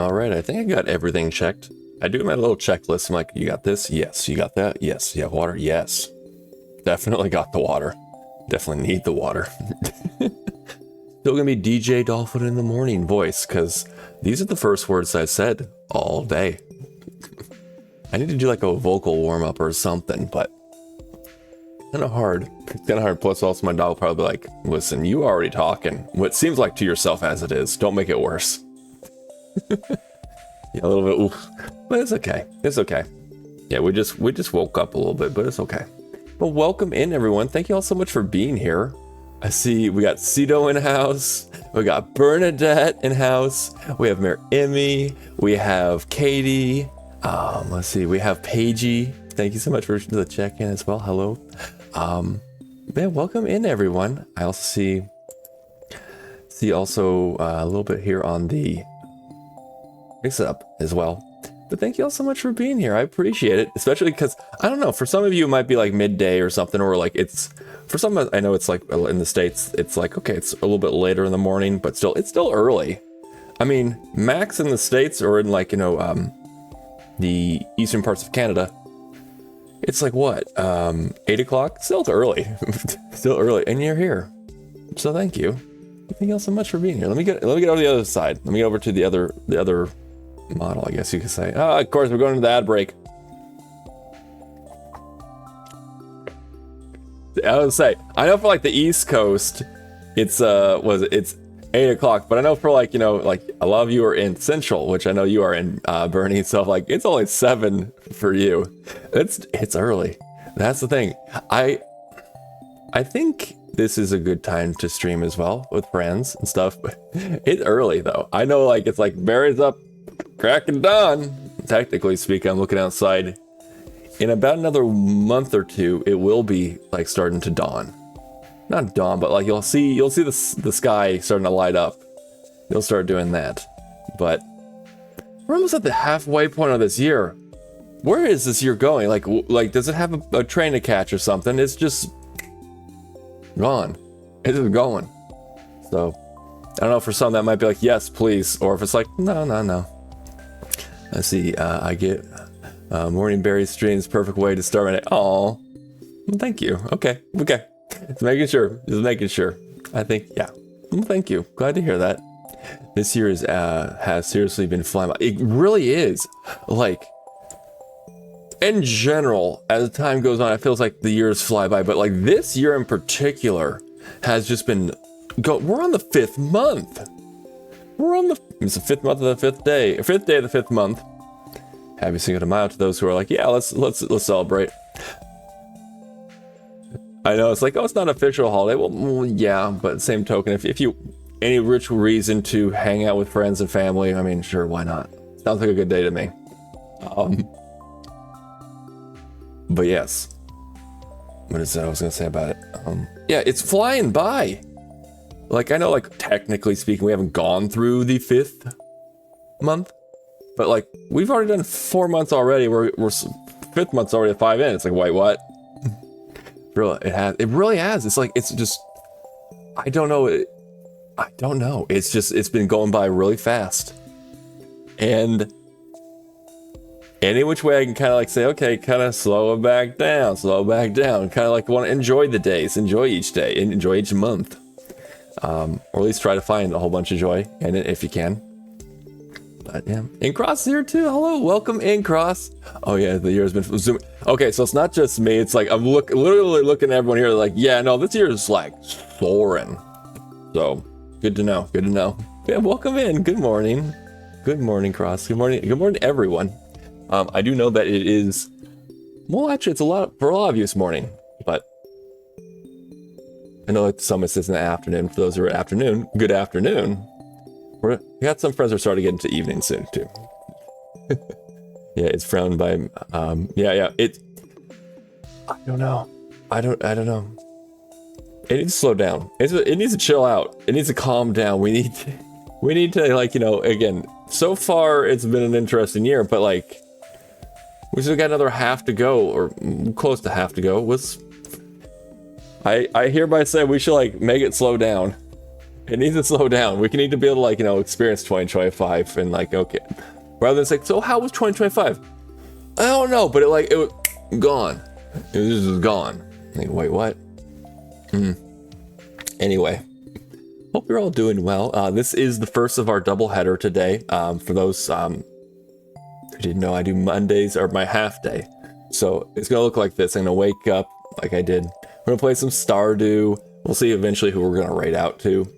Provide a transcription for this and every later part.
All right, I think I got everything checked. I do my little checklist. I'm like, you got this? Yes. You got that? Yes. You have water? Yes. Definitely got the water. Definitely need the water. Still gonna be DJ Dolphin in the morning voice, because these are the first words I said all day. I need to do like a vocal warm-up or something, but kind of hard. It's kind of hard. Plus, also my dog will probably be like, listen, you already talking. What seems like to yourself as it is. Don't make it worse. Yeah, a little bit, oof. But it's okay. It's okay. Yeah, we just woke up a little bit, but it's okay. Well, welcome in, everyone. Thank you all so much for being here. I see we got Cito in house. We got Bernadette in house. We have MayorEmi. We have Katie. Let's see. We have Paigey. Thank you so much for the check-in as well. Hello. Yeah, welcome in, everyone. I also see also a little bit here on the mix-up as well. But thank you all so much for being here. I appreciate it, especially because, I don't know, for some of you it might be like midday or something, or like for some, I know it's like in the States, it's like, okay, it's a little bit later in the morning, but still, it's still early. I mean, max in the States or in like, the eastern parts of Canada, it's like what, 8 o'clock? Still early. Still early, and you're here. So thank you. Thank you all so much for being here. Let me get over to the other side. Let me get over to the other model, I guess you could say. Oh, of course, we're going to the ad break. I would say, I know for like the East Coast, it's 8 o'clock, but I know for like, like a lot of you are in Central, which I know you are in, Bernie, so like it's only 7 for you. It's early. That's the thing. I think this is a good time to stream as well with friends and stuff, but it's early though. I know like it's like berries up, cracking dawn. Technically speaking, I'm looking outside. In about another month or two, it will be like starting to dawn. Not dawn, but like you'll see the sky starting to light up. You'll start doing that. But we're almost at the halfway point of this year. Where is this year going? Like does it have a train to catch or something? It's just gone. It's just going. So I don't know, for some that might be like, yes, please. Or if it's like, no. Let's see, I get morning berry streams, perfect way to start my day. Aw, thank you. Okay. Just making sure. I think, yeah. Thank you. Glad to hear that. This year has seriously been flying by. It really is. Like, in general, as time goes on, it feels like the years fly by. But like this year in particular has just been we're on the 5th month. It's the 5th month of the 5th day. 5th day of the 5th month. Happy Cinco de Mayo to those who are like, yeah, let's celebrate. I know it's like, oh, it's not an official holiday. Well, yeah, but same token, if you any rich reason to hang out with friends and family, I mean, sure, why not? Sounds like a good day to me. But yes, what is that I was gonna say about it? Yeah, it's flying by. Like, I know, like, technically speaking, we haven't gone through the 5th month, but like, we've already done 4 months already. We're 5th month's already at 5 in. It's like, wait, what? It really has. It's like, it's just, I don't know. It's been going by really fast. And any which way I can kind of like say, okay, kind of slow it back down. Kind of like want to enjoy the days, enjoy each day, and enjoy each month. Or at least try to find a whole bunch of joy in it if you can. But yeah, Incross is here too. Hello, welcome Incross. Oh yeah, the year has been zooming. Okay, so it's not just me. It's like I'm literally looking at everyone here. Like, yeah, no, this year is like soaring. So good to know. Yeah, welcome in. Good morning, Cross. Good morning, everyone. I do know that it is. Well, actually, it's for a lot of you this morning, but I know like some it's in the afternoon. For those who are afternoon, good afternoon. We got some friends who are starting to get into evening soon too. Yeah, it's frowned by. Yeah. I don't know. It needs to slow down. It needs to chill out. It needs to calm down. We need to like, again. So far, it's been an interesting year, but like, we still got another half to go, or close to half to go. I hereby say we should like make it slow down. It needs to slow down. We need to be able to, like, you know, experience 2025 and, like, okay. Rather than say, so how was 2025? I don't know, but it was gone. It was just gone. Like, wait, what? Anyway. Hope you're all doing well. This is the first of our doubleheader today. For those who didn't know, I do Mondays or my half day. So it's going to look like this. I'm going to wake up like I did. We're going to play some Stardew. We'll see eventually who we're going to raid out to.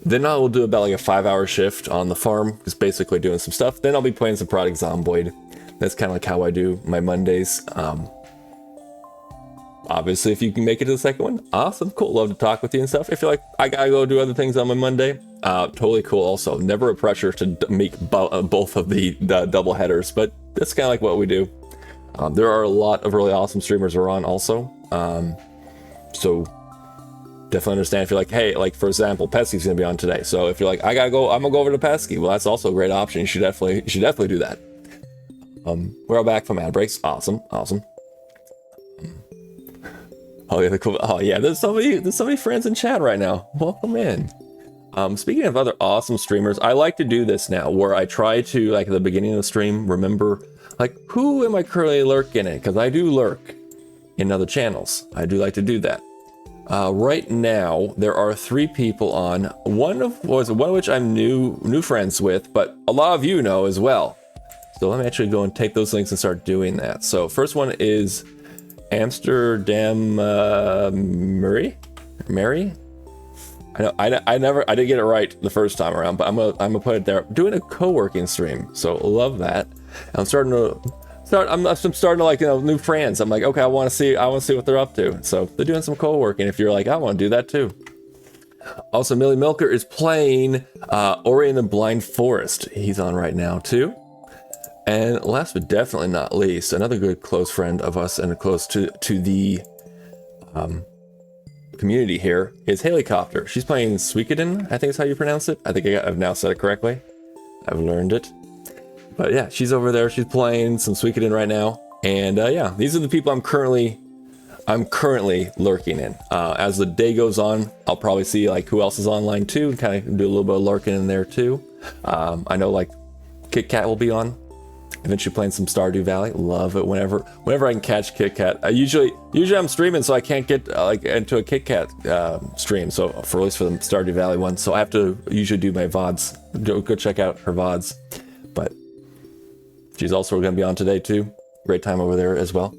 Then I will do about like a 5-hour shift on the farm, just basically doing some stuff. Then I'll be playing some Project Zomboid. That's kind of like how I do my Mondays. Obviously, if you can make it to the second one, awesome, cool. Love to talk with you and stuff. If you're like, I gotta go do other things on my Monday, totally cool also. Never a pressure to make both of the double headers, but that's kind of like what we do. There are a lot of really awesome streamers who are on also. So definitely understand if you're like, hey, like for example, Pesky's gonna be on today. So if you're like, I gotta go, I'm gonna go over to Pesky. Well, that's also a great option. You should definitely do that. We're all back from ad breaks. Awesome. Oh yeah, cool. Oh yeah, there's so many friends in chat right now. Welcome in. Speaking of other awesome streamers, I like to do this now where I try to, like at the beginning of the stream, remember like who am I currently lurking in, because I do lurk in other channels. I do like to do that. Right now there are 3 people on, one of which I'm new friends with, but a lot of you know as well. So let me actually go and take those links and start doing that. So first one is Amsterdam Mary. I didn't get it right the first time around, but I'm gonna put it there. Doing a co-working stream, so love that. I'm starting to like, you know, new friends. I'm like, okay, I want to see what they're up to. So they're doing some co-working. If you're like, I want to do that too. Also, Millie Milker is playing Ori and the Blind Forest. He's on right now too. And last but definitely not least, another good close friend of us and close to the community here is Helicopter. She's playing Suikoden, I think is how you pronounce it. I think I've now said it correctly. I've learned it. But yeah, she's over there. She's playing some Suikoden right now. And yeah, these are the people I'm currently lurking in. As the day goes on, I'll probably see like who else is online too, and kind of do a little bit of lurking in there too. I know like Kit Kat will be on. Eventually playing some Stardew Valley. Love it whenever I can catch Kit Kat. Usually I'm streaming, so I can't get like into a Kit Kat stream. So at least for the Stardew Valley one, so I have to usually do my VODs. Go check out her VODs. But she's also going to be on today too. Great time over there as well.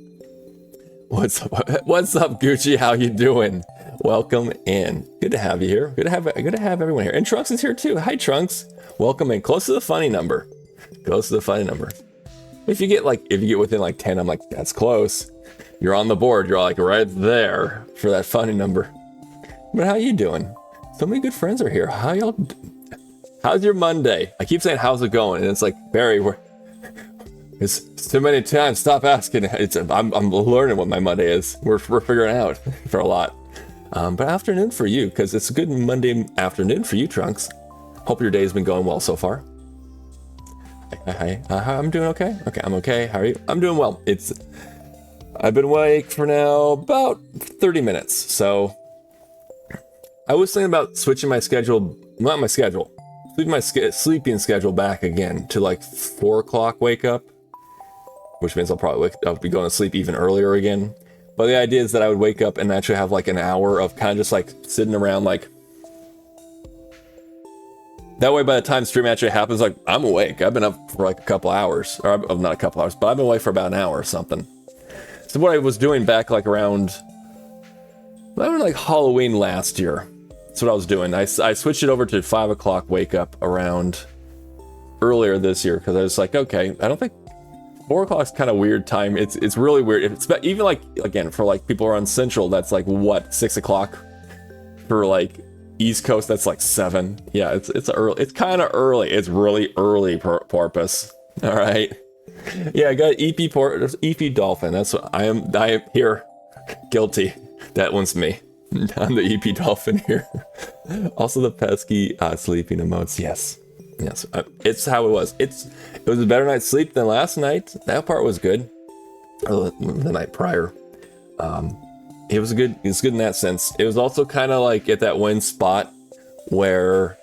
What's up, Gucci? How you doing? Welcome in. Good to have you here. Good to have everyone here. And Trunks is here too. Hi Trunks. Welcome in. Close to the funny number. If you get within like 10, I'm like, that's close. You're on the board. You're like right there for that funny number. But how you doing? So many good friends are here. How's your Monday? I keep saying, how's it going? And it's like, Barry, it's too many times. Stop asking. I'm learning what my Monday is. We're figuring out for a lot. But afternoon for you, because it's a good Monday afternoon for you, Trunks. Hope your day's been going well so far. Hi. I'm doing okay. Okay, I'm okay. How are you? I'm doing well. I've been awake for now about 30 minutes. So I was thinking about switching my schedule, sleeping my sleeping schedule back again to like 4 o'clock wake up, which means I'll be going to sleep even earlier again. But the idea is that I would wake up and actually have like an hour of kind of just like sitting around like. That way, by the time stream actually happens, like I'm awake. I've been up for like a couple hours, or not a couple hours, but I've been awake for about an hour or something. So what I was doing back like around like Halloween last year, that's what I was doing. I switched it over to 5 o'clock wake up around earlier this year because I was like, okay, I don't think 4 o'clock is kind of weird time. It's really weird. It's even like again for like people who are on Central, that's like what 6 o'clock for like. East Coast, that's like 7. Yeah, it's early. It's kind of early. It's really early, Porpoise. All right. Yeah, I got EP Dolphin. That's what I am here. Guilty. That one's me. I'm the EP Dolphin here. Also the pesky sleeping emotes. Yes. It's how it was. It was a better night's sleep than last night. That part was good. Or the night prior. It was good in that sense. It was also kind of like at that one spot where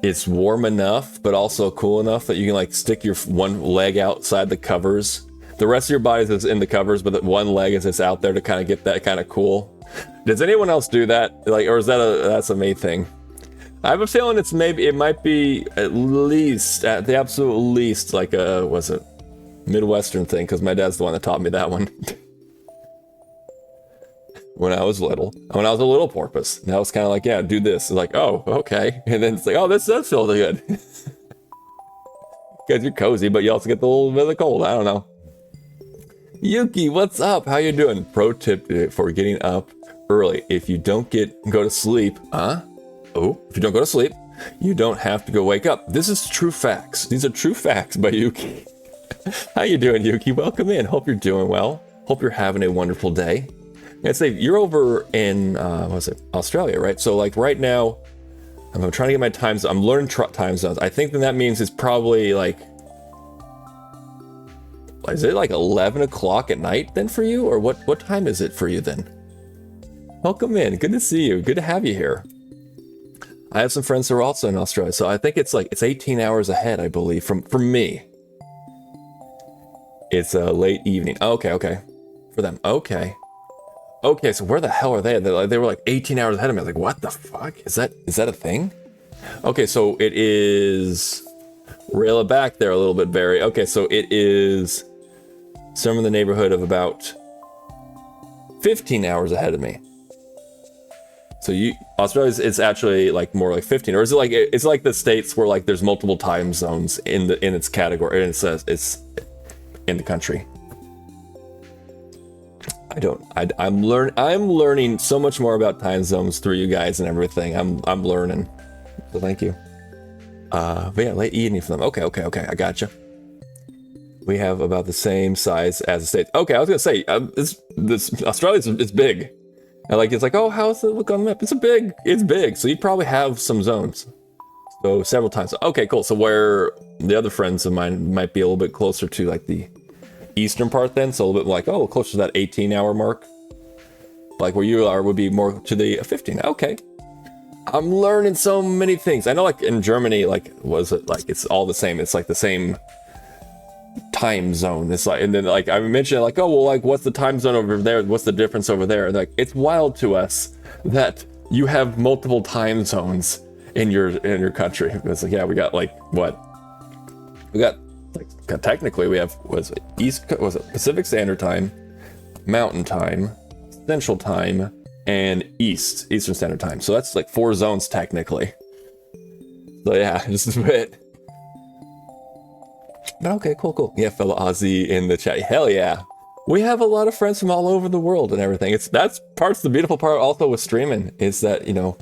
it's warm enough, but also cool enough that you can like stick your one leg outside the covers. The rest of your body is in the covers, but the one leg is just out there to kind of get that kind of cool. Does anyone else do that? Like, or is that's a me thing? I have a feeling it might be at the absolute least, like a, was it Midwestern thing? Because my dad's the one that taught me that one. When I was a little porpoise. Now it's kind of like, yeah, do this. It's like, oh, okay. And then it's like, oh, this does feel good. Because you're cozy, but you also get the little bit of the cold. I don't know. Yuki, what's up? How you doing? Pro tip for getting up early. If you don't go to sleep, if you don't go to sleep, you don't have to go wake up. This is true facts. These are true facts by Yuki. How you doing, Yuki? Welcome in. Hope you're doing well. Hope you're having a wonderful day. I'd say you're over in, Australia, right? So like right now, I'm trying to get my times. I'm learning time zones. I think that means it's probably like, is it like 11 o'clock at night then for you? Or what time is it for you then? Welcome in. Good to see you. Good to have you here. I have some friends who are also in Australia. So I think it's 18 hours ahead, I believe, from me. It's a late evening. Okay. For them. Okay, so where the hell are they? They were like 18 hours ahead of me. I was like, what the fuck? Is that a thing? Okay, so it is... Rail it back there a little bit, Barry. Okay, so it is somewhere in the neighborhood of about 15 hours ahead of me. So Australia's, it's actually like more like 15, or is it like, it's like the States where like there's multiple time zones in its category, and it says it's in the country. I'm learning so much more about time zones through you guys and everything. I'm learning. So thank you. But yeah, late evening for them. Okay, I gotcha. We have about the same size as the States. Okay, I was gonna say, this Australia is big. And like, it's like, oh, how's it look on the map? It's big. So you probably have some zones. So several times. Okay, cool. So where the other friends of mine might be a little bit closer to like the eastern part then, so a little bit like, oh, closer to that 18-hour mark. Like where you are would be more to the 15. Okay. I'm learning so many things. I know like in Germany, like, was it like, it's all the same. It's like the same time zone. It's like, and then like I mentioned like, oh, well, like what's the time zone over there? What's the difference over there? And like, it's wild to us that you have multiple time zones in your country. It's like, yeah, we got like what? We got like, technically we have, was it Pacific Standard Time, Mountain Time, Central Time, and Eastern Standard Time. So that's like 4 zones technically. So yeah, just a bit. But okay, cool. Yeah, fellow Aussie in the chat. Hell yeah. We have a lot of friends from all over the world and everything. That's the beautiful part also with streaming, is that, you know,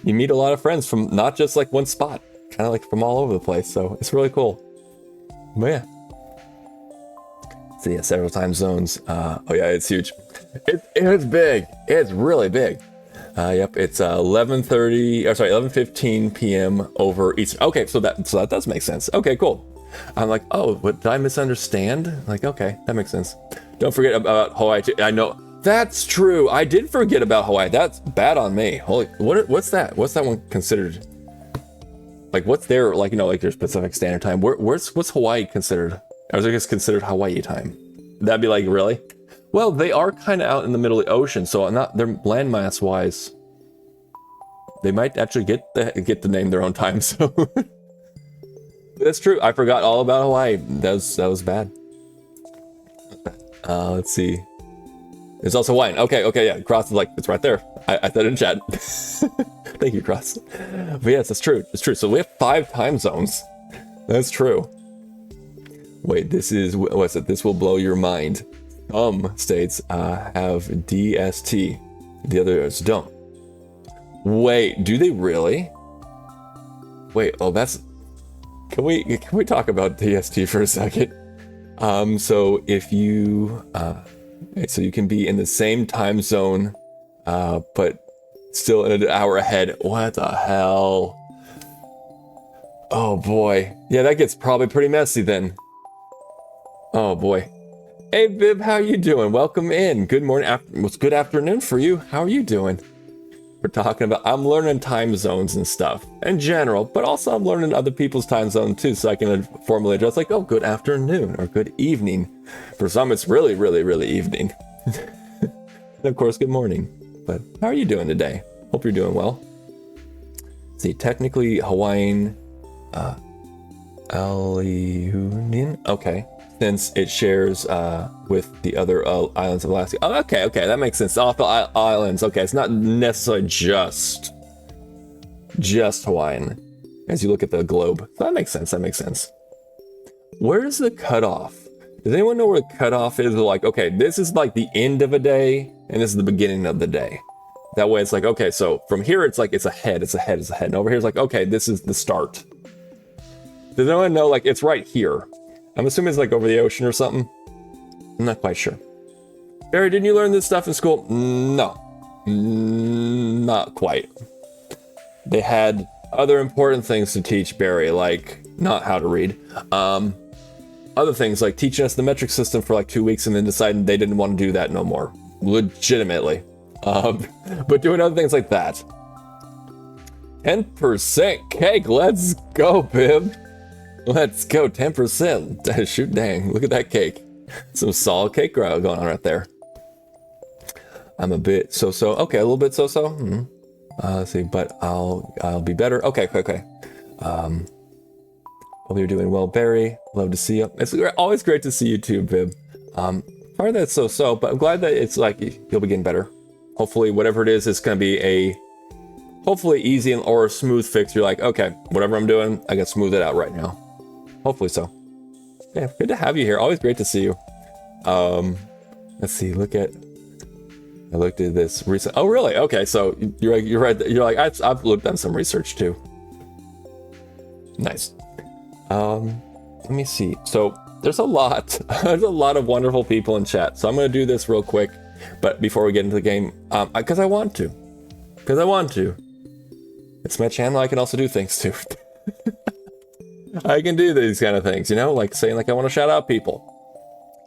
you meet a lot of friends from not just like one spot, kind of like from all over the place. So it's really cool. But yeah. So yeah, several time zones. Oh yeah, it's huge. It's big. It's really big. Yep, it's 11:15 p.m. over Eastern. Okay, so that does make sense. Okay, cool. I'm like, oh, what, did I misunderstand? Like, okay, that makes sense. Don't forget about Hawaii too. I know that's true. I did forget about Hawaii. That's bad on me. Holy, what's that? What's that one considered? Like, what's their, like, you know, like there's Pacific Standard Time. What's Hawaii considered? Or is it just considered Hawaii time? That'd be like, really? Well, they are kind of out in the middle of the ocean, so they're landmass wise. They might actually get to name their own time zone. That's true. I forgot all about Hawaii. That was bad. Let's see. There's also Hawaiian. Okay, yeah. Cross is like, it's right there. I said in chat. Thank you, Cross. But yes, it's true. It's true. So we have 5 time zones. That's true. Wait, what's it? This will blow your mind. Some states have DST. The others don't. Wait, do they really? Wait, oh, that's... Can we talk about DST for a second? So if you... so you can be in the same time zone, but still in an hour ahead. What the hell? Oh boy. Yeah, that gets probably pretty messy then. Oh boy. Hey Bib, how you doing? Welcome in. Good morning. It's good afternoon for you. How are you doing? We're talking about, I'm learning time zones and stuff in general, but also I'm learning other people's time zone too, so I can formally address like, oh, good afternoon or good evening. For some, it's really, really, really evening. And of course, good morning. But how are you doing today? Hope you're doing well. See, technically Hawaiian, Aleutian, okay. Since it shares with the other islands of Alaska. Oh, okay, that makes sense. Off the islands, okay, it's not necessarily just Hawaiian as you look at the globe. So that makes sense. Where's the cutoff? Does anyone know where the cutoff is? Like, okay, this is like the end of a day, and this is the beginning of the day. That way it's like, okay, so from here it's like it's ahead. And over here it's like, okay, this is the start. Does anyone know, like, it's right here? I'm assuming it's like over the ocean or something. I'm not quite sure. Barry, didn't you learn this stuff in school? No. Not quite. They had other important things to teach Barry, like not how to read. Other things like teaching us the metric system for like 2 weeks and then deciding they didn't want to do that no more. Legitimately. But doing other things like that. 10% cake, let's go, Bib. Let's go, 10%. Shoot, dang, look at that cake. Some solid cake going on right there. I'm a bit so-so. Okay, a little bit so-so. Let's see, but I'll be better. Okay. Hope you're doing well, Barry. Love to see you. It's always great to see you too, Bib. Sorry that it's so-so, but I'm glad that it's like you'll be getting better. Hopefully, whatever it is, it's going to be a hopefully easy or a smooth fix. You're like, okay, whatever I'm doing, I can smooth it out right now. Hopefully so. Yeah, good to have you here. Always great to see you. Let's see. I looked at this recent. Oh, really? Okay, so you're right. You're like I've looked at some research too. Nice. Let me see. So there's a lot of wonderful people in chat. So I'm going to do this real quick, but before we get into the game, because I want to. It's my channel. I can also do things too. I can do these kind of things, you know, like saying like I want to shout out people.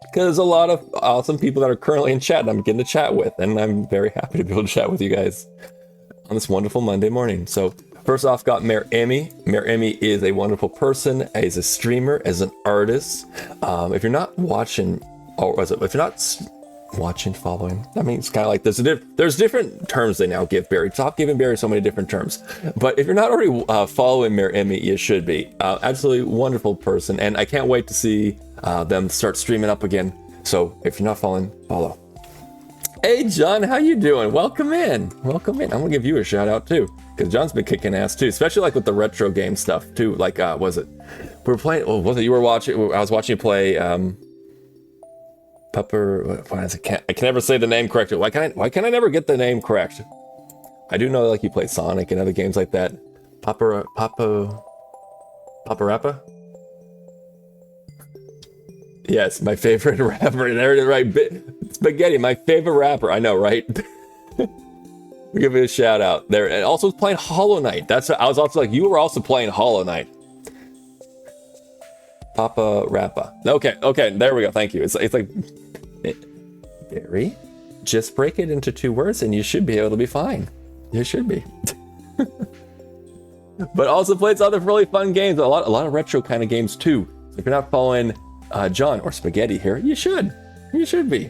Because there's a lot of awesome people that are currently in chat and I'm getting to chat with, and I'm very happy to be able to chat with you guys on this wonderful Monday morning. So first off, got MayorEmi. MayorEmi is a wonderful person, as a streamer, as an artist. If you're not watching, if you're not watching, following, I mean, it's kind of like there's different terms they now give Barry. Stop giving Barry so many different terms. But if you're not already following MayorEmi, you should be. Absolutely wonderful person, and I can't wait to see them start streaming up again. So if you're not following, follow. Hey John, how you doing? Welcome in. I'm gonna give you a shout out too, because John's been kicking ass too, especially like with the retro game stuff too. Like was it we were playing? Oh, was it you were watching? I was watching you play Pupper. I can never say the name correctly. Why can I never get the name correct? I do know like you play Sonic and other games like that. Paparappa. Yes, my favorite rapper. There it is, right? Spaghetti, my favorite rapper. I know, right? We give it a shout out there. And also playing Hollow Knight. I was also like, you were also playing Hollow Knight. Papa Rappa. Okay, there we go. Thank you. It's like, Barry, just break it into 2 words and you should be able to be fine. You should be. But also plays other really fun games. A lot of retro kind of games too. So if you're not following John or Spaghetti here, you should be.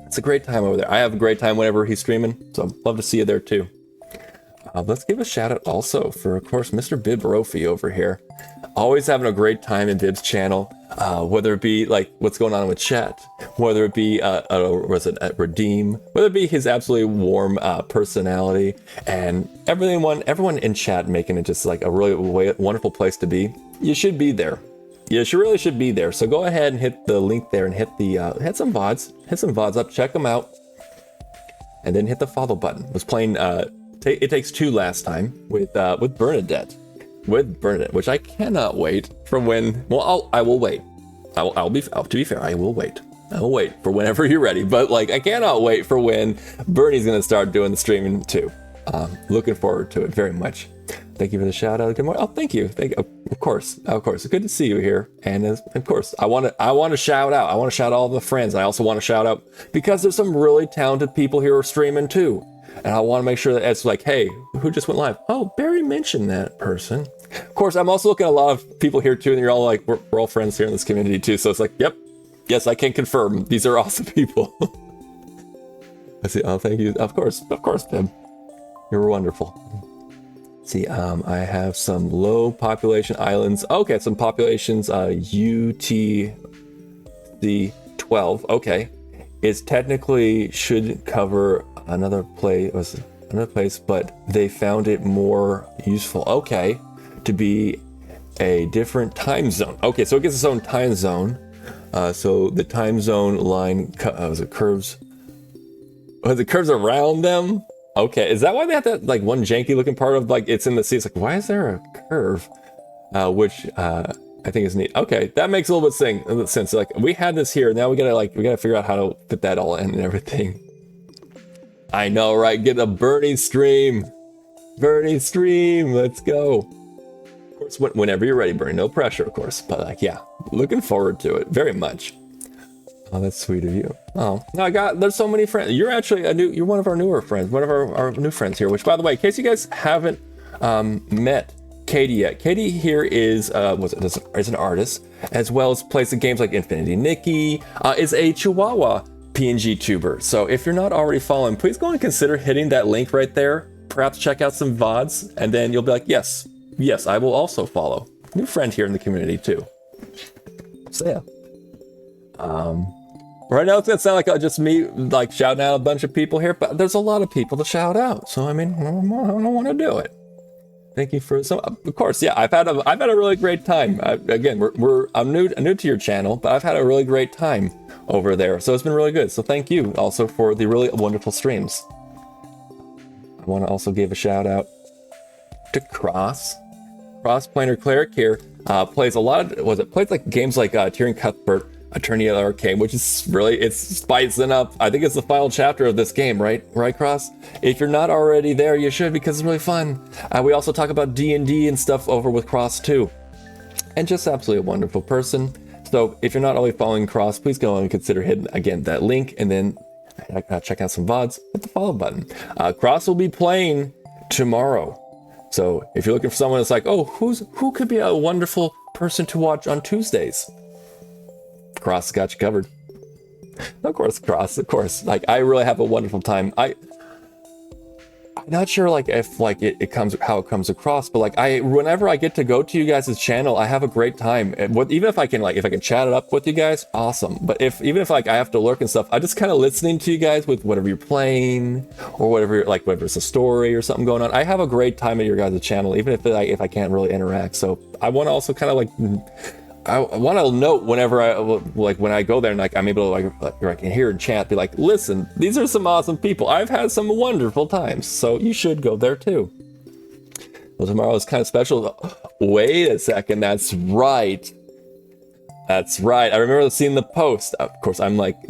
It's a great time over there. I have a great time whenever he's streaming, so love to see you there too. Let's give a shout out also for, of course, Mr. Bib Rofi over here. Always having a great time in Bib's channel, whether it be like what's going on with chat, whether it be Redeem, whether it be his absolutely warm personality, and everyone in chat making it just like a really wonderful place to be. You should be there. You really should be there. So go ahead and hit the link there and hit some VODs up, check them out, and then hit the follow button. I was playing It Takes Two last time with Bernadette. Which I cannot wait for when. Well, I will wait. To be fair, I will wait. I will wait for whenever you're ready. But like, I cannot wait for when Bernie's gonna start doing the streaming too. Looking forward to it very much. Thank you for the shout out. Good morning. Oh, thank you. Of course. It's good to see you here. And of course, I want to shout out. I want to shout out all the friends. I also want to shout out because there's some really talented people here streaming too. and I want to make sure that it's like, hey, who just went live? Oh, Barry mentioned that person. Of course, I'm also looking at a lot of people here too, and you're all like, we're all friends here in this community too. So it's like, yep, yes, I can confirm. These are awesome people. I see. Oh, thank you. Of course, Pim. You're wonderful. See, I have some low population islands. Okay, some populations. UTC 12. Okay, it's technically should cover another place. But they found it more useful. Okay, to be a different time zone. Okay, so it gets its own time zone. So the time zone line curves. Oh, the curves around them. Okay, is that why they have that like one janky looking part of like it's in the sea? It's like, why is there a curve? Which I think is neat. Okay, that makes a little bit of sense. Like we had this here, now we gotta figure out how to fit that all in and everything. I know, right? Get a Bernie stream. Bernie stream, let's go. Of course, whenever you're ready, Bernie. No pressure, of course. But like, yeah, looking forward to it very much. Oh, that's sweet of you. Oh, no, there's so many friends. You're actually you're one of our newer friends, one of our new friends here, which by the way, in case you guys haven't met Katie yet, Katie here is an artist, as well as plays the games like Infinity Nikki, is a Chihuahua PNG tuber. So if you're not already following, please go and consider hitting that link right there. Perhaps check out some VODs, and then you'll be like, yes, I will also follow. New friend here in the community too. So yeah. Right now it's gonna sound like just me like shouting out a bunch of people here, but there's a lot of people to shout out. So I mean, I don't want to do it. Thank you for so. Of course, yeah. I've had a really great time. I'm new to your channel, but I've had a really great time over there. So it's been really good. So thank you also for the really wonderful streams. I want to also give a shout out to Cross Planer Cleric here. Plays a lot of plays like games like Tyrion Cuthbert, Attorney at Arcane, which is really, it's spicing up. I think it's the final chapter of this game, right, Cross? If you're not already there, you should, because it's really fun. We also talk about D&D and stuff over with Cross too, and just absolutely a wonderful person. So if you're not already following Cross, please go and consider hitting again that link, and then check out some VODs. Hit the follow button. Cross will be playing tomorrow, so if you're looking for someone that's like, oh, who could be a wonderful person to watch on Tuesdays, Cross got you covered. Of course, Cross, of course. Like, I really have a wonderful time. I'm not sure like if like it comes how it comes across, but like whenever I get to go to you guys' channel, I have a great time. And even if I can chat it up with you guys, awesome. But even if like I have to lurk and stuff, I just kind of listening to you guys with whatever you're playing or whatever it's a story or something going on. I have a great time at your guys' channel, even if I can't really interact. So I want to also kind of like, I want to note whenever when I go there and like I'm able to like I can hear and chat, be like, listen, these are some awesome people. I've had some wonderful times, so you should go there too. Well, tomorrow is kind of special. Wait a second, that's right. I remember seeing the post. Of course, I'm like,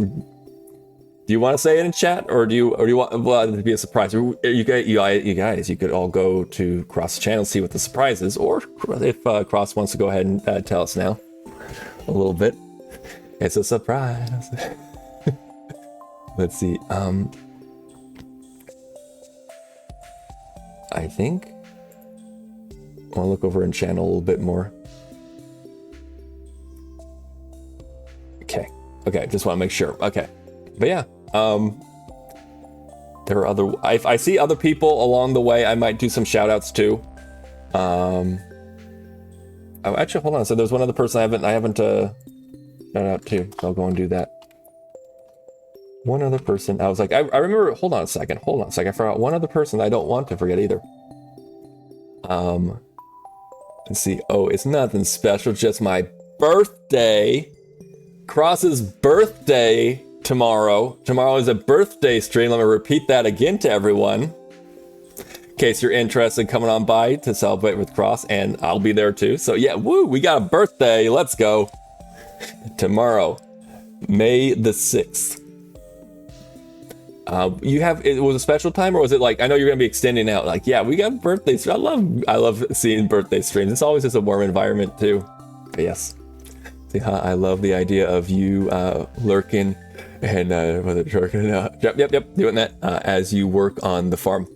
do you want to say it in chat, or do you want it to be a surprise? You guys, you could all go to Cross channel, see what the surprise is, or if Cross wants to go ahead and tell us now a little bit. It's a surprise. Let's see. I think I'll look over in channel a little bit more. Okay, just want to make sure. Okay. But yeah, there are other. If I see other people along the way, I might do some shout outs too. Oh, actually, hold on. So there's one other person I haven't shout out to. So I'll go and do that. One other person. I was like, I remember. Hold on a second. I forgot one other person I don't want to forget either. Let's see. Oh, it's nothing special. Just my birthday. Cross's birthday. Tomorrow is a birthday stream. Let me repeat that again to everyone, in case you're interested in coming on by to celebrate with Cross, and I'll be there too. So yeah, woo, we got a birthday. Let's go. Tomorrow, May the 6th. It was a special time, or was it like, I know you're gonna be extending out, like, yeah, we got birthdays. I love seeing birthday streams. It's always just a warm environment too. But yes. See, I love the idea of you lurking And yep, doing that as you work on the farm.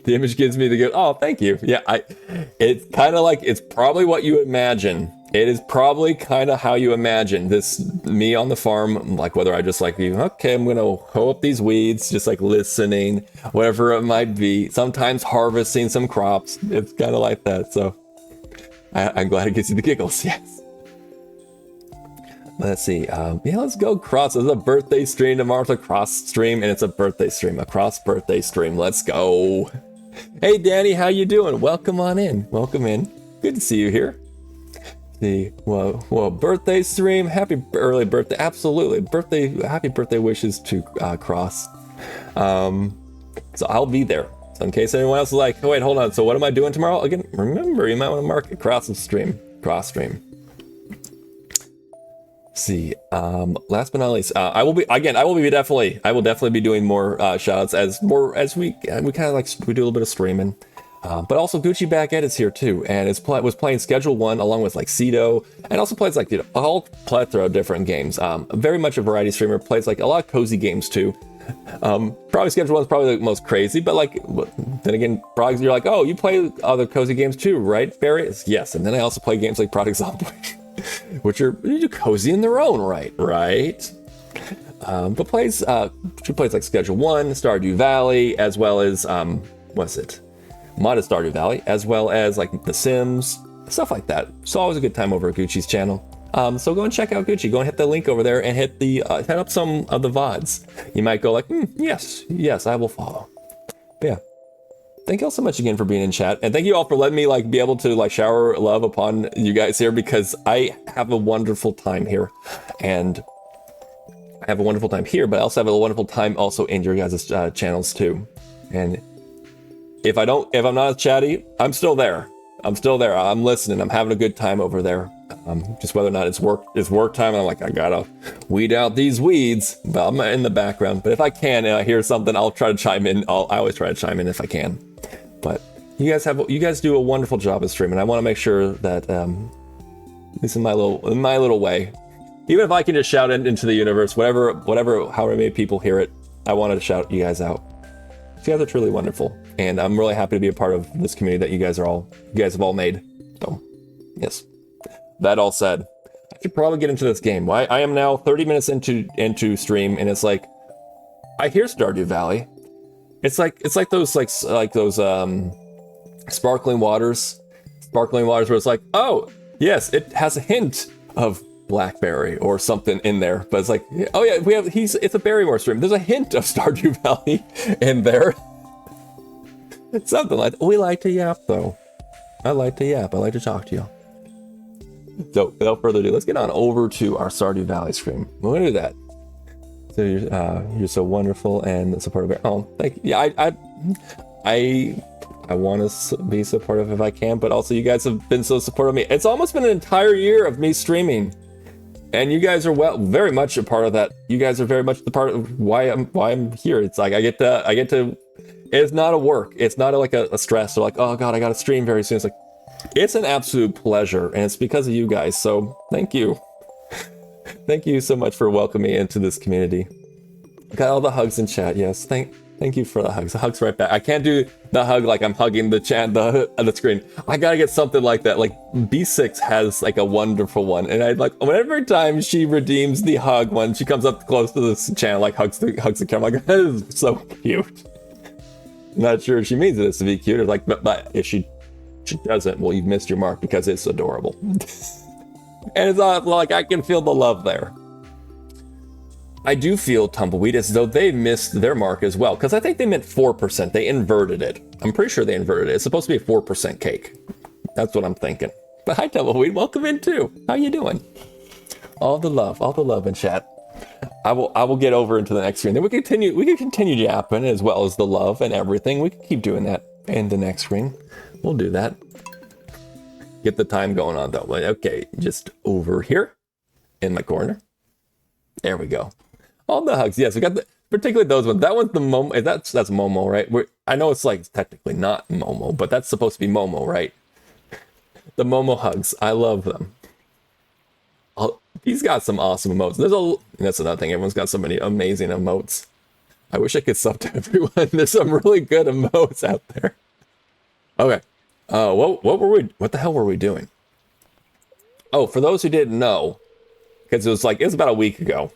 The image gives me the good. Oh, thank you. Yeah, it's kind of like, it's probably what you imagine. It is probably kind of how you imagine this, me on the farm, like whether I just like you, okay, I'm going to hoe up these weeds, just like listening, whatever it might be. Sometimes harvesting some crops. It's kind of like that. So I'm glad it gives you the giggles. Yes. Let's see. Yeah, let's go cross. It's a birthday stream tomorrow. It's a cross stream, and it's a birthday stream, a cross birthday stream. Let's go. Hey, Danny, how you doing? Welcome on in. Welcome in. Good to see you here. See, well, birthday stream. Happy early birthday. Absolutely, happy birthday wishes to Cross. So I'll be there. So in case anyone else is like, oh wait, hold on. So what am I doing tomorrow? Again, remember, you might want to mark it cross stream. See, last but not least, I will definitely be doing more shout outs as we kind of like, we do a little bit of streaming. But also Gucci Back Ed is here too, and was playing Schedule 1 along with like Cedo, and also plays like, a whole plethora of different games. Very much a variety streamer, plays like a lot of cozy games too. Probably Schedule 1 is probably the most crazy, but like, then again, probably you're like, oh, you play other cozy games too, right, Barry? Yes, and then I also play games like Project Zomboid. Which are cozy in their own right? But she plays like Schedule 1, Stardew Valley, as well as, Modded Stardew Valley, as well as like The Sims, stuff like that. It's always a good time over at Gucci's channel. So go and check out Gucci. Go and hit the link over there and hit up some of the VODs. You might go like, yes, I will follow. But yeah. Thank you all so much again for being in chat, and thank you all for letting me like be able to like shower love upon you guys here, because I have a wonderful time here, and I have a wonderful time here, but I also have a wonderful time also in your guys' channels too. And if I'm not as chatty, I'm still there. I'm listening. I'm having a good time over there. Just whether or not it's work time, and I'm like, I gotta weed out these weeds, but I'm in the background. But if I can and I hear something, I'll try to chime in. I always try to chime in if I can. But you guys do a wonderful job of streaming. I want to make sure that, at least in my little way, even if I can just shout it into the universe, however many people hear it, I wanted to shout you guys out. You guys are truly wonderful, and I'm really happy to be a part of this community that you guys have all made. So, yes. That all said, I should probably get into this game. I am now 30 minutes into stream, and it's like, I hear Stardew Valley. It's like those sparkling waters where it's like, oh yes, it has a hint of blackberry or something in there, but it's like, oh yeah, it's a Barrymore stream. There's a hint of Stardew Valley in there. It's something like that. We like to yap though. I like to yap. I like to talk to you. So without further ado, let's get on over to our Stardew Valley stream. We're gonna do that. So you're so wonderful and supportive. Oh, thank you. Yeah, I want to be supportive if I can, but also you guys have been so supportive of me. It's almost been an entire year of me streaming, and you guys are very much a part of that. You guys are very much the part of why I'm here. It's like I get to. It's not a work. It's not like a stress. Or like, oh god, I got to stream very soon. It's like, it's an absolute pleasure, and it's because of you guys. So thank you. Thank you so much for welcoming me into this community. Got all the hugs in chat. Yes, thank you for the hugs. The hugs right back. I can't do the hug like I'm hugging the chat, the screen. I gotta get something like that. Like B6 has like a wonderful one, and I like every time she redeems the hug when she comes up close to this channel, like hugs the camera. Like, that is so cute. Not sure if she means it to be cute, or like, but if she doesn't, well, you've missed your mark, because it's adorable. And it's like I can feel the love there. I do feel Tumbleweed as though they missed their mark as well, because I think they meant 4%. They inverted it. I'm pretty sure they inverted it. It's supposed to be a 4% cake. That's what I'm thinking. But hi, Tumbleweed. Welcome in too. How you doing? All the love in chat. I will get over into the next screen. Then we can continue yapping as well as the love and everything. We can keep doing that in the next screen. We'll do that. Get the time going on though. Okay, just over here in my corner. There we go. All the hugs. Yes, we got particularly those ones. That one's the Momo. That's Momo, right? I know it's like technically not Momo, but that's supposed to be Momo, right? The Momo hugs. I love them. He's got some awesome emotes. That's another thing. Everyone's got so many amazing emotes. I wish I could sub to everyone. There's some really good emotes out there. Okay. What the hell were we doing? Oh, for those who didn't know, because it was about a week ago.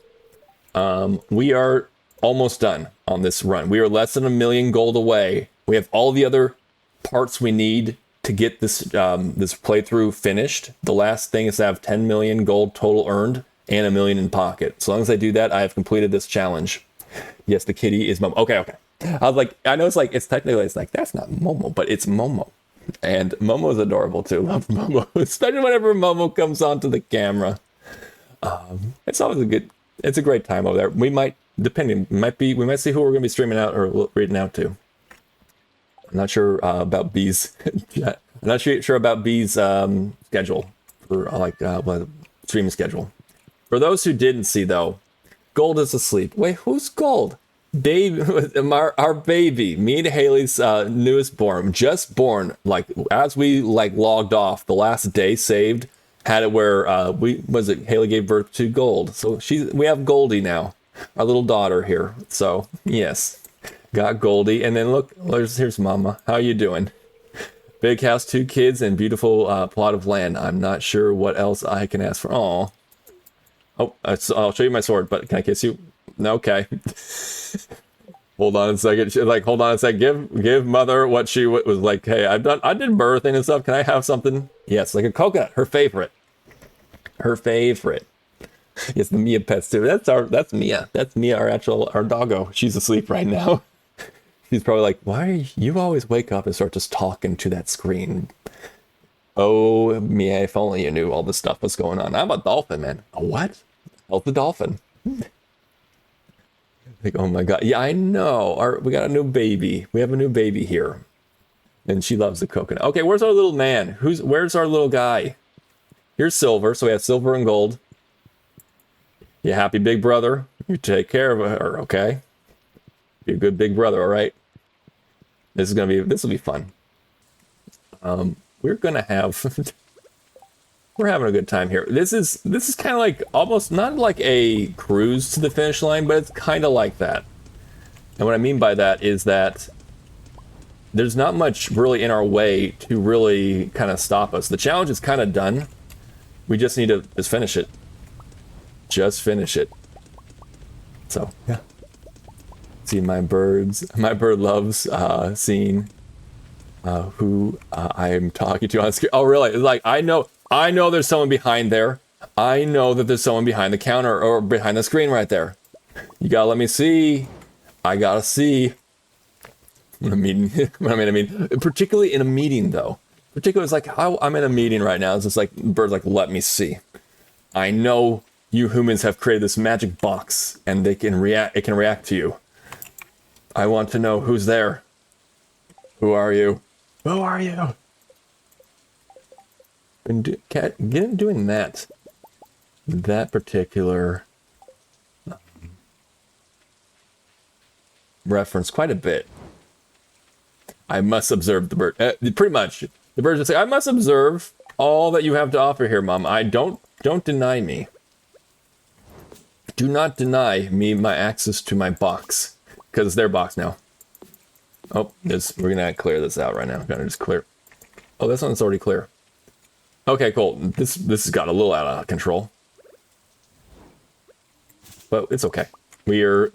We are almost done on this run. We are less than 1 million gold away. We have all the other parts we need to get this this playthrough finished. The last thing is to have 10 million gold total earned and 1 million in pocket. As long as I do that, I have completed this challenge. Yes, the kitty is Momo. Okay. I was like, I know it's technically that's not Momo, but it's Momo. And Momo is adorable too. Love Momo, especially whenever Momo comes onto the camera. It's always it's a great time over there. We might, we might see who we're going to be streaming out or reading out to. I'm not sure about B's. I'm not sure about B's schedule for streaming schedule. For those who didn't see though, Gold is asleep. Wait, who's Gold? Dave, our baby, me and Haley's newest born, just born. Like as we logged off, the last day saved had it where Haley gave birth to Gold. So we have Goldie now, our little daughter here. So yes, got Goldie, and then look, here's Mama. How you doing? Big house, 2 kids, and beautiful plot of land. I'm not sure what else I can ask for. Aw. Oh, I'll show you my sword, but can I kiss you? No, okay. Hold on a second. She's like, hold on a second. Give mother what she was like. Hey, I did birthing and stuff. Can I have something? Yes, like a coconut. Her favorite. Yes, the Mia pets too. That's Mia. That's Mia, our doggo. She's asleep right now. She's probably like, why you always wake up and start just talking to that screen? Oh, Mia, if only you knew all this stuff was going on. I'm a dolphin, man. A what? Hell's the dolphin. Like, oh my god. Yeah, I know. We got a new baby. We have a new baby here. And she loves the coconut. Okay, where's our little man? Where's our little guy? Here's Silver. So we have Silver and Gold. You happy, big brother? You take care of her, okay? Be a good big brother, all right? This will be fun. We're gonna have we're having a good time here. This is kind of like almost not like a cruise to the finish line, but it's kind of like that. And what I mean by that is that there's not much really in our way to really kind of stop us. The challenge is kind of done. We just need to just finish it. Just finish it. So yeah. See my birds. My bird loves seeing who I am talking to on screen. Oh, really? It's like, I know there's someone behind there. I know that there's someone behind the counter or behind the screen right there. You gotta let me see. I gotta see. When I'm meeting, particularly in a meeting though. Particularly, it's like, I'm in a meeting right now. It's just like, birds like, let me see. I know you humans have created this magic box and it can react to you. I want to know who's there. Who are you? Who are you? Get doing that particular reference quite a bit. I must observe the bird. Pretty much, the birds just say, "I must observe all that you have to offer here, Mom. Don't deny me. Do not deny me my access to my box, because it's their box now." Oh, we're gonna clear this out right now. Gonna just clear. Oh, this one's already clear. Okay, cool. This has got a little out of control, but it's okay. We're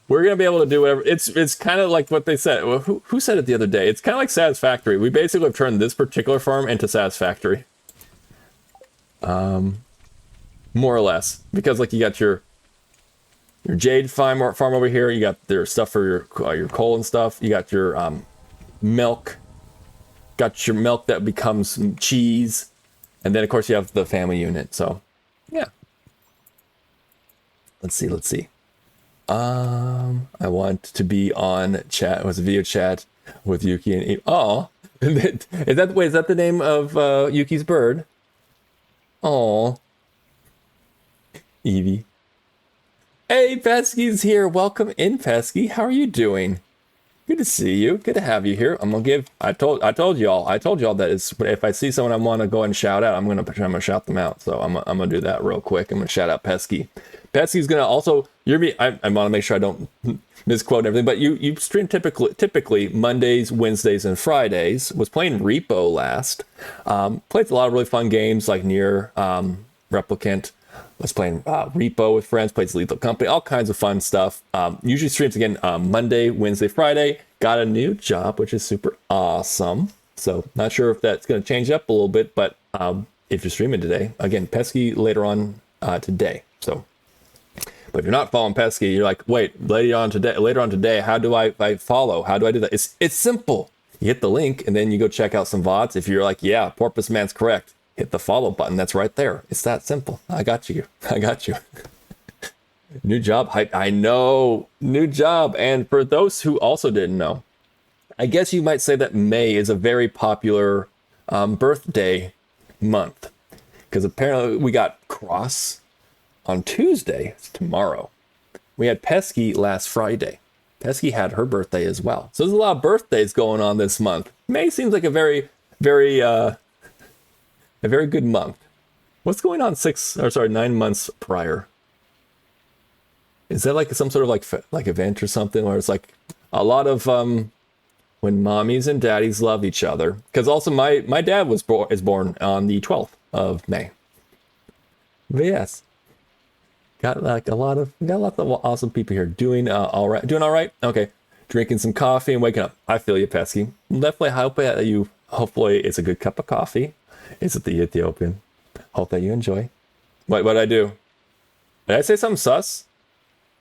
gonna be able to do whatever. It's kind of like what they said. Well, who said it the other day? It's kind of like Satisfactory. We basically have turned this particular farm into Satisfactory. More or less, because like you got your jade farm over here. You got their stuff for your coal and stuff. You got your milk. Got your milk that becomes cheese, and then of course you have the family unit. So, yeah. Let's see. I want to be on chat. It was a video chat with Yuki and Eve. Oh, is that the name of Yuki's bird? Oh, Evie. Hey, Pesky's here. Welcome in, Pesky. How are you doing? Good to see you. Good to have you here. I'm gonna give. I told y'all. I told y'all that if I see someone I want to go and shout out, I'm gonna shout them out. So I'm gonna do that real quick. I'm gonna shout out Pesky. Pesky's gonna also. I want to make sure I don't misquote everything. But you stream typically Mondays, Wednesdays, and Fridays. Was playing Repo last. Played a lot of really fun games like Nier, Replicant. Was playing Repo with friends, plays Lethal Company, all kinds of fun stuff. Usually streams again Monday, Wednesday, Friday. Got a new job, which is super awesome. So not sure if that's going to change up a little bit, but if you're streaming today, again, Pesky later on today. So, but if you're not following Pesky, you're like, wait, later on today, how do I follow? How do I do that? It's simple. You hit the link and then you go check out some VODs. If you're like, yeah, Porpoise Man's correct, hit the follow button. That's right there. It's that simple. I got you. New job hype. I know. New job. And for those who also didn't know, I guess you might say that May is a very popular birthday month. Because apparently we got Cross on Tuesday. It's tomorrow. We had Pesky last Friday. Pesky had her birthday as well. So there's a lot of birthdays going on this month. May seems like a very good month. What's going on 9 months prior? Is that like some sort of like event or something where it's like a lot of when mommies and daddies love each other? Because also my dad is born on the 12th of May. But yes, got lots of awesome people here doing all right. Okay, drinking some coffee and waking up. I feel you, Pesky. Definitely hope that you. Hopefully, it's a good cup of coffee. Is it the Ethiopian? Hope that you enjoy. What I do? Did I say something sus?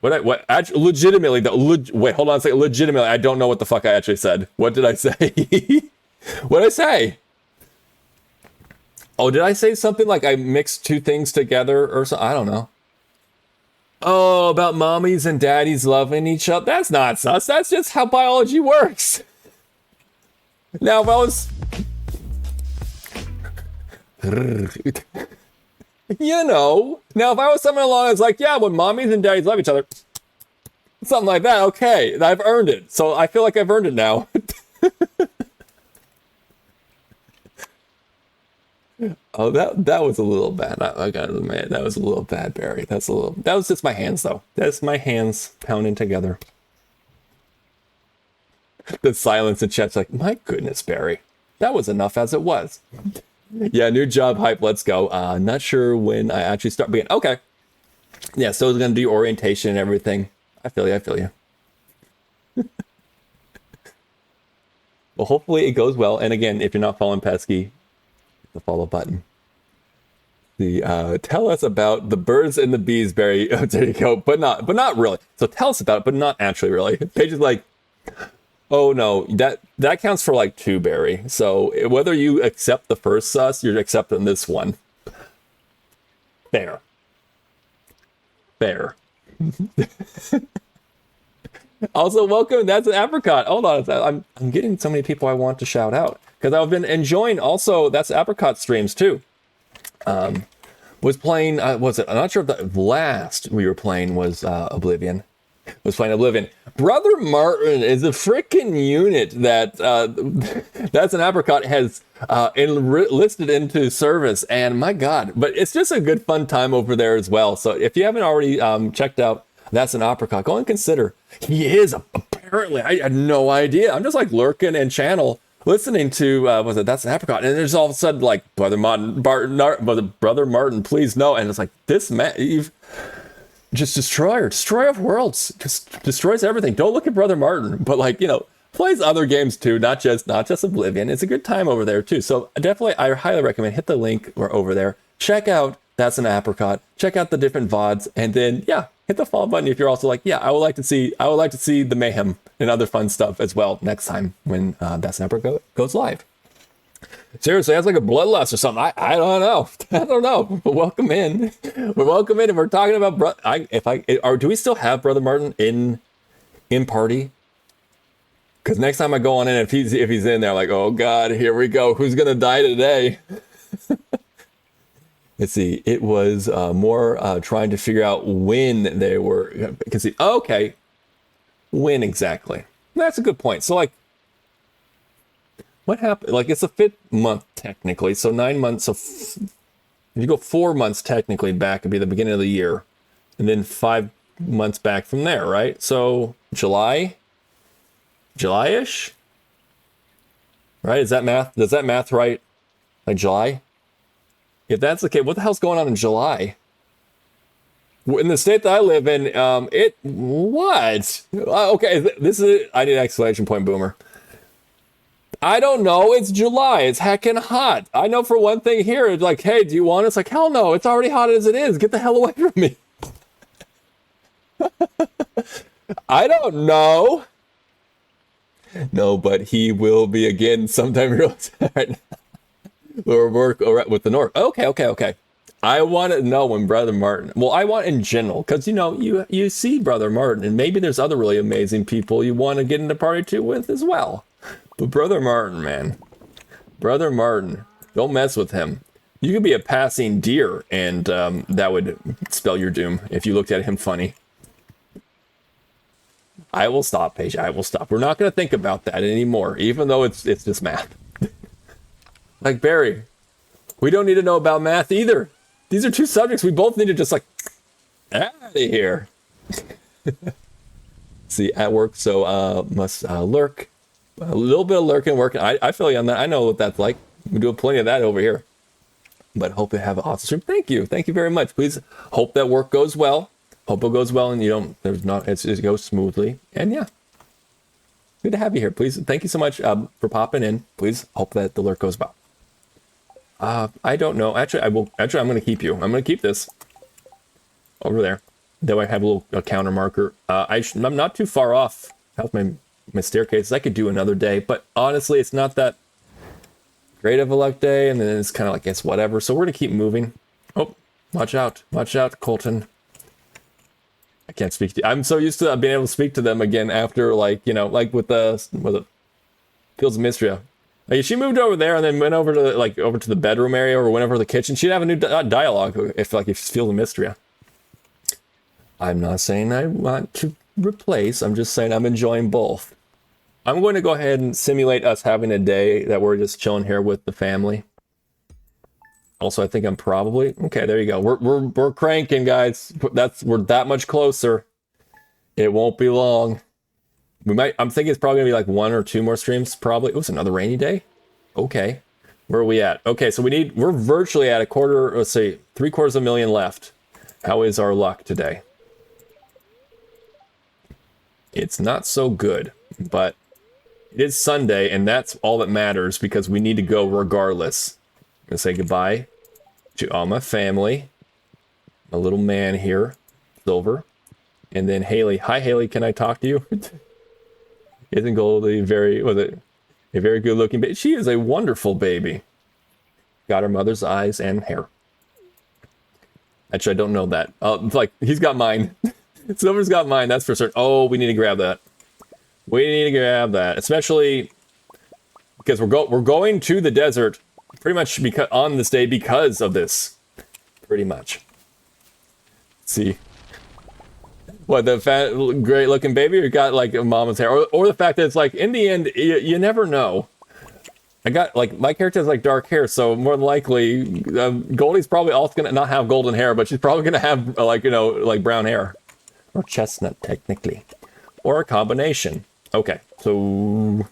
Legitimately, wait, hold on a second. Legitimately, I don't know what the fuck I actually said. What did I say? What did I say? Oh, did I say something like I mixed two things together or something? I don't know. Oh, about mommies and daddies loving each other. That's not sus. That's just how biology works. Now, if I was... You know, now if I was someone along that's like, yeah, when mommies and daddies love each other, something like that, okay, I've earned it. So I feel like I've earned it now. Oh, that was a little bad. I gotta admit, that was a little bad, Barry. That was just my hands though. That's my hands pounding together. The silence in chat's like, my goodness, Barry. That was enough as it was. Yeah, new job hype. Let's go. Not sure when I actually start being okay. Yeah, so it's gonna do orientation and everything. I feel you. Well, hopefully it goes well. And again, if you're not following Pesky, hit the follow button. Tell us about the birds and the bees, Barry. Oh, there you go. But not really. So tell us about it, but not actually really. Paige is like, oh no, that counts for like 2, Barry. So whether you accept the first sus, you're accepting this one. Fair. Also, welcome. That's an apricot. Hold on, I'm getting so many people I want to shout out because I've been enjoying. Also, that's apricot streams too. Was playing. Was it? I'm not sure if the last we were playing was Oblivion. Was playing Oblivion. Brother Martin is a freaking unit that that's an apricot has enlisted into service, and my god, but it's just a good fun time over there as well. So if you haven't already checked out That's an Apricot, go and consider. He is apparently. I had no idea. I'm just like lurking and channel listening to was it That's an Apricot, and there's all of a sudden like Brother Martin, please no, and it's like this man. You've just destroyer of worlds, just destroys everything. Don't look at Brother Martin, but like, you know, plays other games too, not just Oblivion. It's a good time over there too. So definitely, I highly recommend hit the link or over there. Check out That's an Apricot. Check out the different VODs, and then yeah, hit the follow button if you're also like, yeah, I would like to see the mayhem and other fun stuff as well next time when That's an Apricot goes live. Seriously, that's like a bloodlust or something. I don't know. But welcome in. We're welcome in, and we're talking about do we still have Brother Martin in party? Because next time I go on in, if he's in there, like, oh god, here we go. Who's gonna die today? Let's see. It was more trying to figure out when they were. Okay, when exactly? That's a good point. So like, what happened? Like, it's the 5th month technically, so 9 months of. If you go 4 months technically back, it'd be the beginning of the year, and then 5 months back from there, right? So July-ish, right? Is that math? Does that math right? Like July? If that's the case, what the hell's going on in July? In the state that I live in, what? Okay, this is, I need an exclamation point, Boomer. I don't know. It's July. It's heckin' hot. I know for one thing here, it's like, hey, do you want it? It's like, hell no. It's already hot as it is. Get the hell away from me. I don't know. No, but he will be again sometime real soon. Or work with the North. Okay. I want to know when Brother Martin. Well, I want in general, because you see Brother Martin, and maybe there's other really amazing people you want to get into party two with as well. But Brother Martin, man, Brother Martin, don't mess with him. You could be a passing deer, and that would spell your doom if you looked at him funny. I will stop, Paige. I will stop. We're not going to think about that anymore, even though it's just math. Like Barry, we don't need to know about math either. These are two subjects we both need to just like out of here. See, at work, so must lurk. A little bit of lurking, working. I feel you on that. I know what that's like. We do plenty of that over here. But hope you have an awesome stream. Thank you. Thank you very much. Please hope that work goes well. Hope it goes well and it goes smoothly. And yeah, good to have you here. Please, thank you so much for popping in. Please hope that the lurk goes well. I don't know. Actually, I'm going to keep you. I'm going to keep this over there. Though I have a counter marker. I'm not too far off. How's my staircase? I could do another day, but honestly, it's not that great of a luck day. And then it's kind of like, it's whatever. So we're going to keep moving. Oh, watch out. Watch out, Colton. I can't speak to you. I'm so used to being able to speak to them again after, like with the Fields of Mystria. Like, she moved over there and then went over to the bedroom area or went over to the kitchen. She'd have a new dialogue if Fields of Mystria. I'm not saying I want to replace. I'm just saying I'm enjoying both. I'm going to go ahead and simulate us having a day that we're just chilling here with the family. Also, I think I'm probably okay. There you go. We're cranking, guys. We're that much closer. It won't be long. I'm thinking it's probably gonna be like 1 or 2 more streams. Probably. It was another rainy day. Okay, where are we at? Okay, so we're virtually at a quarter. Let's say 750,000 left. How is our luck today? It's not so good, but it is Sunday, and that's all that matters because we need to go regardless. I'm gonna say goodbye to all my family. My little man here, Silver, and then Haley. Hi, Haley. Can I talk to you? Isn't Goldie a very good looking baby? She is a wonderful baby. Got her mother's eyes and hair. Actually, I don't know that. Like, he's got mine. Silver's got mine, that's for certain. Oh, we need to grab that. We need to grab that, especially because we're going to the desert pretty much on this day because of this. Pretty much. Let's see. What, the fat, great looking baby, or got like a mama's hair? Or the fact that it's like, in the end, you never know. I got, like, my character has like dark hair, so more than likely, Goldie's probably also gonna not have golden hair, but she's probably gonna have, like brown hair. Or chestnut, technically. Or a combination. Okay, so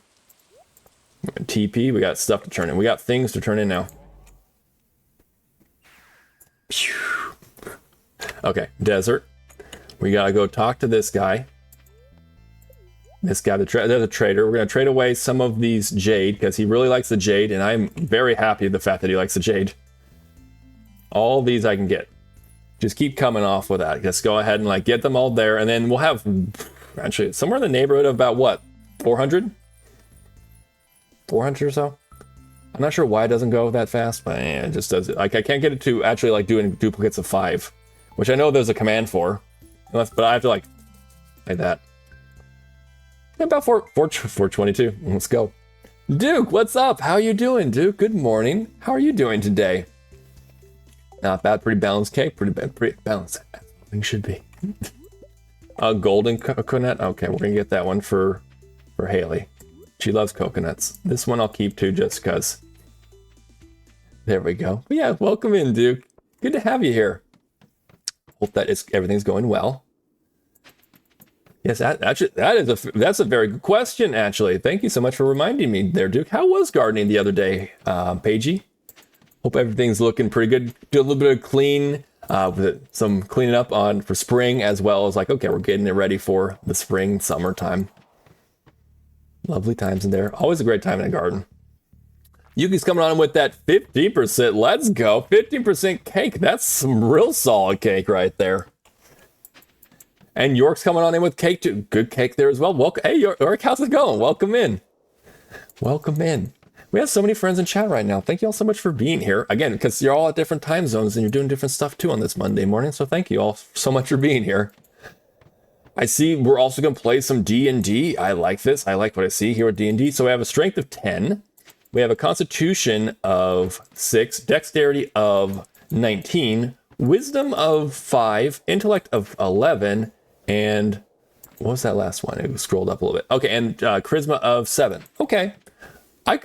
TP, we got stuff to turn in. We got things to turn in now. Okay, desert. We gotta go talk to this guy. This guy, there's a trader. We're gonna trade away some of these jade because he really likes the jade, and I'm very happy with the fact that he likes the jade. All these I can get. Just keep coming off with that. Just go ahead and like get them all there, and then we'll have actually somewhere in the neighborhood of about what, 400? 400 or so. I'm not sure why it doesn't go that fast, but it just does it. Like I can't get it to actually like doing duplicates of 5, which I know there's a command for. But I have to like that. About 422. Let's go. Duke, what's up? How you doing, Duke? Good morning. How are you doing today? Not bad. Pretty balanced cake. Pretty balanced. Things should be. Golden coconut. Okay, we're gonna get that one for for Haley. She loves coconuts. This one I'll keep too, just because. There we go. But yeah, welcome in, Duke. Good to have you here. Hope that everything's going well. Yes, that's a very good question, actually. Thank you so much for reminding me there, Duke. How was gardening the other day, Paigey? Hope everything's looking pretty good. Do a little bit of clean, with some cleaning up for spring, as well as like, okay, we're getting it ready for the spring, summertime. Lovely times in there. Always a great time in a garden. Yuki's coming on with that 15%. Let's go. 15% cake. That's some real solid cake right there. And York's coming on in with cake too. Good cake there as well. Welcome. Hey, York, how's it going? Welcome in. Welcome in. We have so many friends in chat right now. Thank you all so much for being here. Again, because you're all at different time zones and you're doing different stuff too on this Monday morning. So thank you all so much for being here. I see we're also going to play some D&D. I like this. I like what I see here with D&D. So we have a strength of 10. We have a constitution of 6, dexterity of 19, wisdom of 5, intellect of 11, and what was that last one? It scrolled up a little bit. Okay, and charisma of 7. Okay. I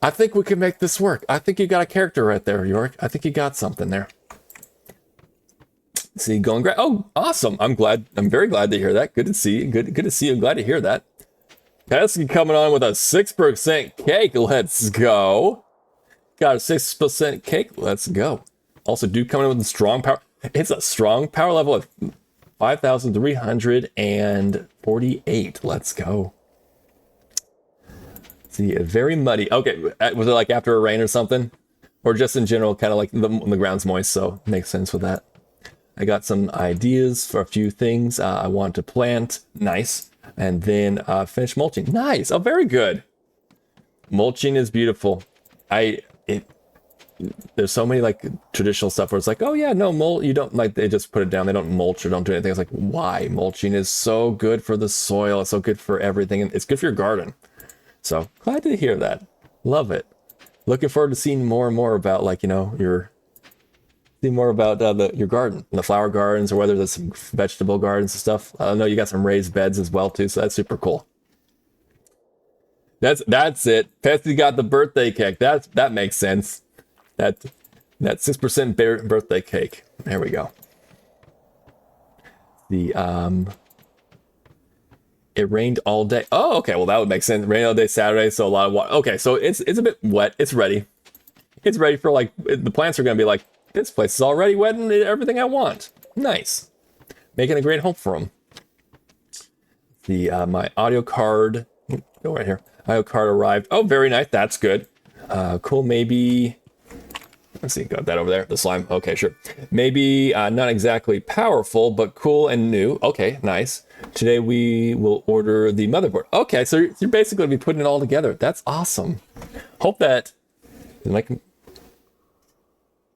think we can make this work. I think you got a character right there, York. I think you got something there. See, going great. Oh, awesome. I'm very glad to hear that. Good to see you. Good to see you. Glad to hear that. Pesky coming on with a 6% cake. Let's go. Got a 6% cake. Let's go. Also, Duke coming in with a strong power. It's a strong power level of 5,348. Let's go. See, very muddy. Okay, was it like after a rain or something? Or just in general, kind of like the ground's moist, so makes sense with that. I got some ideas for a few things I want to plant. Nice. And then finish mulching. Nice. Oh, very good. Mulching is beautiful. There's so many like traditional stuff where it's like, oh yeah, no mulch. You don't like, they just put it down. They don't mulch or don't do anything. It's like, why? Mulching is so good for the soil. It's so good for everything. And it's good for your garden. So glad to hear that. Love it. Looking forward to seeing more and more about like, your garden, the flower gardens, or whether there's some vegetable gardens and stuff. I know you got some raised beds as well too, so that's super cool. That's it. Pesky got the birthday cake. That makes sense. That 6% birthday cake. There we go. It rained all day. Oh, okay. Well, that would make sense. Rain all day Saturday, so a lot of water. Okay, so it's a bit wet. It's ready. It's ready for like the plants are going to be like, this place is already wet and everything I want. Nice. Making a great home for them. My audio card. Go right here. Audio card arrived. Oh, very nice. That's good. Cool. Maybe. Let's see. Got that over there. The slime. Okay, sure. Maybe not exactly powerful, but cool and new. Okay, nice. Today we will order the motherboard. Okay, so you're basically going to be putting it all together. That's awesome. Hope that.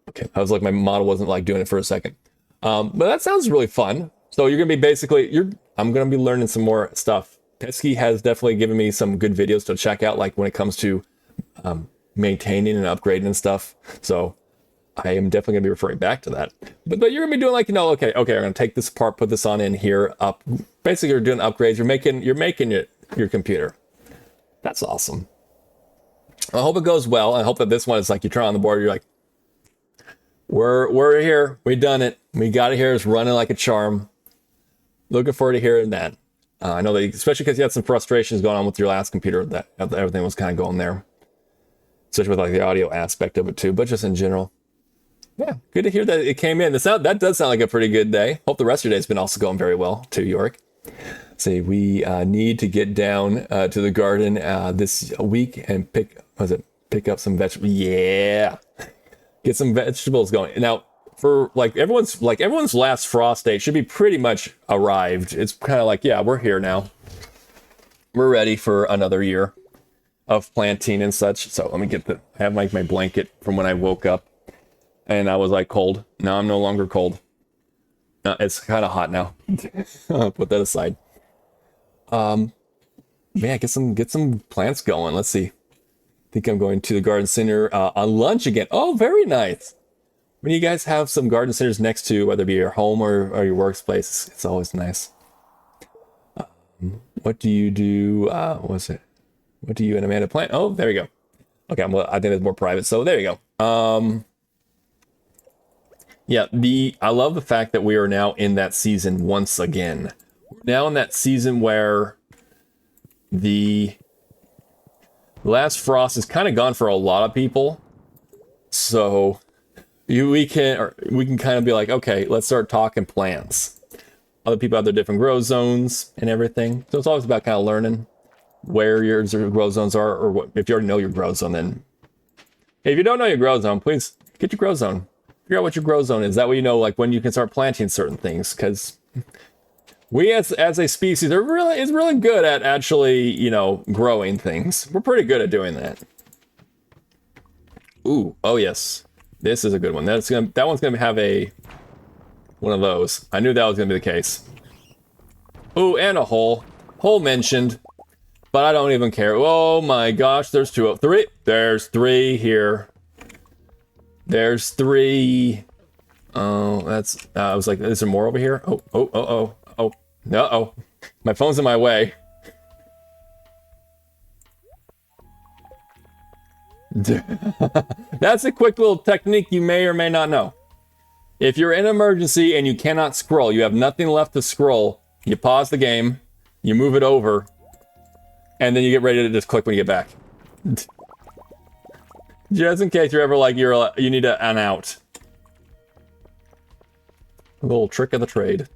Okay, I was like, my model wasn't like doing it for a second. But that sounds really fun. So you're gonna be basically, I'm gonna be learning some more stuff. Pesky has definitely given me some good videos to check out, like when it comes to maintaining and upgrading and stuff. So I am definitely gonna be referring back to that. But you're gonna be doing like, okay, I'm gonna take this apart, put this on in here, up. Basically, you're doing upgrades. You're making your computer. That's awesome. I hope it goes well. I hope that this one is like you turn on the board, you're like, We're here. We done it. We got it here. It's running like a charm. Looking forward to hearing that. I know that, especially because you had some frustrations going on with your last computer, that everything was kind of going there, especially with like the audio aspect of it too. But just in general, yeah, good to hear that it came in. That does sound like a pretty good day. Hope the rest of your day's been also going very well too, York. Say we need to get down to the garden this week and pick up some vegetables. Yeah. Get some vegetables going. Now, for like everyone's last frost date should be pretty much arrived. It's kind of like, yeah, we're here now. We're ready for another year of planting and such. So let me I have like my blanket from when I woke up and I was like cold. Now I'm no longer cold. It's kind of hot now. I'll put that aside. Man, get some plants going. Let's see. I think I'm going to the garden center on lunch again. Oh, very nice. When you guys have some garden centers next to, whether it be your home or your workplace, it's always nice. What do you do? What was it? What do you and Amanda plant? Oh, there you go. Okay, I think it's more private. So there you go. Yeah, I love the fact that we are now in that season once again. We're now in that season where the last frost is kind of gone for a lot of people. So we can kind of be like, okay, let's start talking plants. Other people have their different grow zones and everything. So it's always about kind of learning where your grow zones are, or what, if you already know your grow zone, then if you don't know your grow zone, please get your grow zone. Figure out what your grow zone is. That way you know like when you can start planting certain things, because we as a species is really good at actually, you know, growing things. We're pretty good at doing that. Ooh, oh yes. This is a good one. That one's gonna have one of those. I knew that was gonna be the case. Ooh, and a hole. Hole mentioned. But I don't even care. Oh my gosh, there's three. There's three here. There's three. Oh, I was like, is there more over here? Oh. Uh-oh. My phone's in my way. That's a quick little technique you may or may not know. If you're in an emergency and you cannot scroll, you have nothing left to scroll, you pause the game, you move it over, and then you get ready to just click when you get back. Just in case you're ever like, you need an out. A little trick of the trade.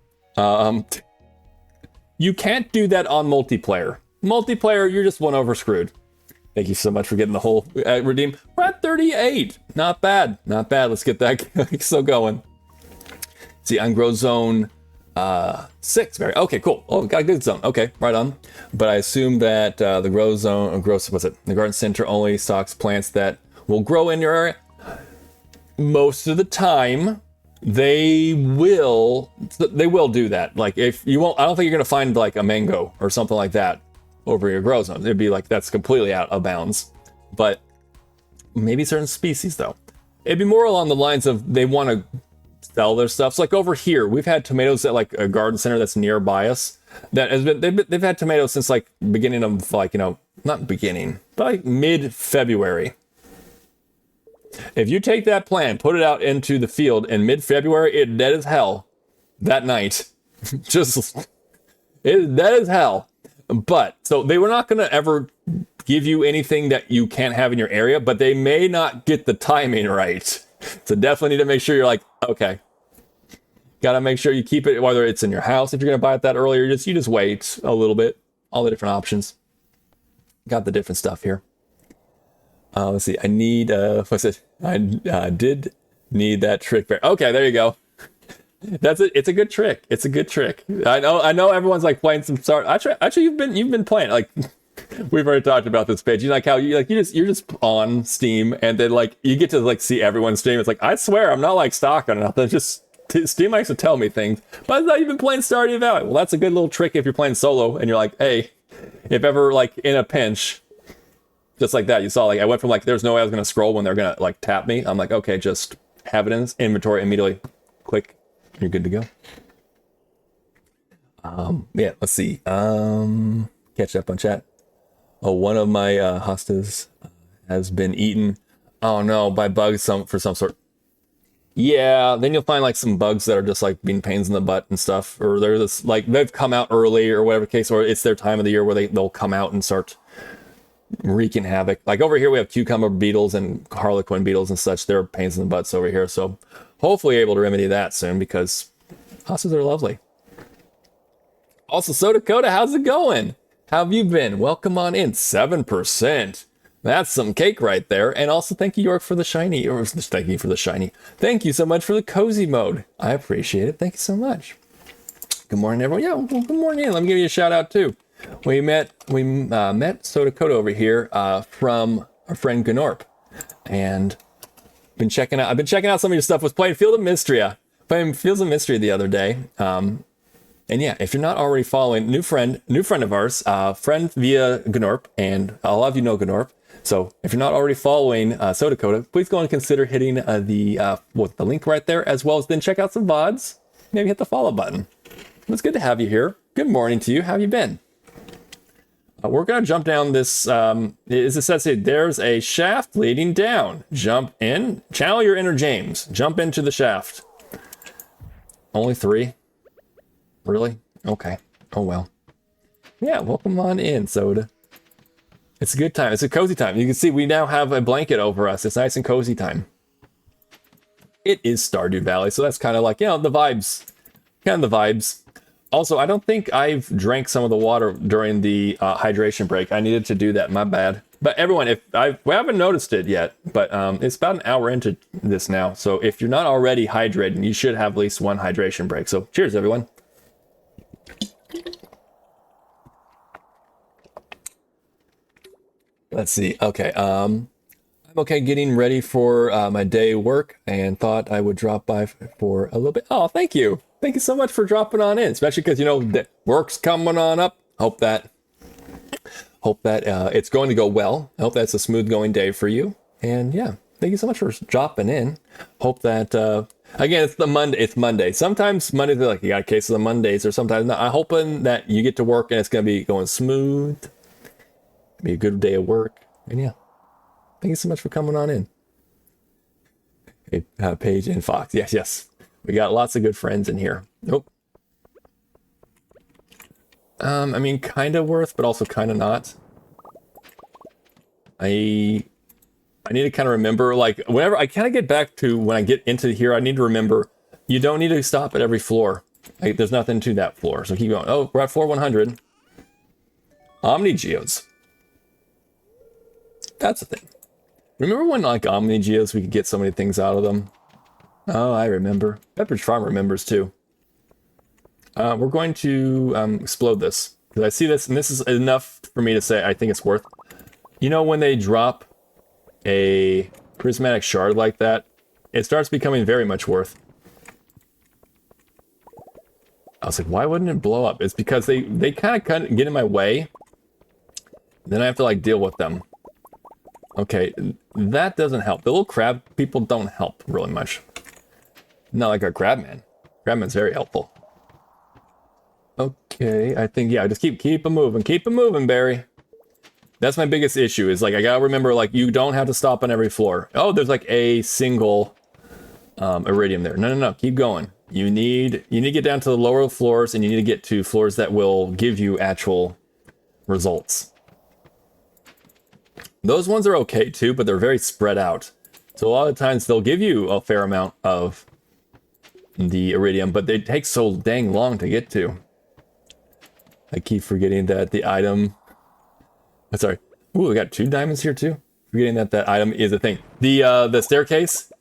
You can't do that on multiplayer. Multiplayer, you're just one over screwed. Thank you so much for getting the whole redeem. We're at 38. Not bad. Not bad. Let's get that still going. See, on grow zone 6. Okay, cool. Oh, got a good zone. Okay, right on. But I assume that the grow zone, the garden center only stocks plants that will grow in your area. Most of the time, they will do that. Like if you won't, I don't think you're gonna find like a mango or something like that over your grow zone. It'd be like that's completely out of bounds. But maybe certain species though. It'd be more along the lines of they want to sell their stuff. So like over here, we've had tomatoes at like a garden center that's nearby us. That has been they've had tomatoes since like beginning of like, you know, not beginning, but like mid-February. If you take that plant, put it out into the field in mid-February, it dead as hell that night. Just it dead as hell. But so they were not gonna ever give you anything that you can't have in your area, but they may not get the timing right. So definitely need to make sure you're like, okay. Gotta make sure you keep it, whether it's in your house, if you're gonna buy it that earlier, you just wait a little bit. All the different options. Got the different stuff here. Let's see. I need what's it? I did need that trick bear. Okay, there you go. That's it. It's a good trick. It's a good trick. I know everyone's like playing some start. Actually you've been playing like we've already talked about this page. You like how you're just on Steam and then like you get to like see everyone's stream. It's like, I swear I'm not like stock on nothing. Just Steam likes to tell me things. But I thought you've been playing Stardew Valley. Well, that's a good little trick if you're playing solo and you're like, hey, if ever like in a pinch, just like that, you saw like I went from like there's no way I was gonna scroll when they're gonna like tap me. I'm like, okay, just have it in inventory immediately. Click, you're good to go. Yeah, let's see. Catch up on chat. Oh, one of my hostas has been eaten. Oh no, by bugs for some sort. Yeah, then you'll find like some bugs that are just like being pains in the butt and stuff, or they're just like they've come out early or whatever case, or it's their time of the year where they'll come out and start wreaking havoc. Like over here we have cucumber beetles and harlequin beetles and such. They're pains in the butts over here, so hopefully able to remedy that soon because hostas are lovely. Also, So Dakota, how's it going? How have you been? Welcome on in. 7%. That's some cake right there. And also thank you, York, for the shiny. Or thank you for the shiny. Thank you so much for the cozy mode. I appreciate it. Thank you so much. Good morning, everyone. Yeah, well, good morning. Let me give you a shout out too. We met So Dakota over here from our friend Gnorp, and I've been checking out some of your stuff. Was playing Field of Mystery. Playing Fields of Mystery the other day. And yeah, if you're not already following, new friend of ours, friend via Gnorp, and a lot of you know Gnorp. So if you're not already following So Dakota, please go and consider hitting the link right there, as well as then check out some VODs. Maybe hit the follow button. It's good to have you here. Good morning to you. How have you been? We're gonna jump down this. As it says here, there's a shaft leading down. Jump in. Channel your inner James. Jump into the shaft. Only 3. Really? Okay. Oh well. Yeah. Welcome on in, Soda. It's a good time. It's a cozy time. You can see we now have a blanket over us. It's nice and cozy time. It is Stardew Valley, so that's kind of like, you know, the vibes. Kind of the vibes. Also, I don't think I've drank some of the water during the hydration break. I needed to do that. My bad. But everyone, we haven't noticed it yet, but it's about an hour into this now. So if you're not already hydrated, you should have at least 1 hydration break. So cheers, everyone. Let's see. Okay. I'm okay getting ready for my day work and thought I would drop by for a little bit. Oh, thank you. Thank you so much for dropping on in, especially because, you know, the work's coming on up. Hope that it's going to go well. I hope that's a smooth going day for you. And yeah, thank you so much for dropping in. Hope that, again, it's Monday. Sometimes Mondays are like, you got a case of the Mondays, or sometimes not. I'm hoping that you get to work and it's going to be going smooth. Be a good day of work. And yeah, thank you so much for coming on in. Hey, Paige and Fox. Yes. We got lots of good friends in here. Nope. I mean, kind of worth, but also kind of not. I need to kind of remember, like, whenever I kind of get back to when I get into here, I need to remember you don't need to stop at every floor. Like, there's nothing to that floor. So keep going. Oh, we're at floor 100. Omni Geodes. That's the thing. Remember when, like, Omni Geodes, we could get so many things out of them? Oh, I remember. Pepperidge Farm remembers too. We're going to explode this. Because I see this, and this is enough for me to say I think it's worth. You know, when they drop a prismatic shard like that, it starts becoming very much worth. I was like, why wouldn't it blow up? It's because they kind of get in my way. Then I have to, like, deal with them. Okay, that doesn't help. The little crab people don't help really much. Not like our crabman. Crabman's very helpful. Okay, I think, yeah, just keep them moving. Keep them moving, Barry. That's my biggest issue, is, like, I gotta remember, like, you don't have to stop on every floor. Oh, there's, like, a single iridium there. No, keep going. You need to get down to the lower floors, and you need to get to floors that will give you actual results. Those ones are okay too, but they're very spread out. So a lot of times they'll give you a fair amount of the iridium, but they take so dang long to get to. I keep forgetting that the item... I'm sorry. Ooh, we got 2 diamonds here too. Forgetting that that item is a thing. The staircase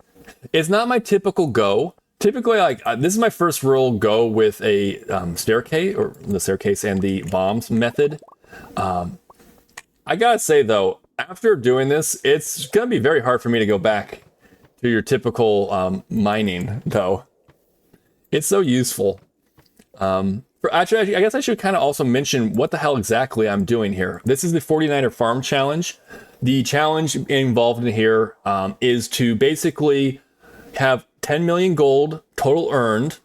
is not my typical go. Typically, like, this is my first real go with a staircase, or the staircase and the bombs method. I gotta say though, after doing this, it's gonna be very hard for me to go back to your typical mining, though. It's so useful. Actually, I guess I should kind of also mention what the hell exactly I'm doing here. This is the 49er Farm Challenge. The challenge involved in here is to basically have 10 million gold total earned,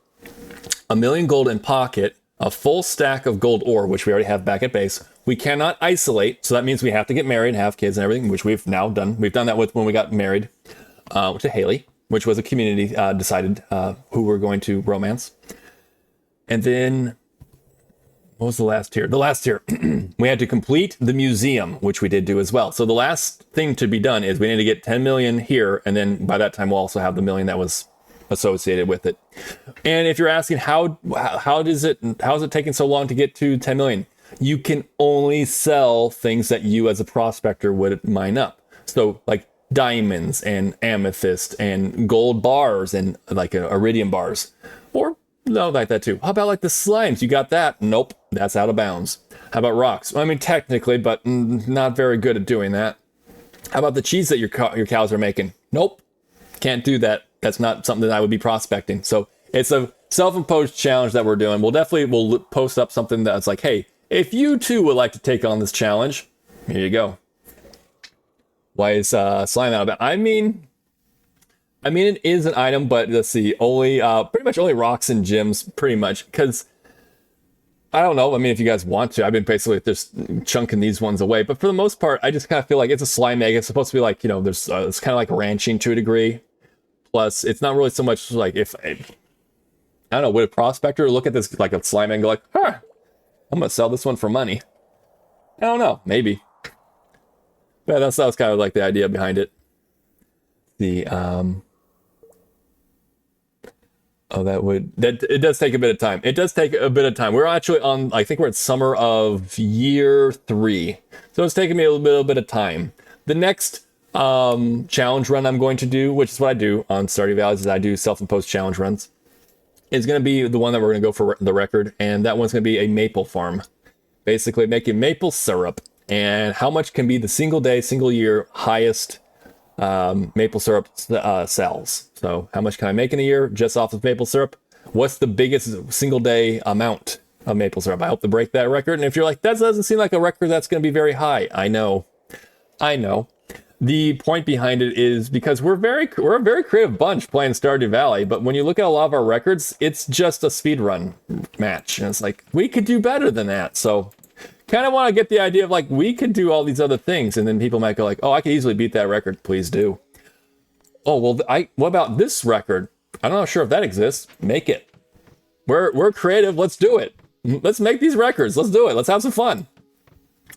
1 million gold in pocket, a full stack of gold ore, which we already have back at base. We cannot isolate, so that means we have to get married and have kids and everything, which we've now done. We've done that with when we got married to Haley, which was a community decided who we're going to romance. And then, what was the last tier? The last tier, we had to complete the museum, which we did do as well. So the last thing to be done is we need to get 10 million here, and then by that time we'll also have the million that was associated with it. And if you're asking how is it taking so long to get to 10 million? You can only sell things that you as a prospector would mine up. So like diamonds and amethyst and gold bars and like iridium bars, or no, like that too. How about like the slimes? You got that? Nope, that's out of bounds. How about rocks? I mean, technically, but not very good at doing that. How about the cheese that your cows are making? Nope, can't do that. That's not something that I would be prospecting. So it's a self-imposed challenge that we're doing. We'll post up something that's like, hey, if you too would like to take on this challenge, here you go. Why is slime out of it? I mean, it is an item, but let's see, only pretty much only rocks and gems, pretty much, because I don't know. I mean, if you guys want to, I've been basically just chunking these ones away. But for the most part, I just kind of feel like it's a slime egg. It's supposed to be like, there's it's kind of like ranching to a degree. Plus, it's not really so much like if I don't know, would a prospector look at this like a slime egg and go like, huh, I'm gonna sell this one for money. I don't know, maybe. But that was kind of like the idea behind it. The Oh, that it does take a bit of time. It does take a bit of time. We're actually on, I think we're at summer of year 3. So it's taking me a little bit of time. The next challenge run I'm going to do, which is what I do on Stardew Valley, is I do self-imposed challenge runs, is going to be the one that we're going to go for the record. And that one's going to be a maple farm. Basically making maple syrup. And how much can be the single day, single year highest maple syrup sells. So how much can I make in a year just off of maple syrup? What's the biggest single day amount of maple syrup? I hope to break that record. And if you're like, that doesn't seem like a record that's going to be very high. I know. The point behind it is because we're a very creative bunch playing Stardew Valley, but when you look at a lot of our records, it's just a speed run match. And it's like, we could do better than that. So kind of want to get the idea of like, we could do all these other things. And then people might go like, oh, I could easily beat that record. Please do. Oh, well, what about this record? I'm not sure if that exists. Make it. We're creative. Let's do it. Let's make these records. Let's do it. Let's have some fun.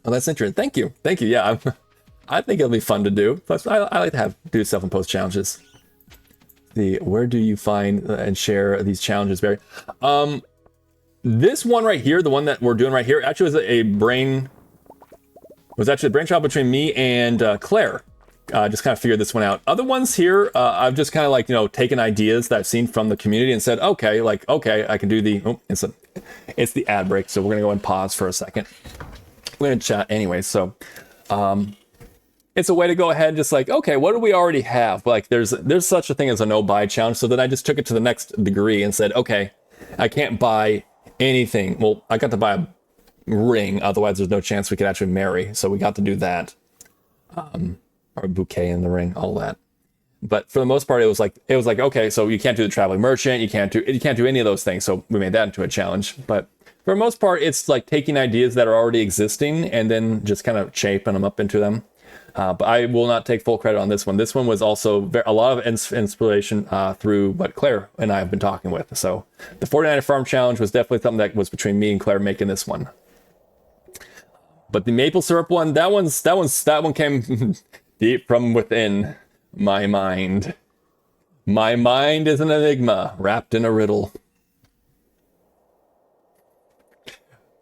Oh, that's interesting. Thank you. Yeah. I think it'll be fun to do. Plus, I like to do self-imposed challenges. Where do you find and share these challenges, Barry? This one right here, the one that we're doing right here, actually was actually a brainchild between me and Claire. Just kind of figured this one out. Other ones here, I've just kind of like, taken ideas that I've seen from the community and said, okay, I can do it's the ad break. So we're going to go and pause for a second. We're going to chat anyway. So, it's a way to go ahead and just like, okay, what do we already have? Like there's such a thing as a no buy challenge. So then I just took it to the next degree and said, okay, I can't buy anything. Well, I got to buy a ring. Otherwise there's no chance we could actually marry. So we got to do that. Or a bouquet in the ring, all that. But for the most part, it was like, okay, so you can't do the traveling merchant. You can't do any of those things. So we made that into a challenge. But for the most part, it's like taking ideas that are already existing and then just kind of shaping them up into them. But I will not take full credit on this one. This one was also a lot of inspiration through what Claire and I have been talking with. So the 49er Farm Challenge was definitely something that was between me and Claire making this one. But the maple syrup one, that one came deep from within my mind. My mind is an enigma wrapped in a riddle.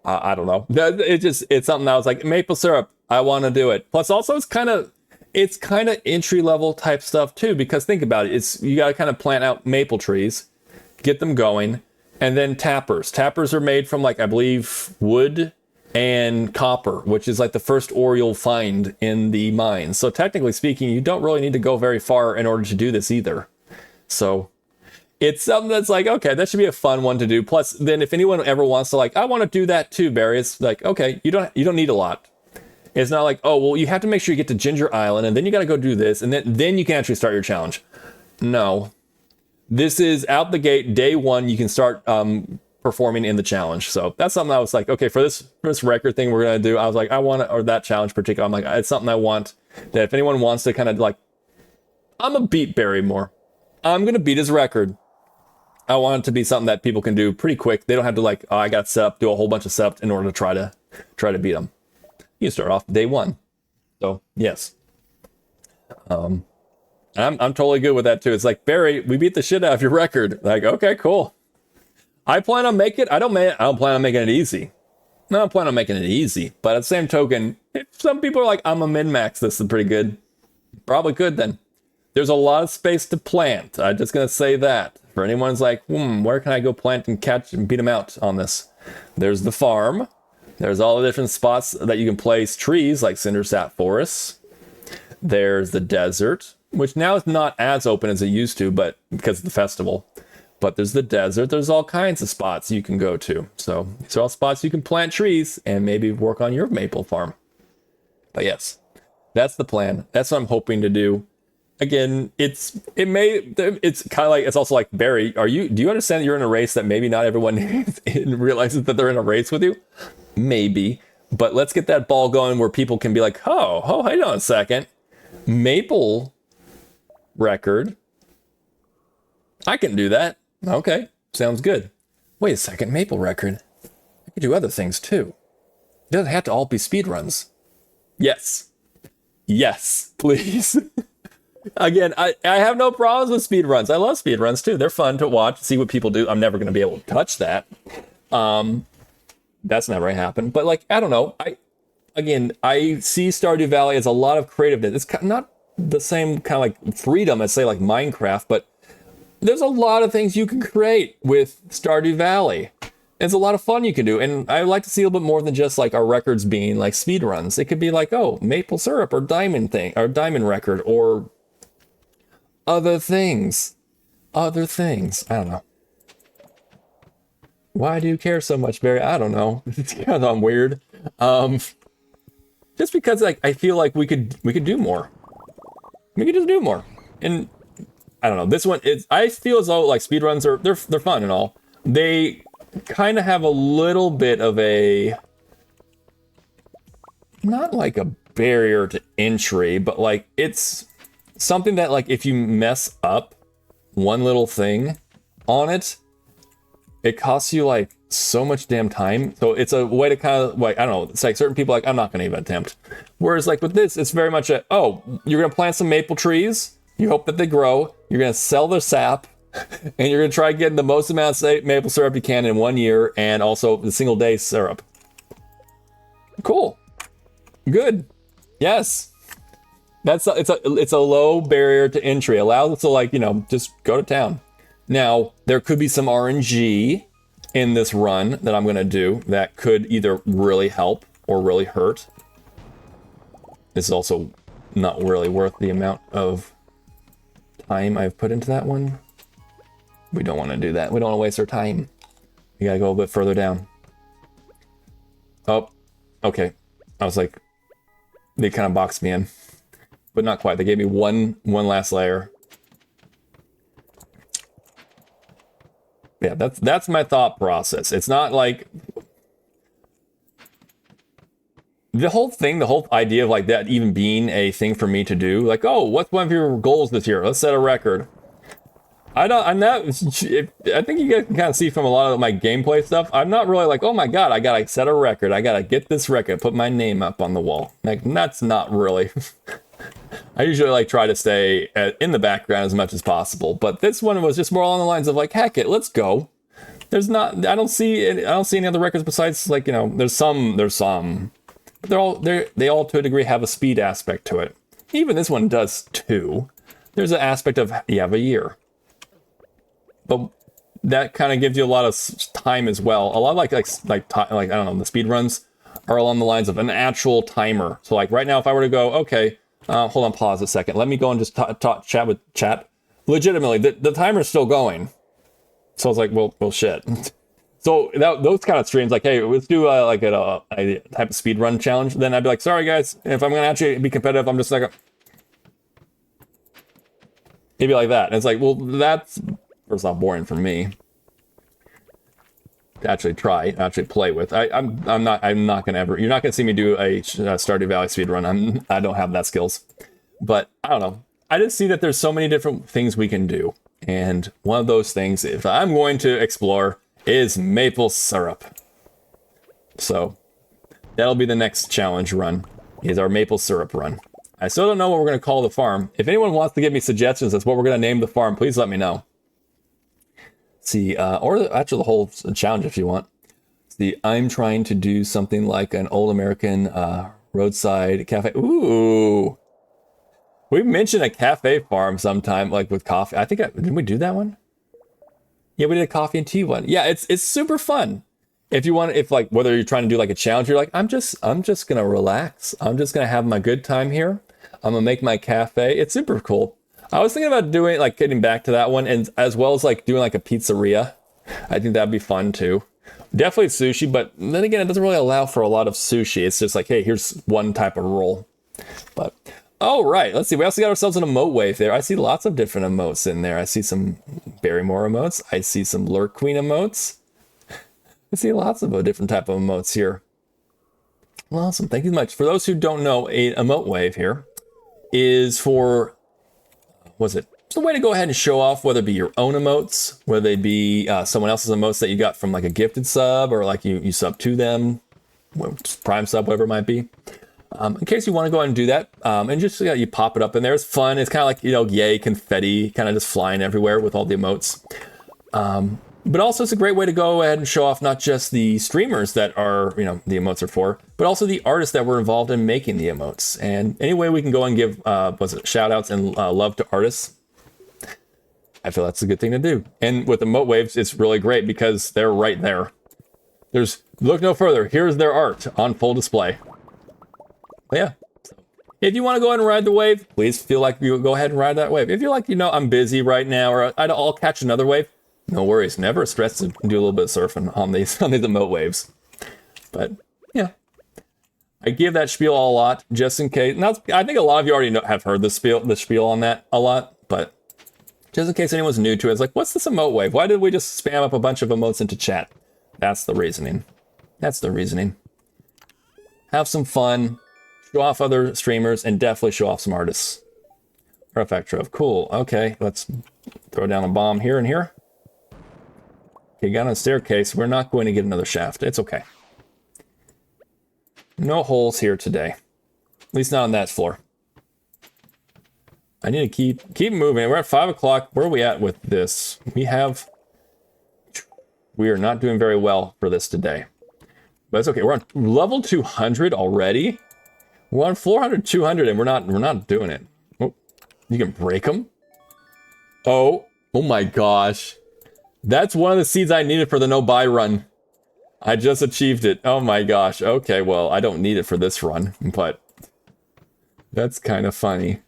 I don't know. It's something that I was like, maple syrup, I want to do it. Plus also it's kind of entry level type stuff too, because think about it. You got to kind of plant out maple trees, get them going, and then tappers. Tappers are made from like, I believe, wood and copper, which is like the first ore you'll find in the mines. So technically speaking, you don't really need to go very far in order to do this either. So it's something that's like, okay, that should be a fun one to do. Plus, then if anyone ever wants to like, I want to do that too, Barry, it's like, okay, you don't need a lot. It's not like, oh, well, you have to make sure you get to Ginger Island and then you got to go do this. And then you can actually start your challenge. No, this is out the gate. Day one, you can start performing in the challenge. So that's something I was like, okay, for this record thing we're going to do, I was like, I want it, or that challenge particular. I'm like, it's something I want that if anyone wants to kind of like, I'm going to beat Barrymore. I'm going to beat his record. I want it to be something that people can do pretty quick. They don't have to like, oh, I got set up, do a whole bunch of setup in order to try to beat them. You start off day one. So yes. I'm totally good with that too. It's like, Barry, we beat the shit out of your record. Like, okay, cool. I plan on making it. I don't plan on making it easy. No, I don't plan on making it easy. But at the same token, if some people are like, I'm a min-max, this is pretty good. Probably could then. There's a lot of space to plant. I'm just going to say that. For anyone's like, where can I go plant and catch and beat them out on this? There's the farm. There's all the different spots that you can place trees like Cindersap forests. There's the desert, which now is not as open as it used to, but because of the festival. But there's the desert. There's all kinds of spots you can go to. So these are all spots you can plant trees and maybe work on your maple farm. But yes, that's the plan. That's what I'm hoping to do. again, it's kind of like, it's also like, Barry, do you understand that you're in a race that maybe not everyone realizes that they're in a race with you? Maybe, but let's get that ball going where people can be like, oh, hang on a second. Maple record. I can do that. Okay, sounds good. Wait a second, maple record. I can do other things too. It doesn't have to all be speed runs. Yes. Yes, please. Again, I have no problems with speed runs. I love speed runs too. They're fun to watch, see what people do. I'm never going to be able to touch that. That's never happened. But like, I don't know. I see Stardew Valley as a lot of creativeness. It's not the same kind of like freedom as say like Minecraft, but there's a lot of things you can create with Stardew Valley. It's a lot of fun you can do. And I like to see a little bit more than just like our records being like speed runs. It could be like, oh, maple syrup or diamond record or other things. I don't know. Why do you care so much, Barry? I don't know. It's kind of weird. Just because like I feel like we could do more. We could just do more. And I don't know. This one is, I feel as though like speedruns they're fun and all. They kind of have a little bit of a, not like a barrier to entry, but like it's something that like if you mess up one little thing on it, it costs you like so much damn time. So it's a way to kind of like, I don't know, it's like certain people like, I'm not going to even attempt. Whereas like with this, it's very much oh, you're going to plant some maple trees. You hope that they grow. You're going to sell the sap. And you're going to try getting the most amount of maple syrup you can in 1 year, and also the single day syrup. Cool. Good. Yes. It's a low barrier to entry. Allows us to like, just go to town. Now, there could be some RNG in this run that I'm going to do that could either really help or really hurt. This is also not really worth the amount of time I've put into that one. We don't want to do that. We don't want to waste our time. We gotta go a little bit further down. Oh, okay. I was like, they kind of boxed me in, but not quite. They gave me one last layer. Yeah, that's my thought process. It's not like the whole idea of like that even being a thing for me to do. Like, oh, what's one of your goals this year? Let's set a record. I think you guys can kind of see from a lot of my gameplay stuff, I'm not really like, oh my god, I gotta set a record, I gotta get this record, put my name up on the wall. Like, that's not really. I usually like try to stay in the background as much as possible, but this one was just more along the lines of like, heck it, let's go. I don't see any other records besides like, there's some, but they all to a degree have a speed aspect to it. Even this one does too. There's an aspect of you have a year. But that kind of gives you a lot of time as well. A lot of like I don't know, the speed runs are along the lines of an actual timer. So like right now, if I were to go, okay, hold on, pause a second. Let me go and just chat with chat. Legitimately, the timer's still going. So I was like, well, shit. So those kind of streams, like, hey, let's do like a type of speed run challenge. Then I'd be like, sorry guys, if I'm gonna actually be competitive, I'm just like, maybe like that. And it's like, well, that's first off boring for me to actually play with. I'm not gonna ever. You're not gonna see me do a Stardew Valley speed run. I don't have that skills. But I don't know. I just see that there's so many different things we can do, and one of those things, if I'm going to explore, is maple syrup. So that'll be the next challenge run. Is our maple syrup run. I still don't know what we're gonna call the farm. If anyone wants to give me suggestions as what we're gonna name the farm, please let me know. See, or actually the whole challenge if you want. See, I'm trying to do something like an old American roadside cafe. Ooh, we mentioned a cafe farm sometime, like with coffee. I think didn't we do that one? Yeah, we did a coffee and tea one. Yeah, it's super fun. If you want, if like whether you're trying to do like a challenge, you're like, I'm just gonna relax. I'm just gonna have my good time here. I'm gonna make my cafe. It's super cool. I was thinking about doing like getting back to that one, and as well as like doing like a pizzeria. I think that'd be fun too. Definitely sushi, but then again, it doesn't really allow for a lot of sushi. It's just like, hey, here's one type of roll. But Oh, right. Let's see. We also got ourselves an emote wave there. I see lots of different emotes in there. I see some Barrymore emotes. I see some Lurk Queen emotes. I see lots of different type of emotes here. Well, awesome. Thank you so much. For those who don't know, a emote wave here is for, what's it? It's a way to go ahead and show off whether it be your own emotes, whether they be someone else's emotes that you got from like a gifted sub or like you sub to them, prime sub, whatever it might be. In case you want to go ahead and do that, and just you pop it up in there. It's fun. It's kind of like, yay, confetti, kind of just flying everywhere with all the emotes. But also it's a great way to go ahead and show off not just the streamers that are, the emotes are for, but also the artists that were involved in making the emotes. And any way we can go and give, shout outs and love to artists, I feel that's a good thing to do. And with emote waves, it's really great because they're right there. Look no further. Here's their art on full display. But yeah. If you want to go ahead and ride the wave, please feel like you go ahead and ride that wave. If you're like, I'm busy right now, or I'll catch another wave, no worries. Never a stress to do a little bit of surfing on these emote waves. But yeah, I give that spiel a lot just in case. Now, I think a lot of you already have heard the spiel on that a lot, but just in case anyone's new to it, it's like, what's this emote wave? Why did we just spam up a bunch of emotes into chat? That's the reasoning. That's the reasoning. Have some fun. Show off other streamers, and definitely show off some artists. Artifact Trove. Cool. Okay, let's throw down a bomb here and here. Okay, got on a staircase. We're not going to get another shaft. It's okay. No holes here today. At least not on that floor. I need to keep moving. We're at 5 o'clock. Where are we at with this? We are not doing very well for this today. But it's okay. We're on level 200 already. We're on 400, 200, and we're not doing it. Oh, you can break them? Oh my gosh. That's one of the seeds I needed for the no-buy run. I just achieved it. Oh my gosh. Okay, well, I don't need it for this run, but that's kind of funny.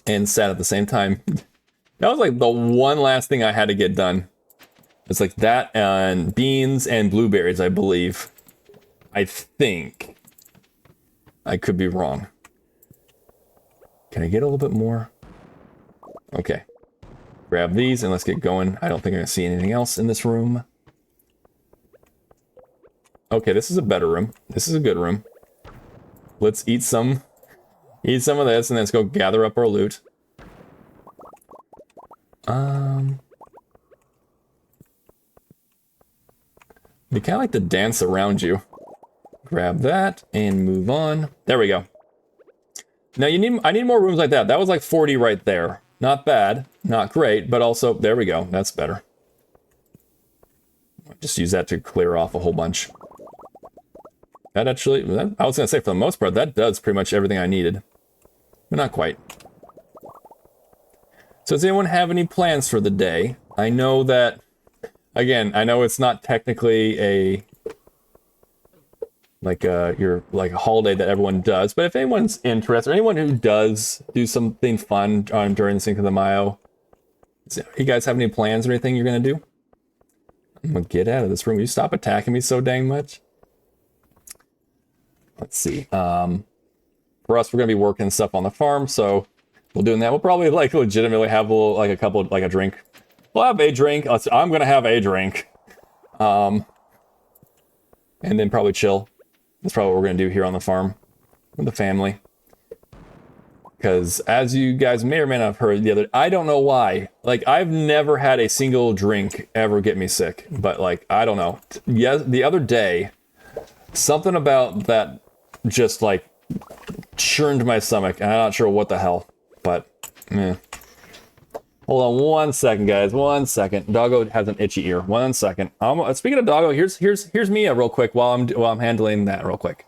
And sad at the same time. That was like the one last thing I had to get done. It's like that and beans and blueberries, I believe. I think. I could be wrong. Can I get a little bit more? Okay. Grab these and let's get going. I don't think I'm going to see anything else in this room. Okay, this is a better room. This is a good room. Let's eat some of this and then let's go gather up our loot. They kind of like to dance around you. Grab that and move on. There we go. Now I need more rooms like that. That was like 40 right there. Not bad, not great, but also there we go. That's better. Just use that to clear off a whole bunch. That actually, I was gonna say for the most part, that does pretty much everything I needed, but not quite. So does anyone have any plans for the day? I know that, again, I know it's not technically a holiday that everyone does, but if anyone's interested, or anyone who does do something fun during the Cinco de Mayo, you guys have any plans or anything you're gonna do? I'm gonna get out of this room. Will you stop attacking me so dang much? Let's see. For us, we're gonna be working stuff on the farm, so we're doing that. We'll probably like legitimately have a drink. We'll have a drink. I'm gonna have a drink, and then probably chill. That's probably what we're gonna do here on the farm with the family. Because as you guys may or may not have heard I don't know why. Like, I've never had a single drink ever get me sick. But like, I don't know. Yeah, the other day, something about that just like churned my stomach. And I'm not sure what the hell. But, eh. Hold on 1 second, guys. 1 second. Doggo has an itchy ear. 1 second. Speaking of Doggo, here's Mia real quick while I'm handling that real quick.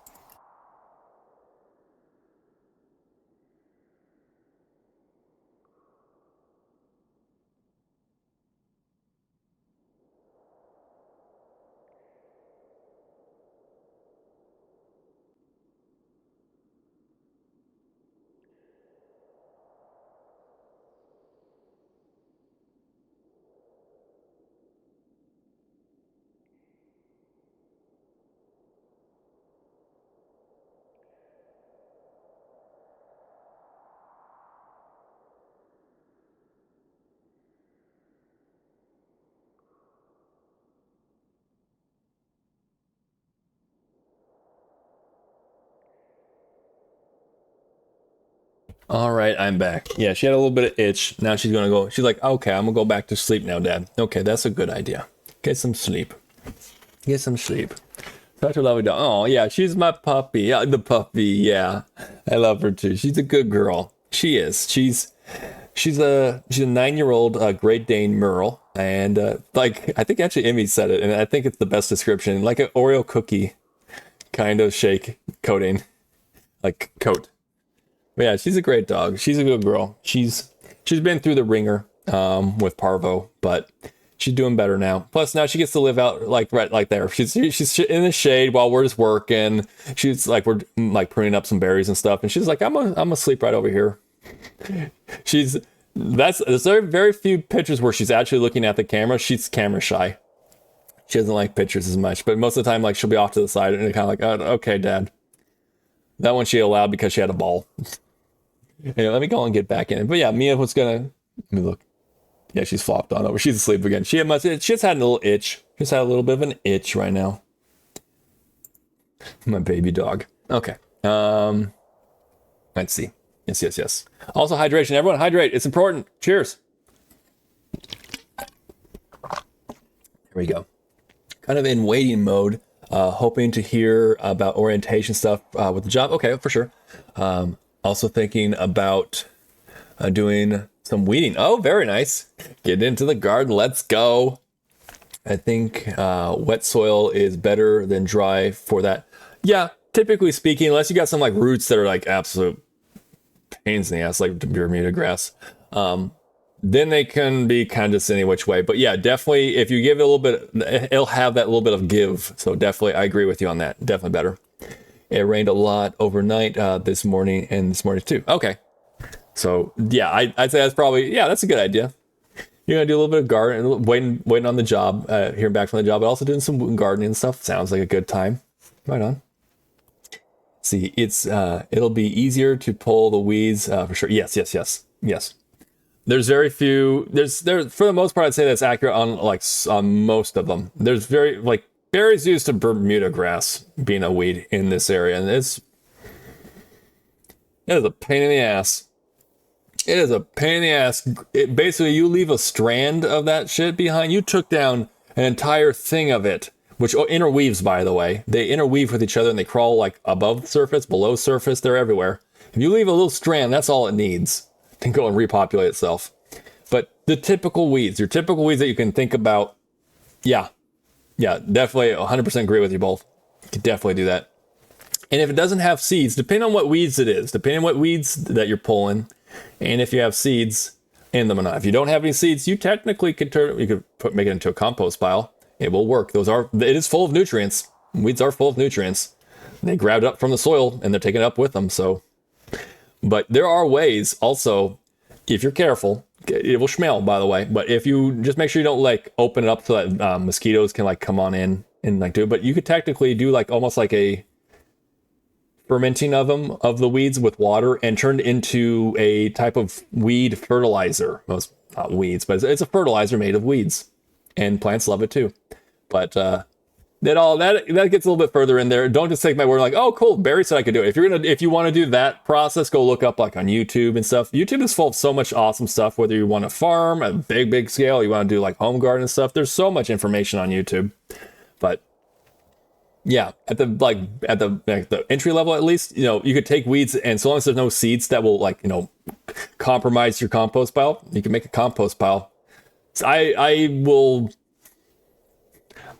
All right, I'm back. Yeah, she had a little bit of itch. Now she's gonna go. She's like, okay, I'm gonna go back to sleep now, Dad. Okay, that's a good idea. Get some sleep. Get some sleep. Such a lovely dog. Oh yeah, she's my puppy. Yeah, the puppy. Yeah, I love her too. She's a good girl. She is. She's a 9-year-old Great Dane Merle, and like I think actually Emmy said it, and I think it's the best description. Like an Oreo cookie kind of shake coating, like coat. But yeah, she's a great dog. She's a good girl. She's been through the ringer with Parvo, but she's doing better now. Plus now she gets to live out like right like there. She's in the shade while we're just working. She's like we're like pruning up some berries and stuff, and she's like I'm gonna sleep right over here. There's very few pictures where she's actually looking at the camera. She's camera shy. She doesn't like pictures as much, but most of the time like she'll be off to the side and kind of like, oh, okay, Dad. That one she allowed because she had a ball. Anyway, let me go and get back in. But yeah, Mia was gonna let me look. Yeah, she's flopped on over. She's asleep again. She just had a little itch. Just had a little bit of an itch right now. My baby dog. Okay. Let's see. Yes. Also hydration. Everyone hydrate. It's important. Cheers. There we go. Kind of in waiting mode. Hoping to hear about orientation stuff with the job. Okay, for sure. Also thinking about doing some weeding. Oh, very nice. Get into the garden. Let's go. I think wet soil is better than dry for that. Yeah, typically speaking, unless you got some like roots that are like absolute pains in the ass, like Bermuda grass, then they can be kind of any which way. But yeah, definitely if you give it a little bit, it'll have that little bit of give. So definitely, I agree with you on that. Definitely better. It rained a lot overnight this morning and this morning too. Okay. So yeah, I'd say that's probably, yeah, that's a good idea. You're gonna do a little bit of gardening, waiting on the job, hearing back from the job, but also doing some gardening and stuff. Sounds like a good time. Right on. See, it'll be easier to pull the weeds for sure. Yes. There's very few. There for the most part, I'd say that's accurate on most of them. There's very like berries used to Bermuda grass being a weed in this area, and it is a pain in the ass. It is a pain in the ass. Basically, you leave a strand of that shit behind. You took down an entire thing of it, which interweaves, by the way. They interweave with each other and they crawl like above the surface, below surface. They're everywhere. If you leave a little strand, that's all it needs to go and repopulate itself. But the typical weeds, your typical weeds that you can think about, yeah, definitely 100% agree with you both. You can definitely do that. And if it doesn't have seeds, depending on what weeds it is, depending on what weeds that you're pulling, and if you have seeds in them or not. If you don't have any seeds, you technically could make it into a compost pile. It will work. It is full of nutrients. Weeds are full of nutrients. They grabbed it up from the soil and they're taking it up with them. So, but there are ways also, if you're careful, it will smell, by the way, but if you just make sure you don't like open it up so that mosquitoes can like come on in and like do it, but you could technically do like almost like a fermenting of the weeds with water and turned into a type of weed fertilizer. Most not weeds, but it's a fertilizer made of weeds, and plants love it too. But that gets a little bit further in there. Don't just take my word like, oh cool, Barry said I could do it. If you want to do that process, go look up like on YouTube and stuff. YouTube is full of so much awesome stuff, whether you want to farm at a big scale, you want to do like home garden and stuff. There's so much information on YouTube. But yeah, at the entry level, at least, you could take weeds, and so long as there's no seeds that will compromise your compost pile, you can make a compost pile. So I will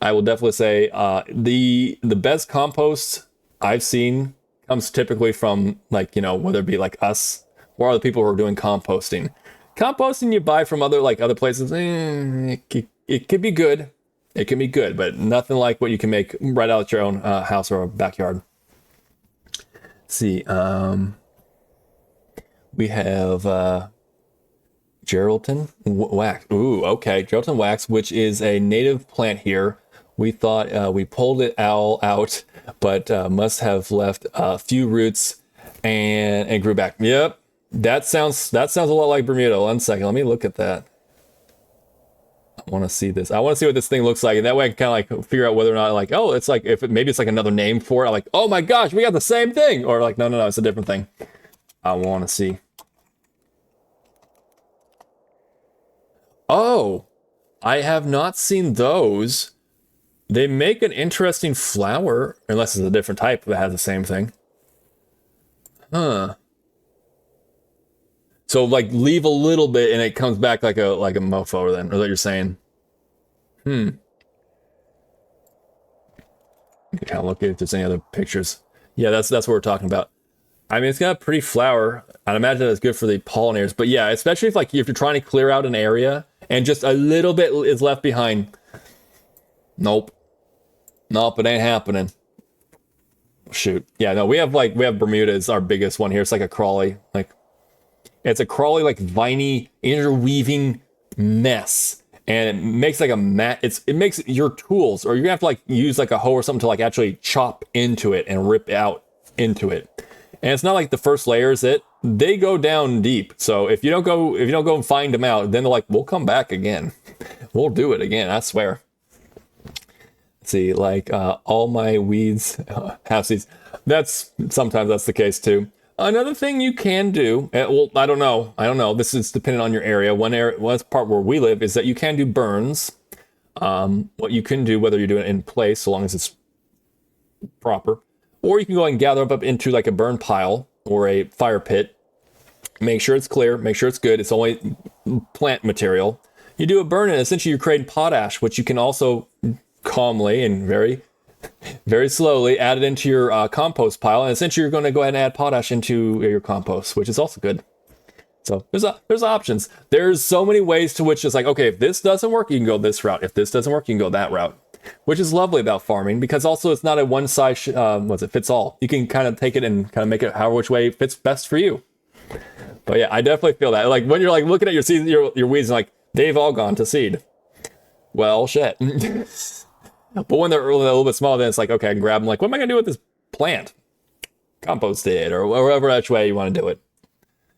definitely say the best compost I've seen comes typically from whether it be like us or other people who are doing composting. Composting you buy from other places, it could be good. It can be good, but nothing like what you can make right out of your own house or backyard. Let's see. We have Geraldton wax. Ooh, okay. Geraldton wax, which is a native plant here. We thought we pulled it all out, but must have left a few roots and grew back. Yep. That sounds a lot like Bermuda. 1 second. Let me look at that. I want to see this. I want to see what this thing looks like, and that way I can kind of figure out whether or not it's like maybe it's like another name for it. Like, oh my gosh, we got the same thing, or like no, it's a different thing. I want to see. Oh, I have not seen those. They make an interesting flower, unless it's a different type that has the same thing. Huh. So like leave a little bit and it comes back like a mofo then, or that you're saying. Hmm. Kind of look if there's any other pictures. Yeah, that's what we're talking about. I mean, it's got a pretty flower. I'd imagine it's good for the pollinators. But yeah, especially if you're trying to clear out an area and just a little bit is left behind. Nope. Nope, it ain't happening. Shoot. Yeah, no, we have Bermuda is our biggest one here. It's like a crawly, it's a crawly, like viney, interweaving mess. And it makes like a mat. It makes your tools, or you're gonna have to like use like a hoe or something to like actually chop into it and rip out into it. And it's not like the first layer is it. They go down deep. So if you don't go and find them out, then they're like, we'll come back again. We'll do it again, I swear. Let's see, all my weeds have seeds. Sometimes that's the case too. Another thing you can do, well, I don't know. This is dependent on your area. One part where we live is that you can do burns. What you can do, whether you do it in place, so long as it's proper, or you can go and gather up into like a burn pile or a fire pit. Make sure it's clear. Make sure it's good. It's only plant material. You do a burn, and essentially you're creating potash, which you can also calmly and very, very slowly add it into your compost pile. And essentially you're going to go ahead and add potash into your compost, which is also good. So there's options. There's so many ways to which it's like, okay, if this doesn't work, you can go this route. If this doesn't work, you can go that route, which is lovely about farming, because also it's not a one size fits all. You can kind of take it and kind of make it however which way fits best for you. But yeah, I definitely feel that. Like when you're like looking at your seeds, your weeds, and like they've all gone to seed. Well, shit. But when they're a little bit smaller, then it's like, okay, I can grab them. Like, what am I gonna do with this plant? Compost it, or whatever which way you want to do it.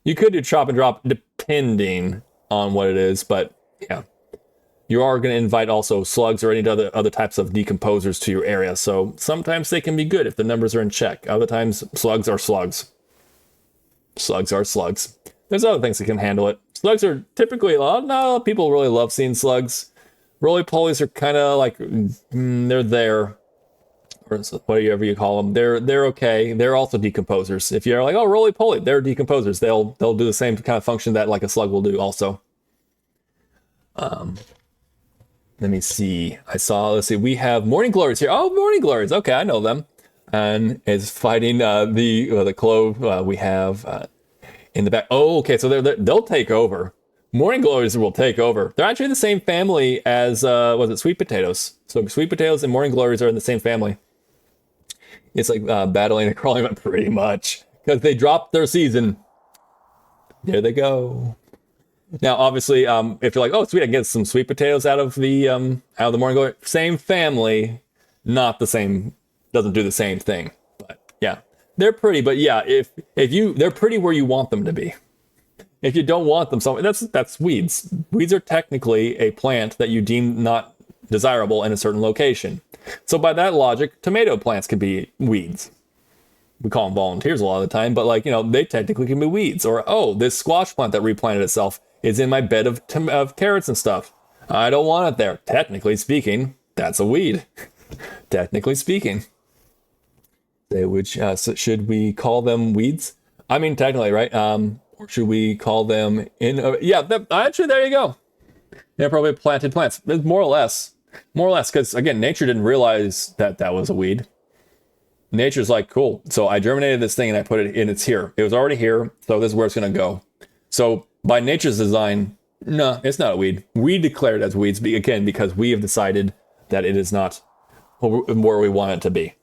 You could do chop and drop depending on what it is, but yeah, you are going to invite also slugs or any other types of decomposers to your area. So sometimes they can be good if the numbers are in check. Other times, slugs are slugs. Slugs are slugs. There's other things that can handle it. Slugs are typically a lot of people really love seeing slugs. Roly-polies are kind of like they're there, or whatever you call them. They're okay. They're also decomposers. If you're like, oh, roly-poly, they're decomposers. They'll do the same kind of function that like a slug will do also. Let me see. Let's see. We have morning glories here. Oh, morning glories. Okay, I know them. And it's fighting the clove we have in the back. Oh, okay. So they'll take over. Morning glories will take over. They're actually the same family as sweet potatoes. So sweet potatoes and morning glories are in the same family. It's like battling and crawling up pretty much because they dropped their season. There they go. Now, obviously, if you're like, oh, sweet, I can get some sweet potatoes out of the morning glory. Same family, not the same. Doesn't do the same thing. But yeah, they're pretty. But yeah, they're pretty where you want them to be. If you don't want them, that's weeds. Weeds are technically a plant that you deem not desirable in a certain location. So by that logic, tomato plants can be weeds. We call them volunteers a lot of the time, but they technically can be weeds. Or, oh, this squash plant that replanted itself is in my bed of carrots and stuff. I don't want it there. Technically speaking, that's a weed. Technically speaking. Should we call them weeds? I mean, technically, right? Or should we call them actually, there you go. They're probably planted plants. More or less, because again, nature didn't realize that was a weed. Nature's like, cool. So I germinated this thing and I put it in. It's here. It was already here. So this is where it's going to go. So by nature's design, no, it's not a weed. We declare it as weeds again because we have decided that it is not where we want it to be.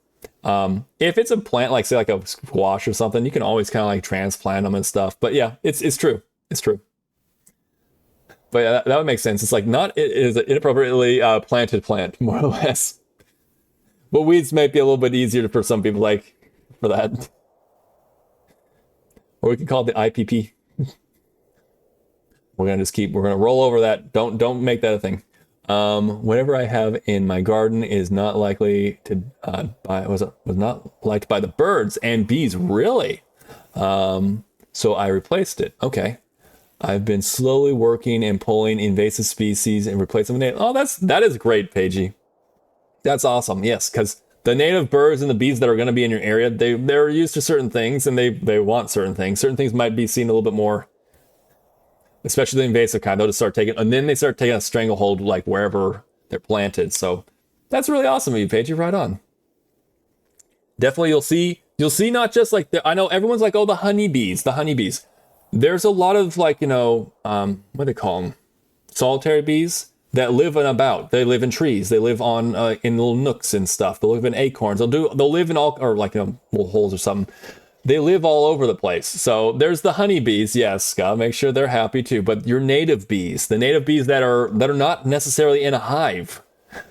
If it's a plant, like say like a squash or something, you can always kind of like transplant them and stuff. But yeah, it's true. It's true. But yeah, that would make sense. It's like it is an inappropriately planted plant, more or less. But weeds might be a little bit easier for some people, for that. Or we can call it the IPP. We're gonna roll over that. Don't make that a thing. Whatever I have in my garden is not likely to was not liked by the birds and bees, really. So I replaced it. Okay. I've been slowly working and pulling invasive species and replacing them with native. Oh, that is great, Paigey. That's awesome. Yes, because the native birds and the bees that are going to be in your area, they're used to certain things and they want certain things. Certain things might be seen a little bit more, especially the invasive kind. They'll just start taking, and then they start taking a stranglehold like wherever they're planted. So that's really awesome of you, Paigey. Right on. Definitely, you'll see not just like I know everyone's like, oh, the honeybees. There's a lot of like, what do they call them? Solitary bees that live and about. They live in trees. They live on in little nooks and stuff. They live in acorns. They'll live in all, or like little holes or something. They live all over the place. So there's the honeybees. Yes, gotta make sure they're happy too. But your native bees, the native bees that are not necessarily in a hive,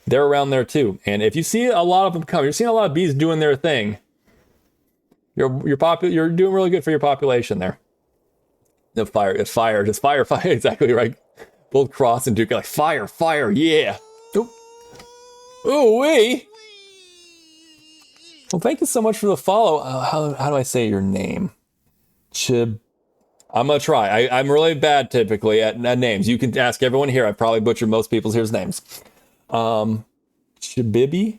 they're around there too. And if you see a lot of them come, you're seeing a lot of bees doing their thing. You're doing really good for your population there. Just fire, exactly right. Both Cross and Duke are like, fire, yeah. Ooh, wee. Well, thank you so much for the follow. How do I say your name? Chib. I'm gonna try. I'm really bad typically at names. You can ask everyone here. I probably butchered most people's here's names. Chibibi?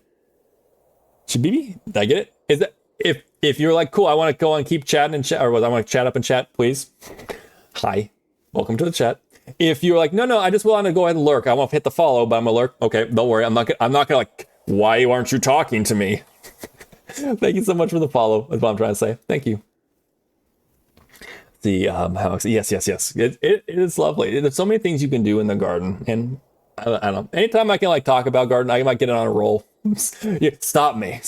Did I get it? Is that if you're like, cool, I want to go and keep chatting and chat, or I want to chat up and chat, please. Hi, welcome to the chat. If you're like, no, I just want to go ahead and lurk. I want to hit the follow, but I'm gonna lurk. Okay, don't worry. I'm not gonna like, why aren't you talking to me? Thank you so much for the follow. That's what I'm trying to say. Thank you. Yes. It is lovely. There's so many things you can do in the garden, and I don't know. Anytime I can like talk about garden, I might get it on a roll. Stop me.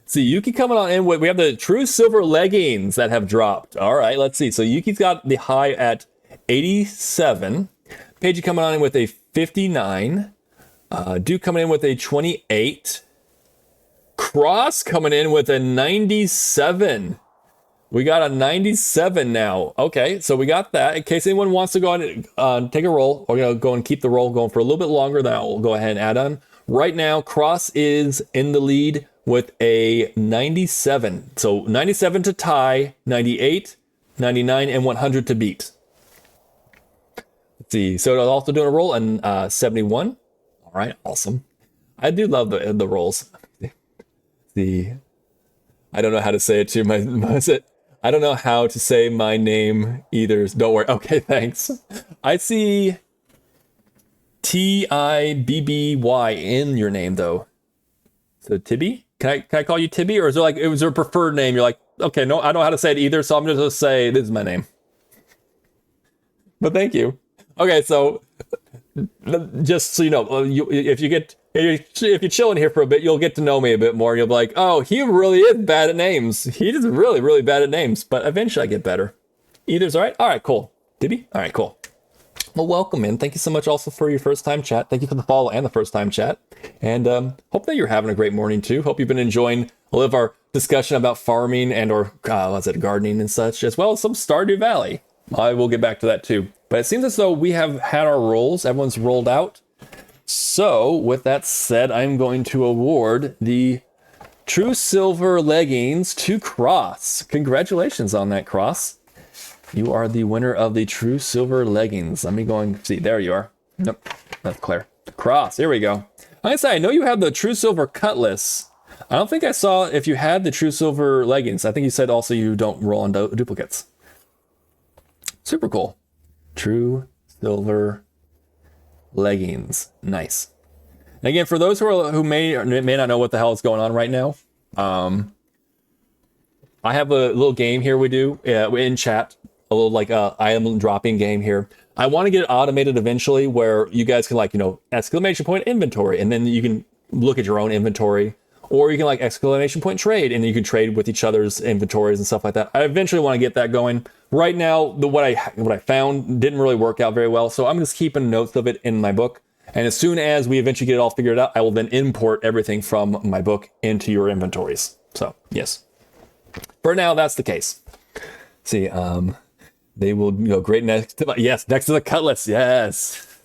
See, Yuki coming on in with, we have the true silver leggings that have dropped. All right, let's see. So Yuki's got the high at 87. Paige coming on in with a 59. Duke coming in with a 28. Cross coming in with a 97. We got a 97 now. Okay, so we got that. In case anyone wants to go and take a roll, we're going to go and keep the roll going for a little bit longer, then I'll go ahead and add on. Right now, Cross is in the lead with a 97. So 97 to tie, 98, 99, and 100 to beat. Let's see. So I'll also doing a roll and 71. All right, awesome. I do love the rolls. I don't know how to say it too. I don't know how to say my name either. Don't worry. Okay, thanks. I see Tibby in your name though. So Tibby? Can I call you Tibby, or is there a preferred name? You're like, okay, no, I don't know how to say it either, so I'm just gonna say this is my name. But thank you. Okay, so just so you know, if you're chilling here for a bit, you'll get to know me a bit more. You'll be like, oh, he really is bad at names. He is really, really bad at names. But eventually I get better. Either's all right. All right, cool. Tibby? All right, cool. Well, welcome in. Thank you so much also for your first time chat. Thank you for the follow and the first time chat. And hope that you're having a great morning too. Hope you've been enjoying a little of our discussion about farming and or gardening and such, as well as some Stardew Valley. I will get back to that too. But it seems as though we have had our rolls. Everyone's rolled out. So with that said, I'm going to award the True Silver Leggings to Cross. Congratulations on that, Cross. You are the winner of the True Silver Leggings. Let me go and see. There you are. Nope, that's clear. Cross, here we go. Like I say, I know you have the True Silver Cutlass. I don't think I saw if you had the True Silver Leggings. I think you said also you don't roll on duplicates. Super cool. True Silver Leggings. Nice. And again, for those who may not know what the hell is going on right now, I have a little game here we do in chat. A little like item dropping game here. I want to get it automated eventually where you guys can like, exclamation point inventory, and then you can look at your own inventory, or you can like exclamation point trade, and then you can trade with each other's inventories and stuff like that. I eventually want to get that going. Right now, what I found didn't really work out very well, so I'm just keeping notes of it in my book. And as soon as we eventually get it all figured out, I will then import everything from my book into your inventories. So yes, for now that's the case. See, they will go great next to next to the Cutlass. Yes,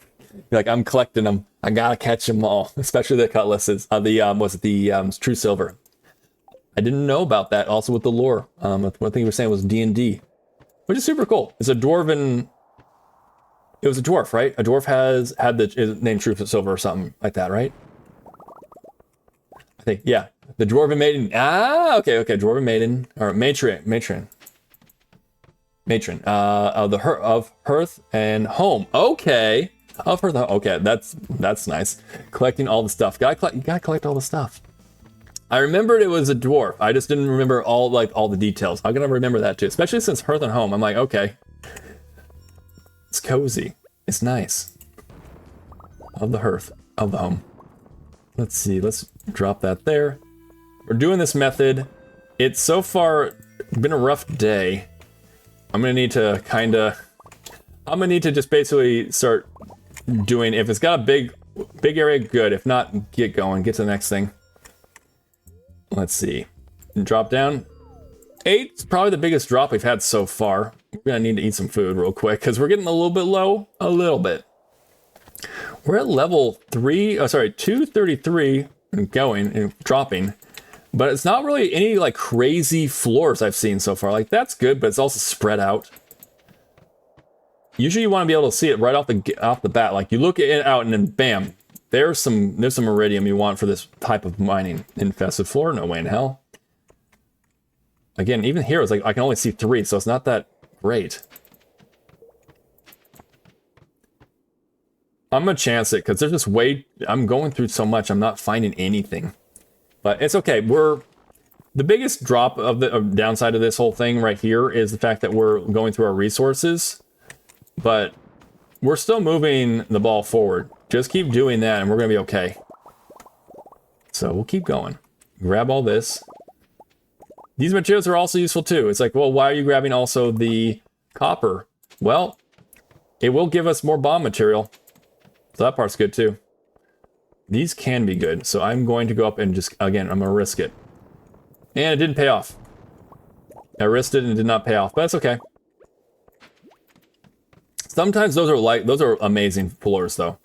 like I'm collecting them. I gotta catch them all, especially the Cutlasses. The True Silver. I didn't know about that. Also with the lore. One thing you were saying was D&D. which is super cool. It's a dwarven. It was a dwarf, right? A dwarf had the name Truth of Silver or something like that, right? I think, yeah. The dwarven maiden. Ah, okay. Dwarven maiden or matron. Of hearth and home. Okay. Of hearth. Okay, that's nice. Collecting all the stuff. You gotta collect all the stuff. I remembered it was a dwarf. I just didn't remember all the details. I'm gonna remember that too, especially since hearth and home. I'm like, okay. It's cozy. It's nice. Of the hearth. Of the home. Let's see. Let's drop that there. We're doing this method. It's so far been a rough day. I'm gonna need to just basically start doing, if it's got a big area, good. If not, get going. Get to the next thing. Let's see. Drop down. 8's probably the biggest drop we've had so far. We're gonna need to eat some food real quick because we're getting a little bit low. A little bit. We're at level 233 and going and dropping. But it's not really any like crazy floors I've seen so far. Like that's good, but it's also spread out. Usually you want to be able to see it right off the bat. Like you look it out and then bam, there's some iridium you want for this type of mining. Infested floor, no way in hell. Again, even here it's like I can only see 3, so it's not that great. I'm gonna chance it because there's just I'm going through so much. I'm not finding anything. But it's okay. The biggest drop of the downside of this whole thing right here is the fact that we're going through our resources, but we're still moving the ball forward. Just keep doing that and we're going to be okay. So we'll keep going. Grab all this. These materials are also useful too. It's like, well, why are you grabbing also the copper? Well, it will give us more bomb material. So that part's good too. These can be good, so I'm going to go up and just, again, I'm going to risk it. And it didn't pay off. I risked it and it did not pay off, but that's okay. Sometimes those are amazing floors, though.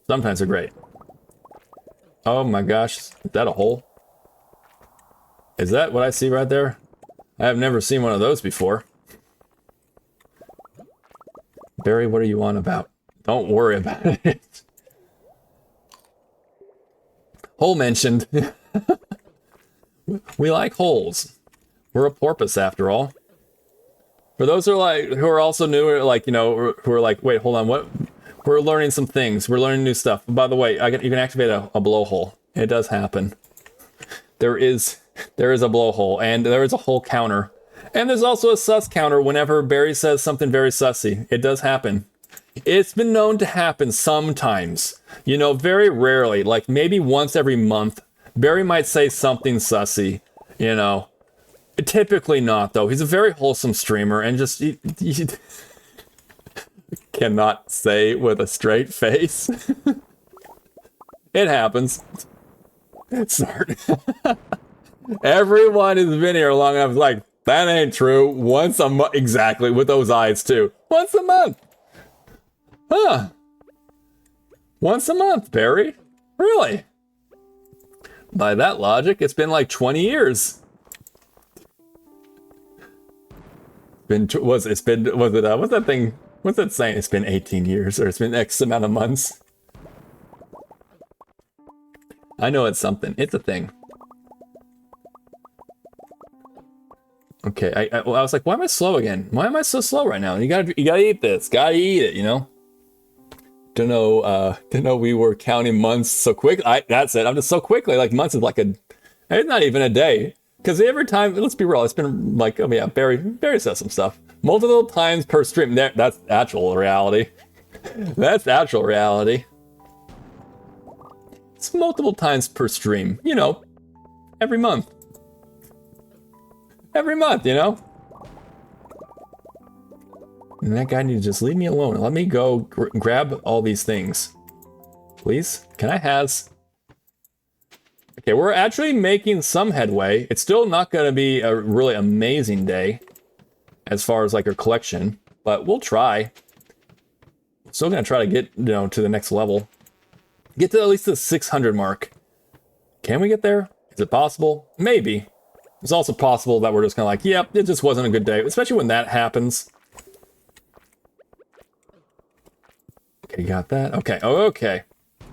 Sometimes they're great. Oh my gosh, is that a hole? Is that what I see right there? I have never seen one of those before. Barry, what are you on about? Don't worry about it. Hole mentioned. We like holes. We're a porpoise after all. For those who are also new, like, you know, who are like, wait, hold on, what? We're learning some things. We're learning new stuff. By the way, you can activate a blowhole. It does happen. There is a blowhole, and there is a hole counter. And there's also a sus counter whenever Barry says something very sussy. It does happen. It's been known to happen sometimes. You know, very rarely, like maybe once every month, Barry might say something sussy, you know. Typically not, though. He's a very wholesome streamer and just he cannot say with a straight face. It happens. Sorry. Everyone who's been here long enough is like, that ain't true. Once a month. Exactly, with those eyes, too. Once a month. Huh. Once a month, Barry? Really? By that logic, it's been like 20 years. What's that thing? What's that saying? It's been 18 years, or it's been X amount of months. I know it's something. It's a thing. Okay, I was like, why am I slow again? Why am I so slow right now? You gotta eat this. Gotta eat it, you know? Don't know we were counting months so quick. That's it. I'm just so quickly. Like months is like it's not even a day. Because every time, let's be real, it's been like, oh yeah, Barry says some stuff. Multiple times per stream. That's actual reality. That's actual reality. It's multiple times per stream. You know, every month. Every month, you know? And that guy needs to just leave me alone. Let me go grab all these things. Please? Can I has? Okay, we're actually making some headway. It's still not going to be a really amazing day as far as like our collection, but we'll try. Still going to try to get, you know, to the next level. Get to at least the 600 mark. Can we get there? Is it possible? Maybe. It's also possible that we're just kind of like, yep, it just wasn't a good day, especially when that happens. Okay, you got that? Okay, oh, okay. I'm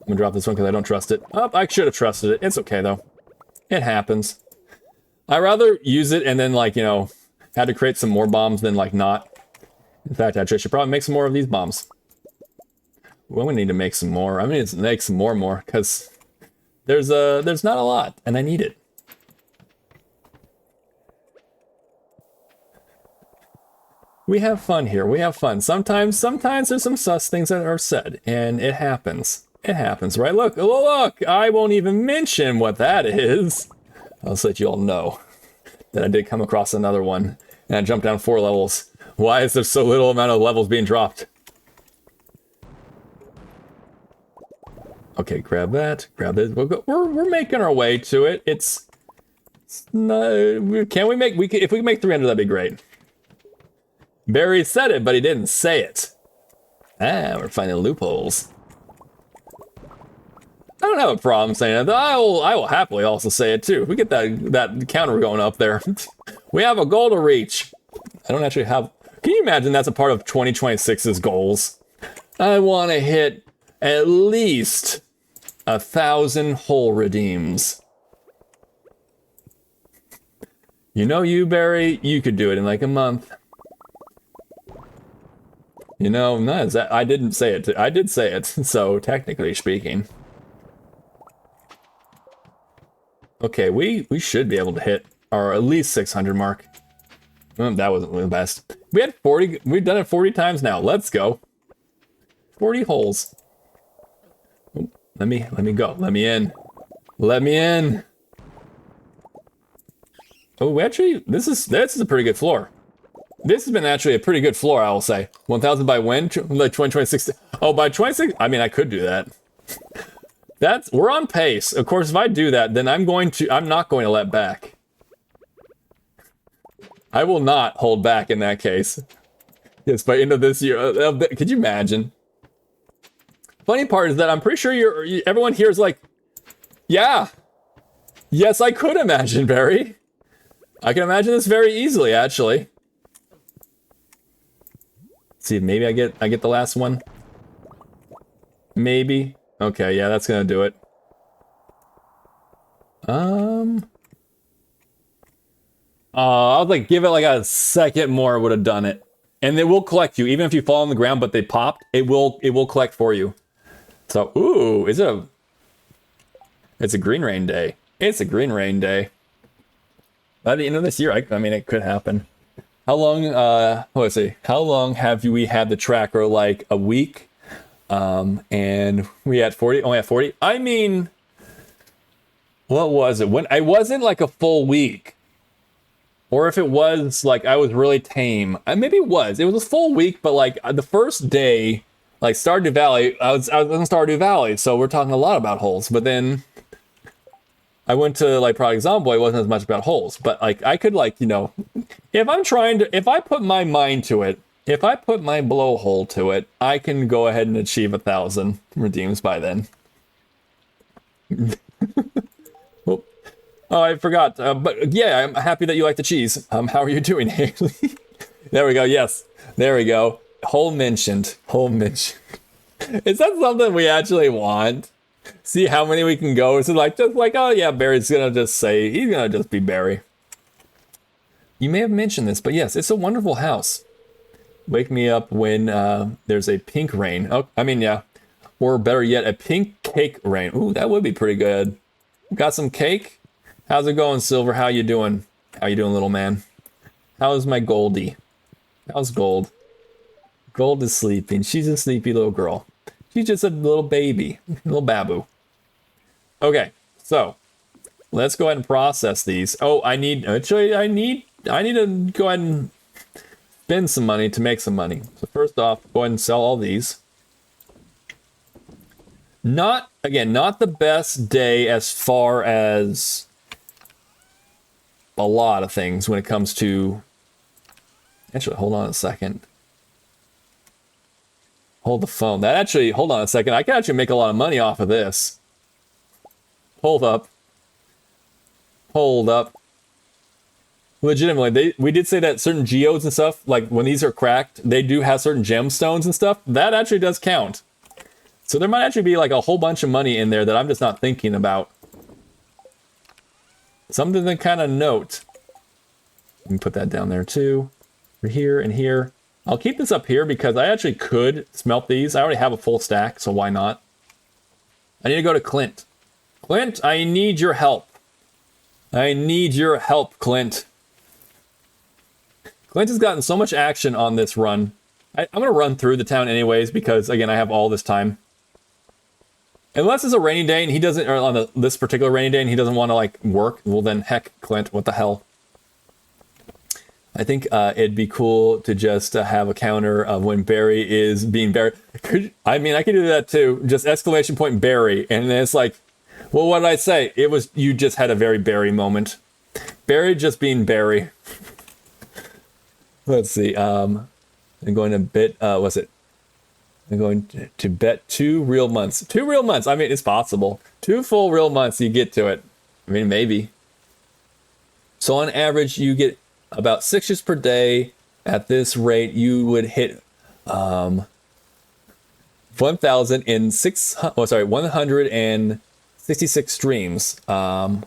gonna drop this one because I don't trust it. Oh, I should have trusted it. It's okay, though. It happens. I'd rather use it and then, like, you know, had to create some more bombs than, like, not. In fact, actually, I should probably make some more of these bombs. Well, we need to make some more. I mean, make some more, because there's not a lot, and I need it. We have fun here. We have fun. Sometimes there's some sus things that are said, and it happens. It happens, right? Look, look! I won't even mention what that is. I'll just let you all know that I did come across another one, and I jumped down 4 levels. Why is there so little amount of levels being dropped? Okay, grab that. Grab this. We're making our way to it. It's no. Can we make? If we can make 300, that'd be great. Barry said it, but he didn't say it. Ah, we're finding loopholes. I don't have a problem saying it. I will happily also say it too. If we get that counter going up there, we have a goal to reach. I don't actually have. Can you imagine that's a part of 2026's goals? I want to hit at least 1,000 hole redeems. You know, you Barry, you could do it in like a month. You know, no, I didn't say it. I did say it. So technically speaking. Okay, we should be able to hit our at least 600 mark. That wasn't the best. We had 40. We've done it 40 times now. Let's go. 40 holes. Oh, let me go. Let me in. Let me in. Oh, actually, this is a pretty good floor. This has been actually a pretty good floor, I will say. 1,000 by when? Like 2026. Oh, by 26. I mean, I could do that. We're on pace. Of course, if I do that, then I'm not going to let back. I will not hold back in that case. Yes, by end of this year. Could you imagine? Funny part is that I'm pretty sure everyone here is like, yeah. Yes, I could imagine, Barry. I can imagine this very easily, actually. Let's see, maybe I get the last one. Maybe. Okay, yeah, that's gonna do it. I was like, give it like a second more would have done it. And it will collect you, even if you fall on the ground, but they popped, it will collect for you. So, ooh, it's a green rain day. It's a green rain day. By the end of this year, I mean, it could happen. How long, let's see, how long have we had the tracker? Like a week? And we had 40, only had 40. I mean, what was it? When I wasn't like a full week. Or if it was like I was really tame. Maybe it was a full week, but like the first day, like Stardew Valley, I was in Stardew Valley, so we're talking a lot about holes. But then I went to like Project Zomboid, it wasn't as much about holes. But like I could like, you know, if I put my mind to it, if I put my blowhole to it, I can go ahead and achieve 1,000 redeems by then. Oh, I forgot. But yeah, I'm happy that you like the cheese. How are you doing, Haley? There we go. Yes, there we go. Hole mentioned. Hole mentioned. Is that something we actually want? See how many we can go. Is it like just like, oh yeah, Barry's gonna just say he's gonna just be Barry. You may have mentioned this, but yes, it's a wonderful house. Wake me up when there's a pink rain. Oh, I mean, yeah. Or better yet, a pink cake rain. Ooh, that would be pretty good. Got some cake? How's it going, Silver? How you doing? How you doing, little man? How's my Goldie? How's Gold? Gold is sleeping. She's a sleepy little girl. She's just a little baby. Little babu. Okay, so let's go ahead and process these. Oh, I need to go ahead and spend some money to make some money. So first off, go ahead and sell all these. Not the best day as far as a lot of things when it comes to... Actually, hold on a second. Hold the phone. Hold on a second. I can actually make a lot of money off of this. Hold up. Hold up. Legitimately, we did say that certain geodes and stuff, like when these are cracked, they do have certain gemstones and stuff. That actually does count. So there might actually be like a whole bunch of money in there that I'm just not thinking about. Something to kind of note. Let me put that down there too. For here and here. I'll keep this up here because I actually could smelt these. I already have a full stack, so why not? I need to go to Clint. Clint, I need your help. I need your help, Clint. Clint has gotten so much action on this run. I'm going to run through the town anyways because, again, I have all this time. Unless it's a rainy day and he doesn't, or on this particular rainy day and he doesn't want to, like, work, well then, heck, Clint, what the hell? I think it'd be cool to just have a counter of when Barry is being buried. I mean, I could do that too. Just exclamation point Barry. And then it's like, well, what did I say? It was, you just had a very Barry moment. Barry just being Barry. Let's see. I'm going to bet, what's it? I'm going to bet 2 real months. 2 real months. I mean, it's possible. 2 full real months, you get to it. I mean, maybe. So on average, you get about 6 shifts per day. At this rate, you would hit 166 streams. I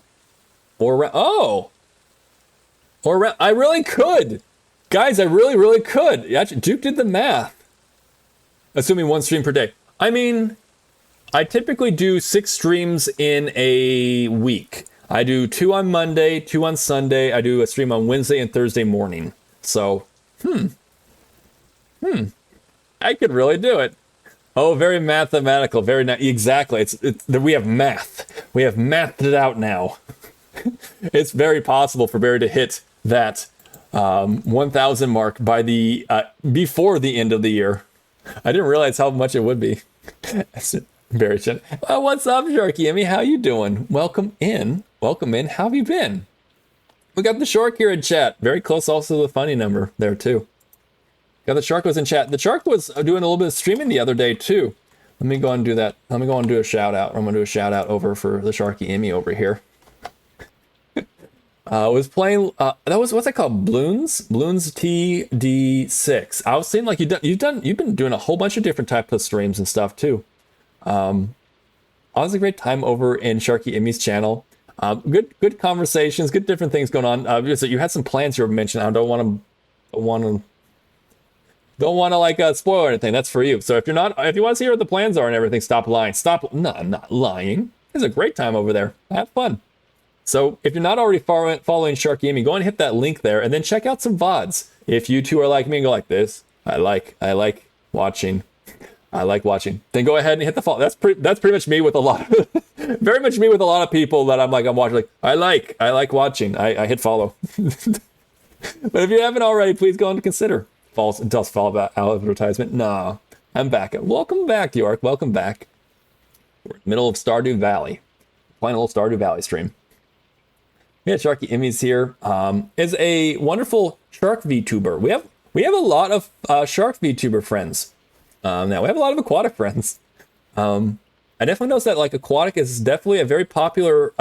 really could. Guys, I really could. Actually, Duke did the math. Assuming 1 stream per day. I mean, I typically do 6 streams in a week. I do 2 on Monday, 2 on Sunday. I do a stream on Wednesday and Thursday morning. So, I could really do it. Oh, very mathematical. Very exactly. We have math. We have mathed it out now. It's very possible for Barry to hit that 1,000 mark by the before the end of the year. I didn't realize how much it would be. Barry Chen. Oh, what's up, MayorEmi? How you doing? Welcome in. Welcome in. How have you been? We got the Shark here in chat. Very close also to the funny number there, too. Got the Shark was in chat. The Shark was doing a little bit of streaming the other day, too. Let me go and do that. Let me go and do a shout out. I'm going to do a shout out over for the MayorEmi over here. Was playing, that was, what's that called? Bloons TD6. I was seeing like you've been doing a whole bunch of different types of streams and stuff too. Always a great time over in MayorEmi's channel. Good conversations, good different things going on. Obviously, you had some plans you were mentioning. I don't want to like spoil anything. That's for you. So if you want to see what the plans are and everything, stop lying. No, I'm not lying. It's a great time over there. Have fun. So if you're not already following MayorEmi, go and hit that link there and then check out some VODs. If you two are like me and go like this, I like watching. I like watching. Then go ahead and hit the follow. That's pretty much me with a lot of, very much me with a lot of people that I'm watching. Like I like watching. I hit follow. But if you haven't already, please go and consider. Does follow about advertisement. Nah, I'm back. Welcome back, York. Welcome back. We're in the middle of Stardew Valley. Playing a little Stardew Valley stream. Yeah, MayorEmi's here. Is a wonderful shark VTuber. We have a lot of shark VTuber friends. Now we have a lot of aquatic friends. I definitely noticed that like aquatic is definitely a very popular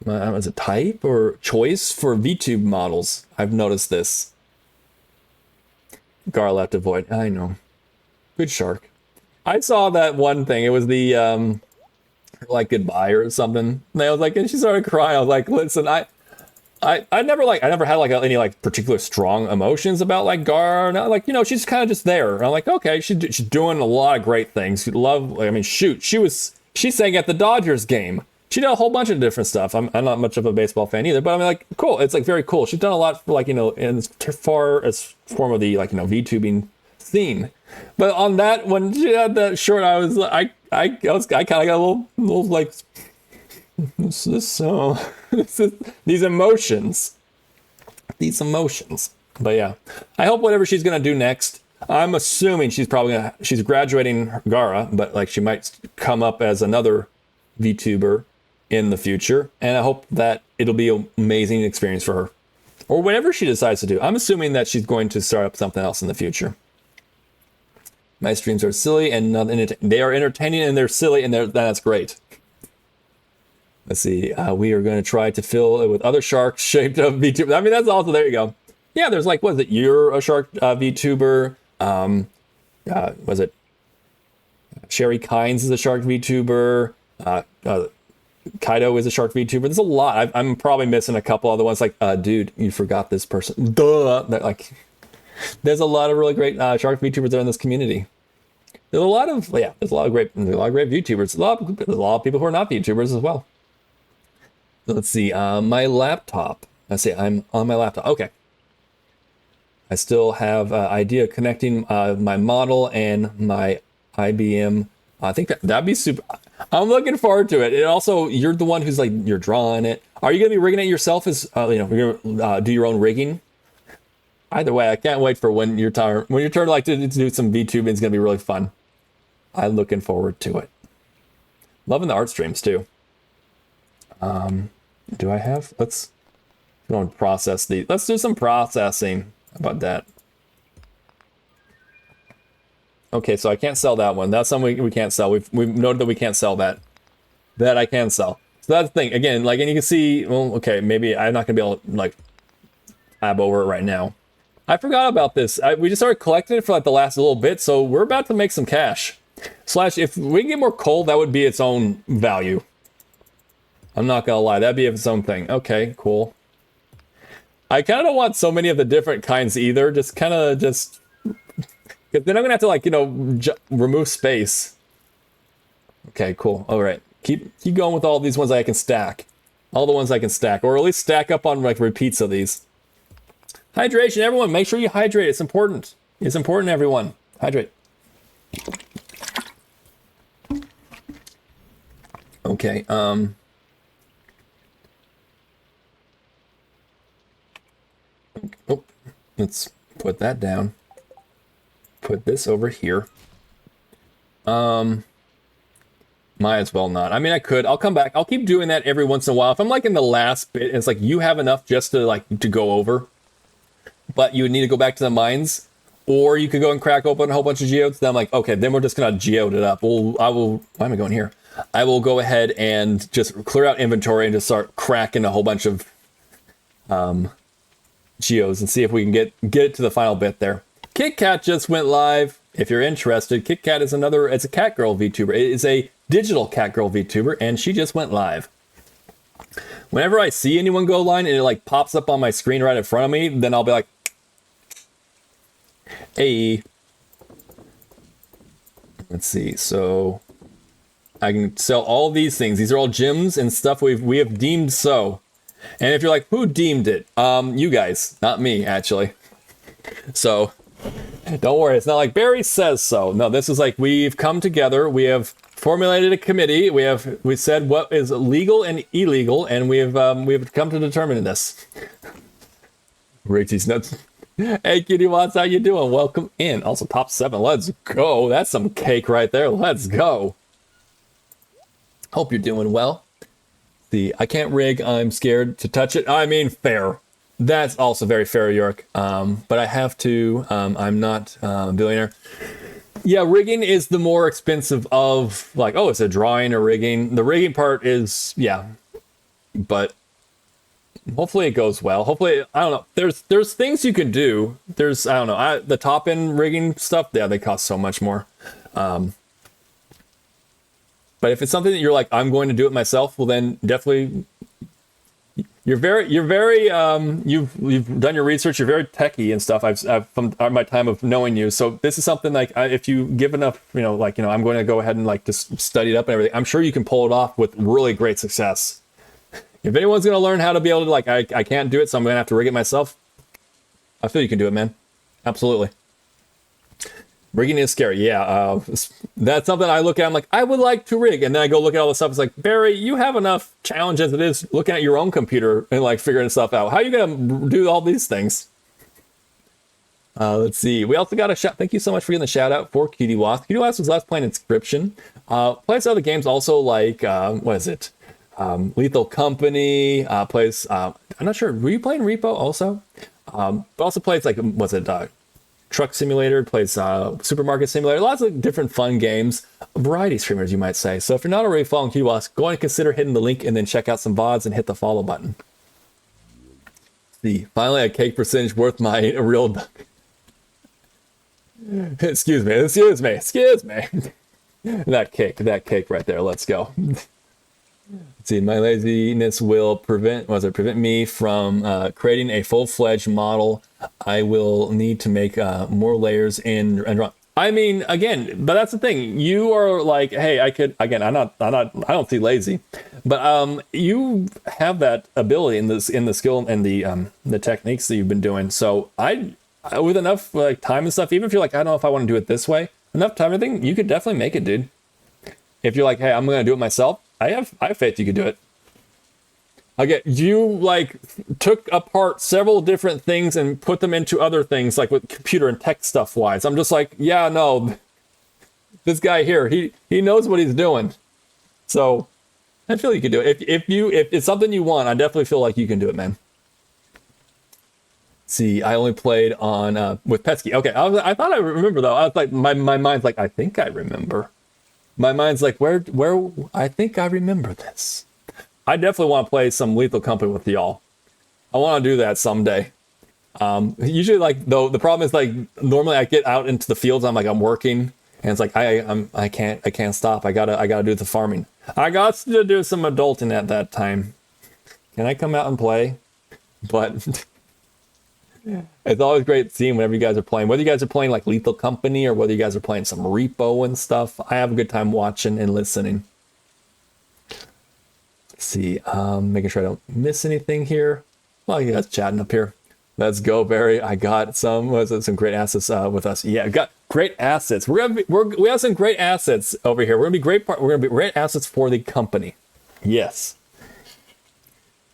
is it type or choice for VTube models. I've noticed this. Gar left a void. I know. Good shark. I saw that one thing. It was the like goodbye or something. And I was like, and she started crying. I was like, listen, I never had like any like particular strong emotions about like Gar. Like, you know, she's kind of just there. And I'm like, okay, she's doing a lot of great things. Shoot, she sang at the Dodgers game. She did a whole bunch of different stuff. I'm not much of a baseball fan either, but I mean, like, cool. It's like very cool. She's done a lot for like, you know, in as far as form of the like, you know, VTubing scene. But on that, when she had that short, I was like, I kind of got a little like, these emotions. But yeah, I hope whatever she's gonna do next. I'm assuming she's graduating Gara, but like she might come up as another VTuber in the future, and I hope that it'll be an amazing experience for her, or whatever she decides to do. I'm assuming that she's going to start up something else in the future. My streams are silly and they are entertaining and they're silly and that's great. Let's see. We are going to try to fill it with other sharks shaped of VTubers. I mean, that's also, there you go. Yeah, there's like, what is it? You're a shark VTuber. Was it Sherry Kynes is a shark VTuber. Kaido is a shark VTuber. There's a lot. I'm probably missing a couple other ones. Like, dude, you forgot this person. Duh. Like, there's a lot of really great shark VTubers there in this community. There's a lot of great VTubers. There's a lot of people who are not VTubers as well. Let's see. My laptop. Let's see. I'm on my laptop. Okay. I still have idea of connecting my model and my IBM. I think that'd be super. I'm looking forward to it. And also, you're the one who's like, you're drawing it. Are you going to be rigging it yourself? You're going to do your own rigging? Either way, I can't wait for when your turn like to do some VTubing. It's going to be really fun. I'm looking forward to it. Loving the art streams too. Do I have? Let's go and process these. Let's do some processing. How about that? Okay, so I can't sell that one. That's something we can't sell. We've noted that we can't sell that. That I can sell. So that's the thing. Again, like, and you can see, well, okay, maybe I'm not gonna be able to like tab over it right now. I forgot about this. We just started collecting it for like the last little bit, so we're about to make some cash. Slash, if we can get more coal, that would be its own value. I'm not gonna lie, that'd be its own thing. Okay, cool. I kind of don't want so many of the different kinds either. Just kind of because then I'm gonna have to like, you know, remove space. Okay, cool. All right, keep going with all these ones I can stack. All the ones I can stack, or at least stack up on like repeats of these. Hydration, everyone, make sure you hydrate. It's important. It's important, everyone. Hydrate. Okay. Oh, let's put that down. Put this over here. Might as well not. I mean, I could. I'll come back. I'll keep doing that every once in a while. If I'm like in the last bit, it's like you have enough just to go over, but you would need to go back to the mines, or you could go and crack open a whole bunch of geodes. Then I'm like, okay, then we're just gonna geode it up. Why am I going here? I will go ahead and just clear out inventory and just start cracking a whole bunch of geodes and see if we can get it to the final bit there. Kit Kat just went live. If you're interested, Kit Kat is it's a cat girl VTuber. It is a digital cat girl VTuber, and she just went live. Whenever I see anyone go live and it like pops up on my screen right in front of me, then I'll be like, hey. Let's see. So I can sell all these things. These are all gems and stuff we have deemed so. And if you're like, who deemed it? You guys, not me, actually. So don't worry, it's not like Barry says so. No, this is like we've come together, we have formulated a committee, we said what is legal and illegal, and we have come to determine this. Ricky's nuts. Hey Kitty Watts, how you doing? Welcome in. Also top 7. Let's go. That's some cake right there. Let's go. Hope you're doing well. See, I can't rig, I'm scared to touch it. I mean, fair. That's also very fair, York. But I have to. I'm not a billionaire. Yeah, rigging is the more expensive of like, oh, it's a drawing or rigging. The rigging part is, yeah. But hopefully it goes well. Hopefully, I don't know. There's things you can do. I don't know. The top end rigging stuff, yeah, they cost so much more. But if it's something that you're like, I'm going to do it myself, well then definitely. You've done your research. You're very techie and stuff. I've from my time of knowing you. So this is something like if you give enough, I'm going to go ahead and like just study it up and everything. I'm sure you can pull it off with really great success. If anyone's going to learn how to be able to like, I can't do it, so I'm going to have to rig it myself. I feel you can do it, man. Absolutely. Rigging is scary. Yeah, that's something I look at. I'm like, I would like to rig. And then I go look at all this stuff. It's like, Barry, you have enough challenge as it is looking at your own computer and like figuring stuff out. How are you going to do all these things? Let's see. We also got a shout. Thank you so much for getting the shout out for Cutie Wasp. Cutie Wasp was last playing Inscription. Plays other games also like, what is it? Lethal Company. Plays, I'm not sure. Were you playing Repo also? But also plays like, was it, Truck Simulator, plays Supermarket Simulator, lots of different fun games. Variety streamers, you might say. So if you're not already following QBoss, go ahead and consider hitting the link and then check out some VODs and hit the follow button. See, finally a cake percentage worth my real duck. Excuse me. That cake right there. Let's go. Let's see, my laziness will prevent me from creating a full-fledged model. I will need to make more layers and run. I mean, again, but that's the thing. You are like, hey, I could, again, I don't see lazy, but you have that ability in the skill and the techniques that you've been doing. So with enough like time and stuff, even if you're like, I don't know if I want to do it this way, enough time, everything, you could definitely make it, dude. If you're like, hey, I'm gonna do it myself, I have faith you could do it. Again, you like took apart several different things and put them into other things, like with computer and tech stuff wise. I'm just like, yeah, no, this guy here, he knows what he's doing. So I feel you can do it. If it's something you want, I definitely feel like you can do it, man. See, I only played on with Petsky. Okay, I thought I remember though. I was like, my mind's like, I think I remember. My mind's like, where? I think I remember this. I definitely want to play some Lethal Company with y'all. I want to do that someday. Usually, like though, the problem is like normally I get out into the fields. I'm working, and it's like I can't stop. I gotta do the farming. I got to do some adulting at that time. Can I come out and play? But it's always great seeing whenever you guys are playing, whether you guys are playing like Lethal Company or whether you guys are playing some repo and stuff. I have a good time watching and listening. Let's see, making sure I don't miss anything here. Well, you guys chatting up here. Let's go, Barry. I got some great assets with us. Yeah, got great assets. We have some great assets over here. We're gonna be great assets for the company. Yes.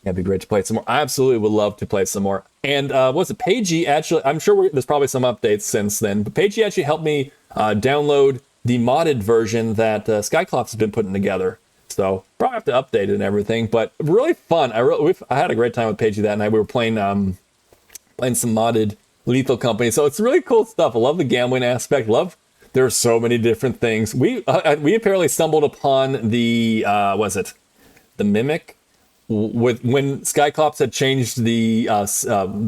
Yeah, it'd be great to play some more. I absolutely would love to play some more. And what's it? Pagey actually, I'm sure there's probably some updates since then, but Pagey actually helped me download the modded version that Skyclops has been putting together. So probably have to update it and everything, but really fun. I had a great time with Pagey that night. We were playing some modded Lethal Company. So it's really cool stuff. I love the gambling aspect. There are so many different things. We apparently stumbled upon the the Mimic when Skyclops had changed the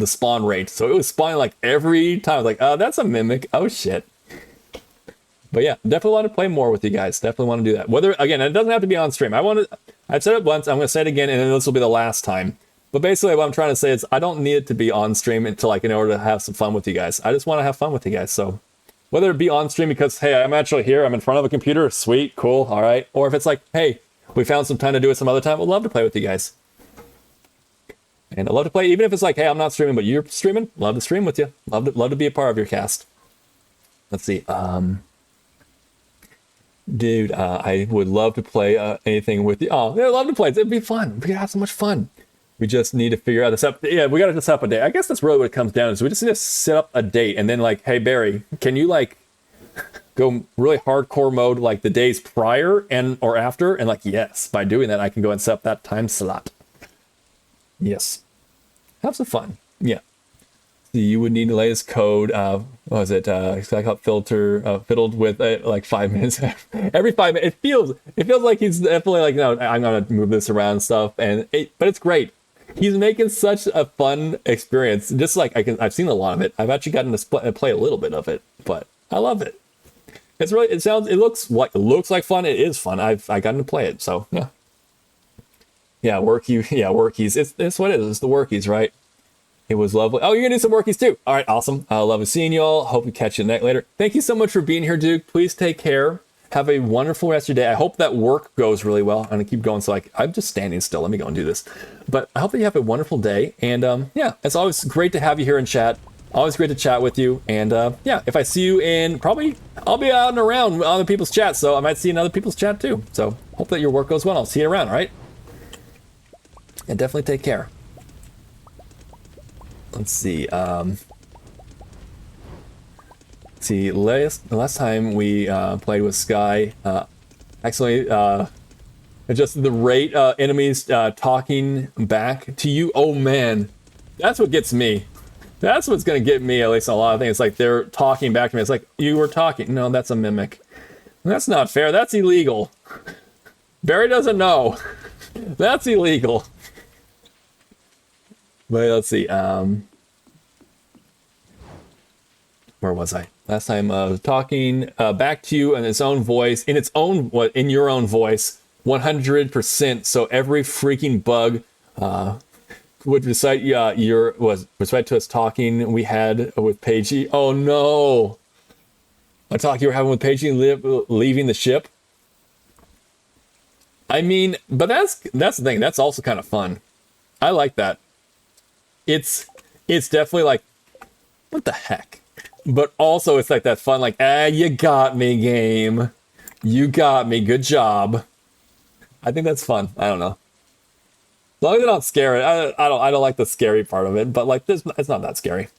spawn rate. So it was spawning like every time. I was like, oh, that's a Mimic. Oh shit. But yeah, definitely want to play more with you guys. Definitely want to do that. Whether, again, it doesn't have to be on stream. I've said it once, I'm going to say it again, and then this will be the last time. But basically what I'm trying to say is I don't need it to be on stream until in order to have some fun with you guys. I just want to have fun with you guys. So whether it be on stream because, hey, I'm actually here, I'm in front of a computer, sweet, cool, all right. Or if it's like, hey, we found some time to do it some other time, we'd love to play with you guys. And I love to play, even if it's like, hey, I'm not streaming, but you're streaming, love to stream with you. Love to be a part of your cast. Let's see. Dude, I would love to play anything with you. Oh, I'd love to play. It'd be fun. We could have so much fun. We just need to figure out this up. Yeah, we got to just set up a date. I guess that's really what it comes down to. So we just need to set up a date and then like, hey, Barry, can you like go really hardcore mode like the days prior and or after? And like, yes, by doing that, I can go and set up that time slot. Yes. Have some fun. Yeah. You would need the latest code. What was it? Filter fiddled with like 5 minutes. Every 5 minutes, it feels like he's definitely like, no, I'm gonna move this around and stuff. But it's great. He's making such a fun experience. Just like I've seen a lot of it. I've actually gotten to play a little bit of it, but I love it. It's really, it looks like fun. It is fun. I've gotten to play it. So yeah. Yeah, workies. It's what it is. It's the workies, right? It was lovely. Oh, you're going to do some workies too. All right, awesome. I love seeing you all. Hope we catch you later. Thank you so much for being here, Duke. Please take care. Have a wonderful rest of your day. I hope that work goes really well. I'm going to keep going. So I'm just standing still. Let me go and do this. But I hope that you have a wonderful day. And yeah, it's always great to have you here in chat. Always great to chat with you. And yeah, if I see you I'll be out and around with other people's chat. So I might see you in other people's chat too. So hope that your work goes well. I'll see you around, all right? And definitely take care. Let's see. Last time we played with Sky, actually, just the rate enemies talking back to you. Oh man, that's what gets me. That's what's gonna get me, at least a lot of things. It's like they're talking back to me. It's like, you were talking. No, that's a mimic. That's not fair. That's illegal. Barry doesn't know. That's illegal. But let's see. Where was I? Last time I was talking back to you in its own voice, in your own voice, 100%. So every freaking bug would recite recite to us talking we had with Paigey. Oh no! A talk you were having with Paigey leaving the ship. I mean, but that's the thing. That's also kind of fun. I like that. It's definitely like, what the heck? But also it's like that fun, like, you got me, game. You got me. Good job. I think that's fun. I don't know. As long as they're not scary. I don't like the scary part of it, but like this, it's not that scary.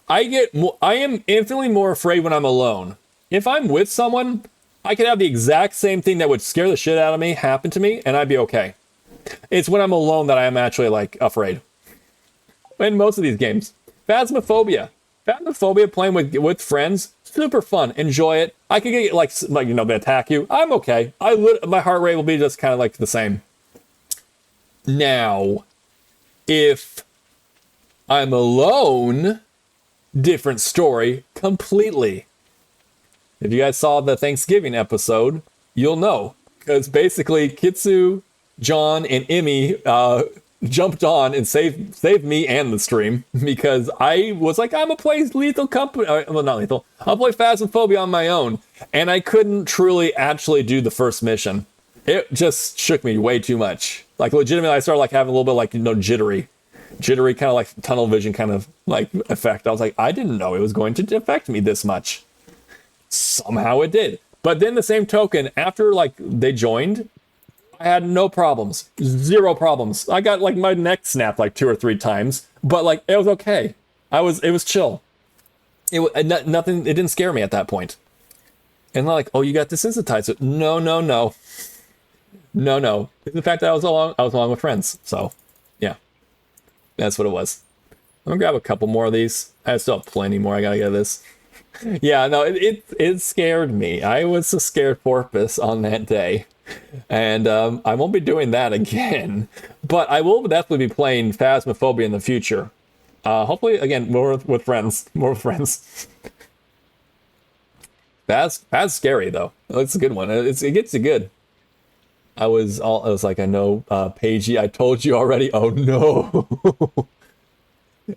I am infinitely more afraid when I'm alone. If I'm with someone, I could have the exact same thing that would scare the shit out of me happen to me, and I'd be okay. It's when I'm alone that I am actually like afraid. In most of these games. Phasmophobia playing with friends, super fun. Enjoy it. I could get like they attack you. I'm okay. My heart rate will be just kind of like the same. Now, if I'm alone, different story completely. If you guys saw the Thanksgiving episode, you'll know. Because basically, Kitsu, John, and Emmy jumped on and saved me and the stream. Because I was like, I'm going to play Lethal Company. Well, not Lethal. I'll play Phasmophobia on my own. And I couldn't truly actually do the first mission. It just shook me way too much. Like, legitimately, I started like having a little bit like, jittery kind of like tunnel vision kind of like effect. I was like, I didn't know it was going to affect me this much. Somehow it did. But then the same token, after like they joined, I had no problems. 0 problems. I got like my neck snapped like 2 or 3 times, but like it was okay. It was chill. Nothing. It didn't scare me at that point. And they're like, oh, you got desensitized. No. The fact that I was along with friends. So yeah, that's what it was. I'm gonna grab a couple more of these. I still have plenty more. I gotta get this. Yeah, no, it scared me. I was a scared porpoise on that day. And I won't be doing that again. But I will definitely be playing Phasmophobia in the future. Hopefully, again, more with friends. That's scary, though. It's a good one. It gets you good. I was like, I know, Paigey, I told you already. Oh, no.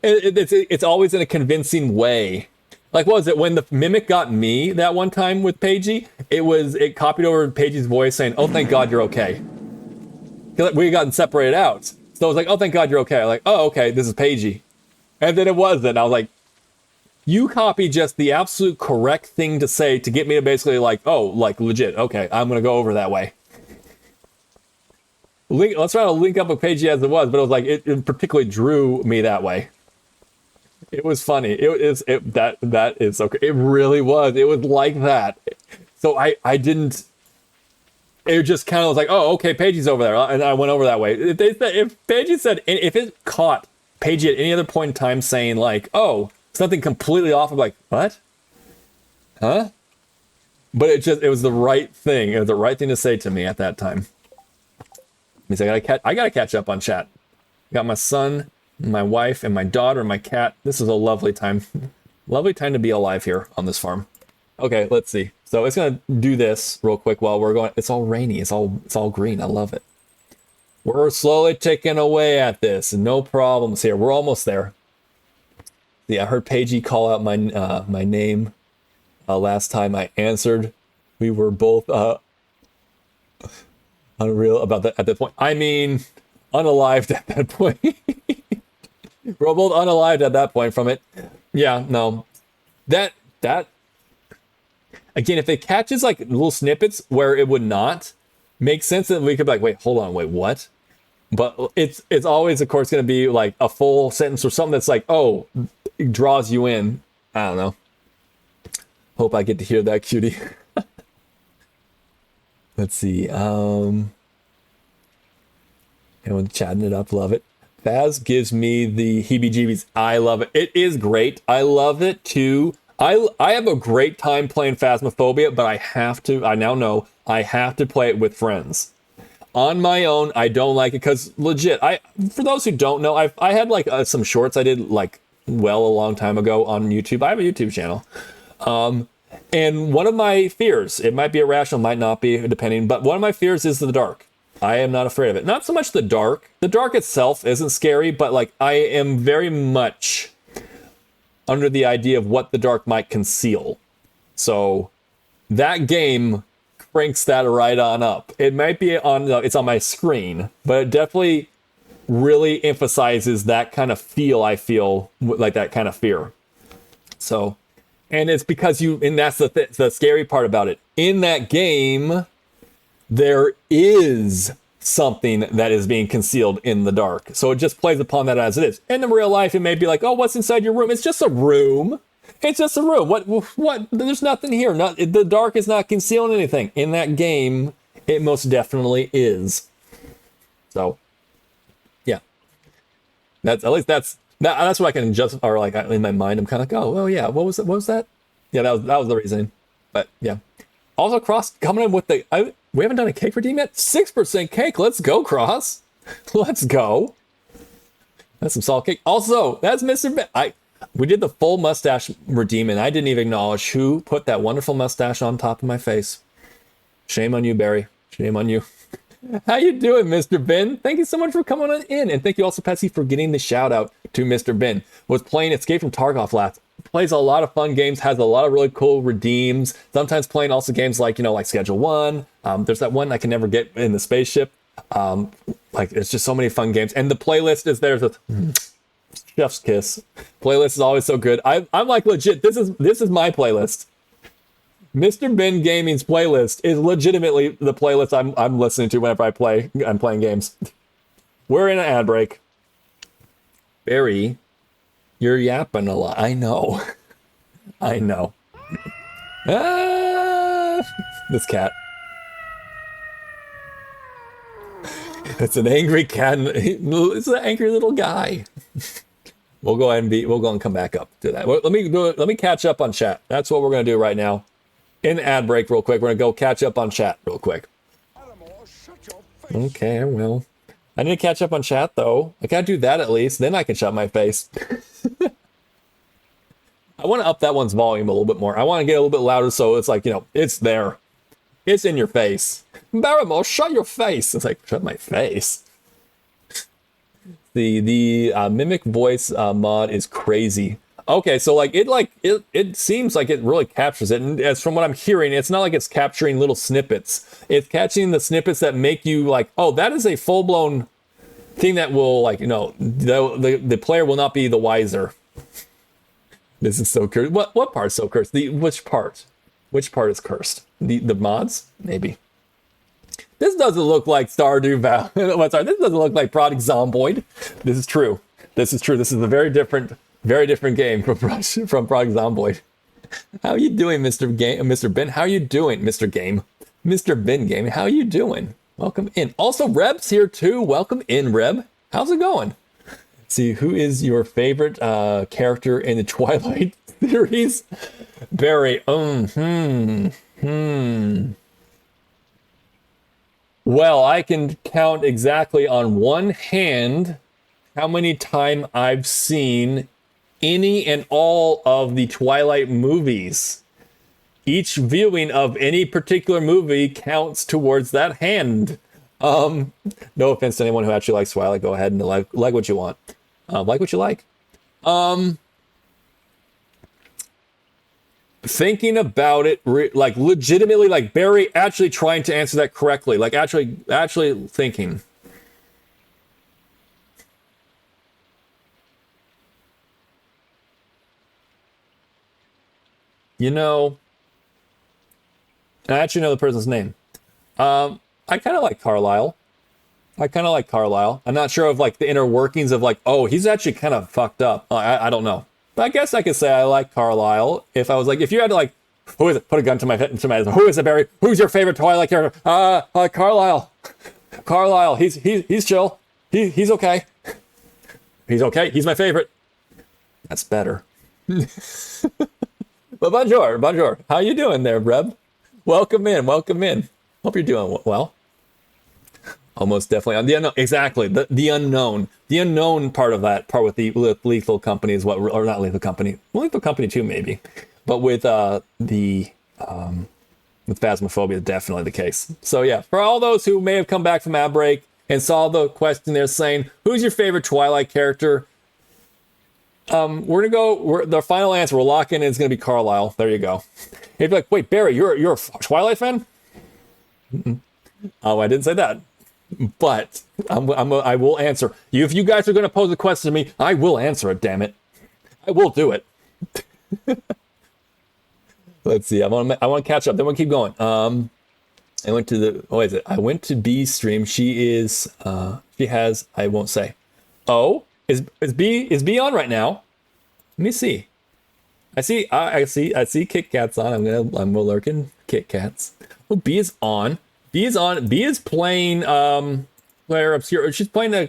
It's always in a convincing way. Like, what was it? When the mimic got me that one time with Paigey, it copied over Paigey's voice saying, oh, thank God you're okay. We had gotten separated out. So I was like, oh, thank God you're okay. I'm like, oh, okay, this is Paigey. And then it wasn't. I was like, you copied just the absolute correct thing to say to get me to basically like, oh, like legit. Okay, I'm going to go over that way. Let's try to link up with Paigey as it was, but it was like, it particularly drew me that way. It was funny. That is okay. It really was. It was like that. So I didn't. It just kind of was like, oh, okay, Paigey's over there, and I went over that way. If Paigey said, if it caught Paigey at any other point in time saying like, oh, something completely off, I'm like, what? Huh? But it was the right thing. It was the right thing to say to me at that time. Means I gotta catch up on chat. Got my son, my wife, and my daughter, and my cat. This is a lovely time. Lovely time to be alive here on this farm. Okay, let's see. So it's gonna do this real quick while we're going. It's all rainy. It's all green. I love it. We're slowly ticking away at this. No problems here. We're almost there. Yeah, I heard Paigey call out my name last time I answered. We were both unreal about that at that point. I mean, unalived at that point. We're both unalived at that point from it. Yeah, no. That again, if it catches like little snippets where it would not make sense, that we could be like, wait, hold on, wait, what? But it's always, of course, going to be like a full sentence or something that's like, oh, it draws you in. I don't know. Hope I get to hear that, cutie. Let's see. Everyone's chatting it up. Love it. Faz gives me the heebie-jeebies. I love it. It is great. I love it too. I have a great time playing Phasmophobia, but I now know I have to play it with friends. On my own, I don't like it because legit, for those who don't know, I had like some shorts I did like a long time ago on YouTube. I have a YouTube channel. And one of my fears, it might be irrational, might not be, depending, but one of my fears is the dark. I am not afraid of it. Not so much the dark. The dark itself isn't scary, but like I am very much under the idea of what the dark might conceal. So that game cranks that right on up. It might be it's on my screen, but it definitely really emphasizes that kind of feel I feel, like that kind of fear. So, and it's because and that's the scary part about it. In that game, there is something that is being concealed in the dark. So it just plays upon that as it is. In the real life, it may be like, oh, what's inside your room? It's just a room. It's just a room. What? There's nothing here. The dark is not concealing anything. In that game, it most definitely is. So, yeah. That's what I can just, or like in my mind, I'm kind of like, oh, well, yeah. What was that? Yeah, that was the reasoning. But yeah. Also, Cross coming in with we haven't done a cake redeem yet. 6% cake. Let's go, Cross. Let's go. That's some salt cake. Also, that's Mr. Ben. We did the full mustache redeem, and I didn't even acknowledge who put that wonderful mustache on top of my face. Shame on you, Barry. Shame on you. How you doing, Mr. Ben? Thank you so much for coming on in, and thank you also, Patsy, for getting the shout out to Mr. Ben. Was playing Escape from Tarkov last. Plays a lot of fun games, has a lot of really cool redeems. Sometimes playing also games like, like Schedule 1. There's that one I can never get in the spaceship. Like, it's just so many fun games. And the playlist is there. Chef's kiss. Playlist is always so good. I'm like, legit, this is my playlist. Mr. Ben Gaming's playlist is legitimately the playlist I'm listening to whenever I'm playing games. We're in an ad break. Barry, you're yapping a lot. I know. I know. This cat. It's an angry cat. It's an angry little guy. We'll go and come back up to that. Let me catch up on chat. That's what we're gonna do right now. In ad break, real quick. We're gonna go catch up on chat real quick. Okay, well, I need to catch up on chat though. I gotta do that at least. Then I can shut my face. I want to up that one's volume a little bit more. I want to get a little bit louder so it's like, it's there. It's in your face. Barrymore, shut your face. It's like, shut my face. The mimic voice mod is crazy. Okay, so it seems like it really captures it. And as from what I'm hearing, it's not like it's capturing little snippets. It's catching the snippets that make you like, oh, that is a full-blown thing that will the player will not be the wiser. This is so cursed. What part's so cursed? Which part? Which part is cursed? The mods? Maybe. This doesn't look like Stardew Valley. Sorry, this doesn't look like Project Zomboid. This is true. This is a very different game from Project Zomboid. How you doing, Mr. Ben? How you doing, Mr. Game? Mr. Ben Game, how you doing? Welcome in. Also, Reb's here too. Welcome in, Reb. How's it going? See, who is your favorite character in the Twilight series? Barry. Well, I can count exactly on one hand how many times I've seen any and all of the Twilight movies. Each viewing of any particular movie counts towards that hand. No offense to anyone who actually likes Twilight. Go ahead and like what you want. Like what you like. Thinking about it, like legitimately, like Barry actually trying to answer that correctly, like actually thinking. I actually know the person's name. I kind of like Carlisle. I'm not sure of like the inner workings of like, oh, he's actually kind of fucked up. I don't know. But I guess I could say I like Carlisle. If I was like, if you had to like, who is it? Put a gun to my head. Who is it, Barry? Who's your favorite Twilight character? Carlisle. Carlisle. He's chill. He's okay. He's okay. He's my favorite. That's better. But bonjour. How you doing there, Breb? Welcome in. Hope you're doing well. Almost definitely on the unknown. Exactly. The unknown. The unknown part of that part with the Lethal Company is what, or not Lethal Company. Well, Lethal Company too, maybe. But with with Phasmophobia, definitely the case. So yeah, for all those who may have come back from ad break and saw the question there saying, who's your favorite Twilight character? We're gonna go. The final answer we're locking in is gonna be Carlisle. There you go. You'd be like, wait, Barry, you're a Twilight fan? Oh, I didn't say that. But I will answer. If you guys are gonna pose a question to me, I will answer it. Damn it, I will do it. Let's see. I want to catch up. Then we'll keep going. I went to the. What is it? I went to B's stream. She is. She has. I won't say. Oh. Is B on right now? Let me see. I see Kit Kat's on. I'm lurking Kit Kats. Oh, B is on. B is playing Claire Obscure. She's playing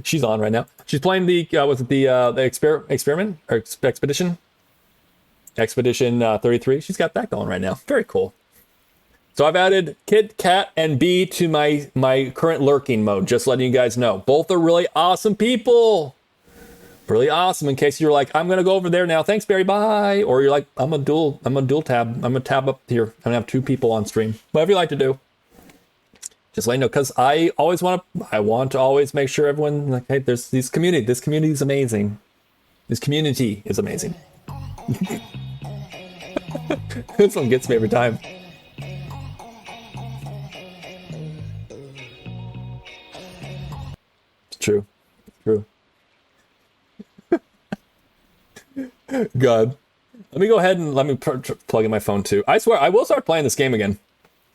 she's on right now. She's playing the experiment or expedition? Expedition 33. She's got that going right now. Very cool. So I've added Kit Kat and B to my current lurking mode, just letting you guys know. Both are really awesome people. Really awesome in case you're like, I'm gonna go over there now. Thanks, Barry, bye. Or you're like, I'm a dual tab. I'm gonna tab up here. I'm gonna have 2 people on stream. Whatever you like to do. Just let you know, because I want to always make sure everyone, like, hey, there's this community. This community is amazing. This community is amazing. This one gets me every time. True. God. Let me go ahead and let me plug in my phone too. I swear, I will start playing this game again.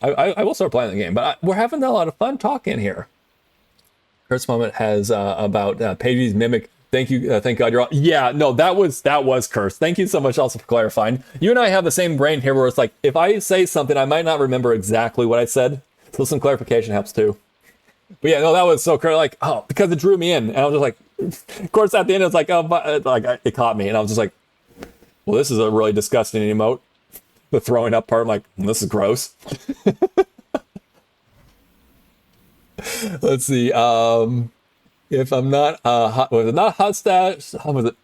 I will start playing the game, but we're having a lot of fun talking here. First moment has about Paige's Mimic. Thank you. Thank God you're all. Yeah, no, that was cursed. Thank you so much also for clarifying. You and I have the same brain here where it's like, if I say something, I might not remember exactly what I said. So some clarification helps too. But yeah, no, that was so crazy. Like, oh, because it drew me in, and I was just like, of course, at the end, it's like, oh, but, like it caught me, and I was just like, well, this is a really disgusting emote. The throwing up part, I'm like, this is gross. Let's see. If I'm not was it not hot stash? How was it?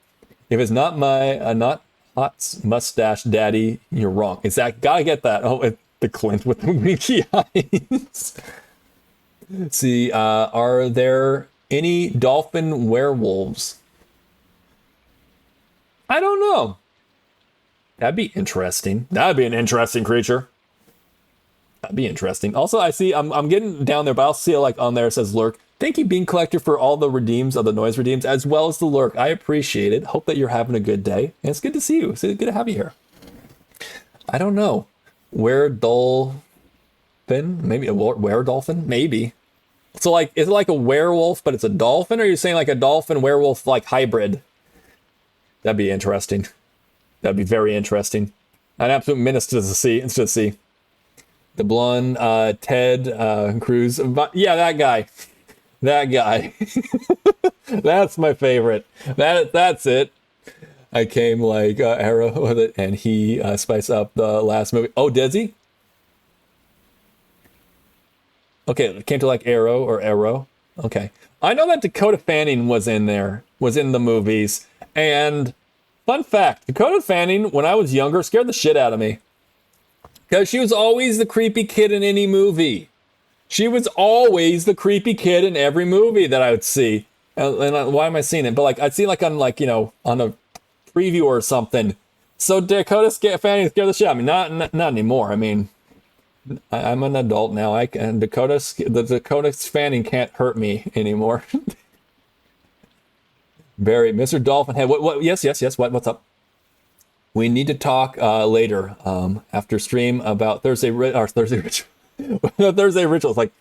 If it's not my not hot mustache daddy, you're wrong. Exactly. Gotta get that. Oh, the Clint with the winky eyes. See, are there any dolphin werewolves? I don't know. That'd be interesting. That'd be an interesting creature. That'd be interesting. Also, I see, I'm getting down there, but I'll see like on there it says lurk. Thank you, Bean Collector, for all the redeems of the noise redeems, as well as the lurk. I appreciate it. Hope that you're having a good day. And it's good to see you. It's good to have you here. I don't know. Were-dolphin? Maybe a were-dolphin? Maybe. So, like, is it like a werewolf, but it's a dolphin? Or are you saying like a dolphin-werewolf, like, hybrid? That'd be interesting. That'd be very interesting. An absolute menace to the sea. It's to the sea. The blonde, Ted Cruz. Yeah, that guy. That guy. That's my favorite. That's it. I came like Arrow with it, and he spiced up the last movie. Oh, does he? Okay, it came to like Arrow or Arrow. Okay. I know that Dakota Fanning was in there, was in the movies. And fun fact, Dakota Fanning, when I was younger, scared the shit out of me. Because she was always the creepy kid in any movie. She was always the creepy kid in every movie that I would see. And why am I seeing it? But like I'd see like on like, you know, on a preview or something. So Dakota Fanning scared the shit out of me. Not anymore. I mean, I'm an adult now. The Dakota Fanning can't hurt me anymore. Barry, Mr. Dolphin Head. What? Yes. What's up? We need to talk later after stream about Thursday ritual. Thursday rituals. Like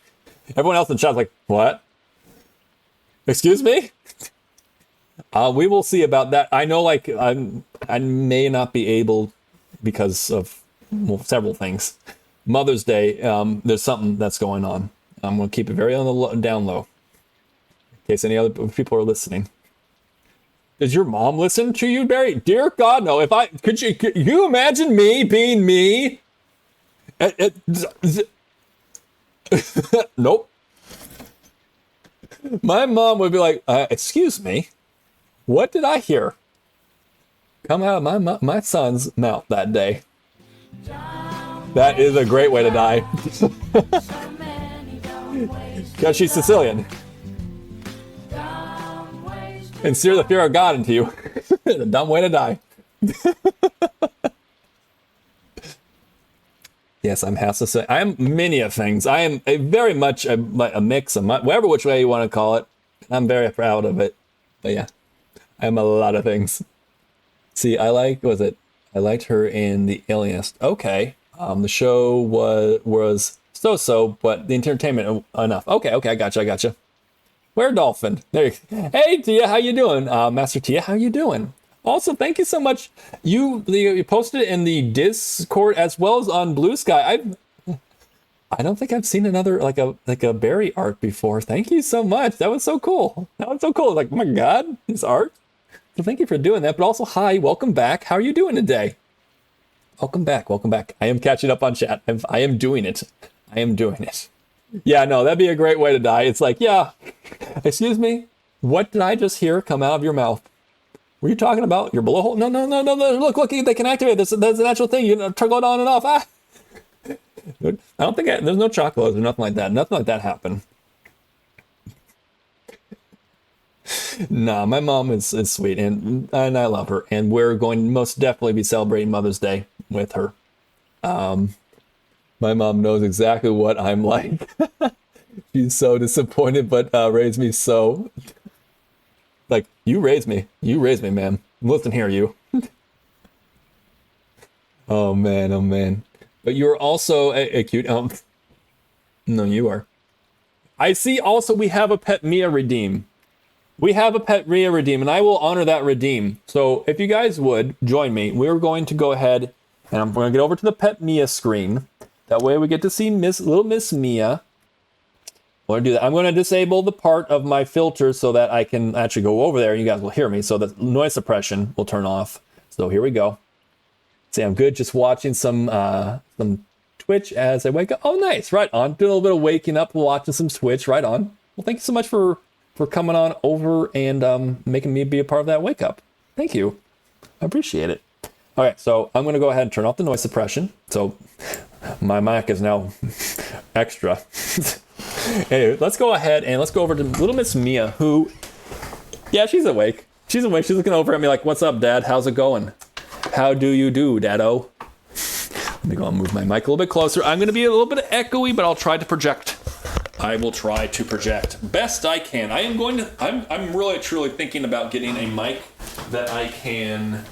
everyone else in the chat's like, what? Excuse me? We will see about that. I know, like I may not be able because of several things. Mother's Day, there's something that's going on. I'm going to keep it very on the down low, in case any other people are listening. Does your mom listen to you, Barry? Dear God, no. Could you imagine me being me? Nope. My mom would be like, excuse me, what did I hear come out of my son's mouth that day? That is a great way to die. Because she's Sicilian. And steer the fear of God into you. It's a dumb way to die. Yes, I'm half Sicilian. I am many of things. I am very much a mix of whatever which way you want to call it. I'm very proud of it. But yeah, I'm a lot of things. See, I liked her in The Alienist. Okay. The show was so, but the entertainment enough. Okay, I gotcha. Where Dolphin? There you go. Hey Tia, how you doing? Master Tia, how you doing? Also, thank you so much. You posted it in the Discord as well as on Blue Sky. I don't think I've seen another like a Barry art before. Thank you so much. That was so cool. Like, oh my God, this art. So thank you for doing that. But also, hi, welcome back. How are you doing today? Welcome back. I am catching up on chat. I am doing it. Yeah, no, that'd be a great way to die. It's like, yeah, excuse me, what did I just hear come out of your mouth? Were you talking about your blowhole? No. Look, they can activate this. That's a natural thing. You know, turn it on and off. I don't think there's no chocolate or nothing like that. Nothing like that happened. Nah, my mom is sweet and I love her. And we're going to most definitely be celebrating Mother's Day with her. My mom knows exactly what I'm like. She's so disappointed, but raised me so. Like, you raised me, man. Listen here, you. Oh man. But you're also a cute. No, you are. I see. Also, we have a pet Mia redeem. And I will honor that redeem. So if you guys would join me, we're going to go ahead and I'm going to get over to the pet Mia screen. That way we get to see little Miss Mia. I'm going to do that. I'm going to disable the part of my filter so that I can actually go over there and you guys will hear me. So the noise suppression will turn off. So here we go. See, I'm good just watching some Twitch as I wake up. Oh, nice. Right on. Do a little bit of waking up, watching some Twitch. Right on. Well, thank you so much for coming on over and making me be a part of that wake up. Thank you. I appreciate it. All right, so I'm going to go ahead and turn off the noise suppression. So my mic is now extra. Anyway, let's go ahead and let's go over to little Miss Mia, who, yeah, she's awake. She's looking over at me like, what's up, Dad? How's it going? How do you do, Daddo? Let me go and move my mic a little bit closer. I'm going to be a little bit echoey, but I'll try to project. I will try to project best I can. I'm really truly thinking about getting a mic that I can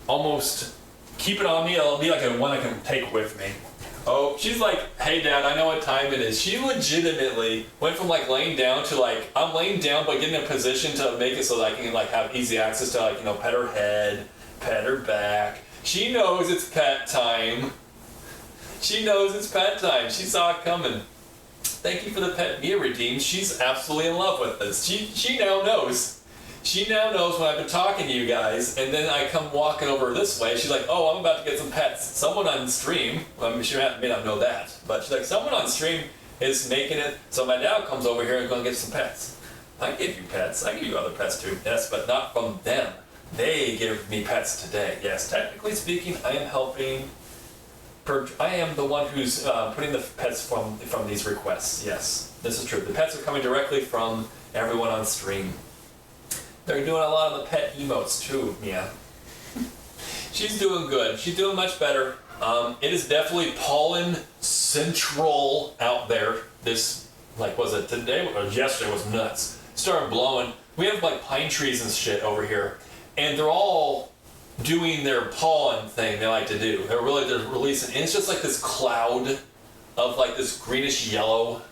almost keep it on me. It'll be like a one I can take with me. Oh, she's like, hey Dad, I know what time it is. She legitimately went from like laying down to like, I'm laying down but getting in a position to make it so that I can like have easy access to like, you know, pet her head, pet her back. She knows it's pet time. She saw it coming. Thank you for the pet Mia redeem. She's absolutely in love with this. She now knows. She now knows when I've been talking to you guys, and then I come walking over this way. She's like, oh, I'm about to get some pets. Someone on stream, well, she may not know that, but she's like, someone on stream is making it, so my dad comes over here and going to get some pets. I give you pets. I give you other pets too, yes, but not from them. They give me pets today. Yes, technically speaking, I am helping. I am the one who's putting the pets from these requests. Yes, this is true. The pets are coming directly from everyone on stream. They're doing a lot of the pet emotes too, Mia. She's doing good. She's doing much better. It is definitely pollen central out there. This, like, was it today or yesterday was nuts. It started blowing. We have like pine trees and shit over here, and they're all doing their pollen thing they like to do. They're releasing, and it's just like this cloud of like this greenish yellow.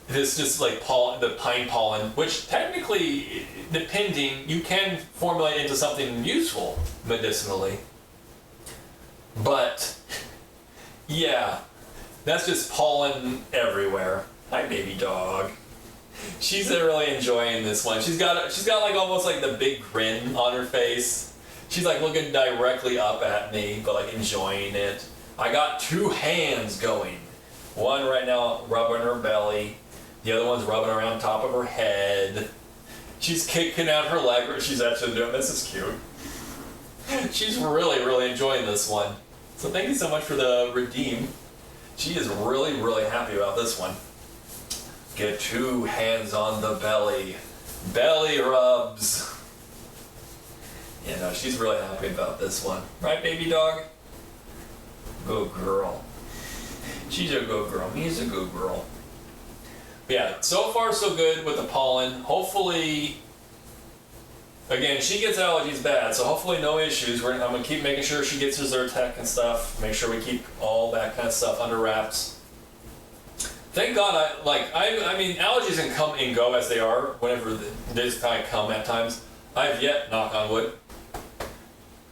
This just like pollen, the pine pollen, which technically, depending, you can formulate into something useful medicinally. But yeah, that's just pollen everywhere. Hi Hi, baby dog. She's really enjoying this one. She's got like almost like the big grin on her face. She's like looking directly up at me, but like enjoying it. I got 2 hands going. One right now rubbing her belly. The other one's rubbing around top of her head. She's kicking out her leg. She's actually doing this. Is cute. She's really, really enjoying this one. So thank you so much for the redeem. She is really, really happy about this one. Get 2 hands on the belly. Belly rubs. Yeah, no, she's really happy about this one. Right, baby dog? Good girl. She's a good girl. He's a good girl. But yeah, so far so good with the pollen. Hopefully, again, she gets allergies bad, so hopefully no issues. I'm going to keep making sure she gets her Zyrtec and stuff. Make sure we keep all that kind of stuff under wraps. Thank God, I mean, allergies can come and go as they are, whenever they just kind of come at times. I have yet, knock on wood,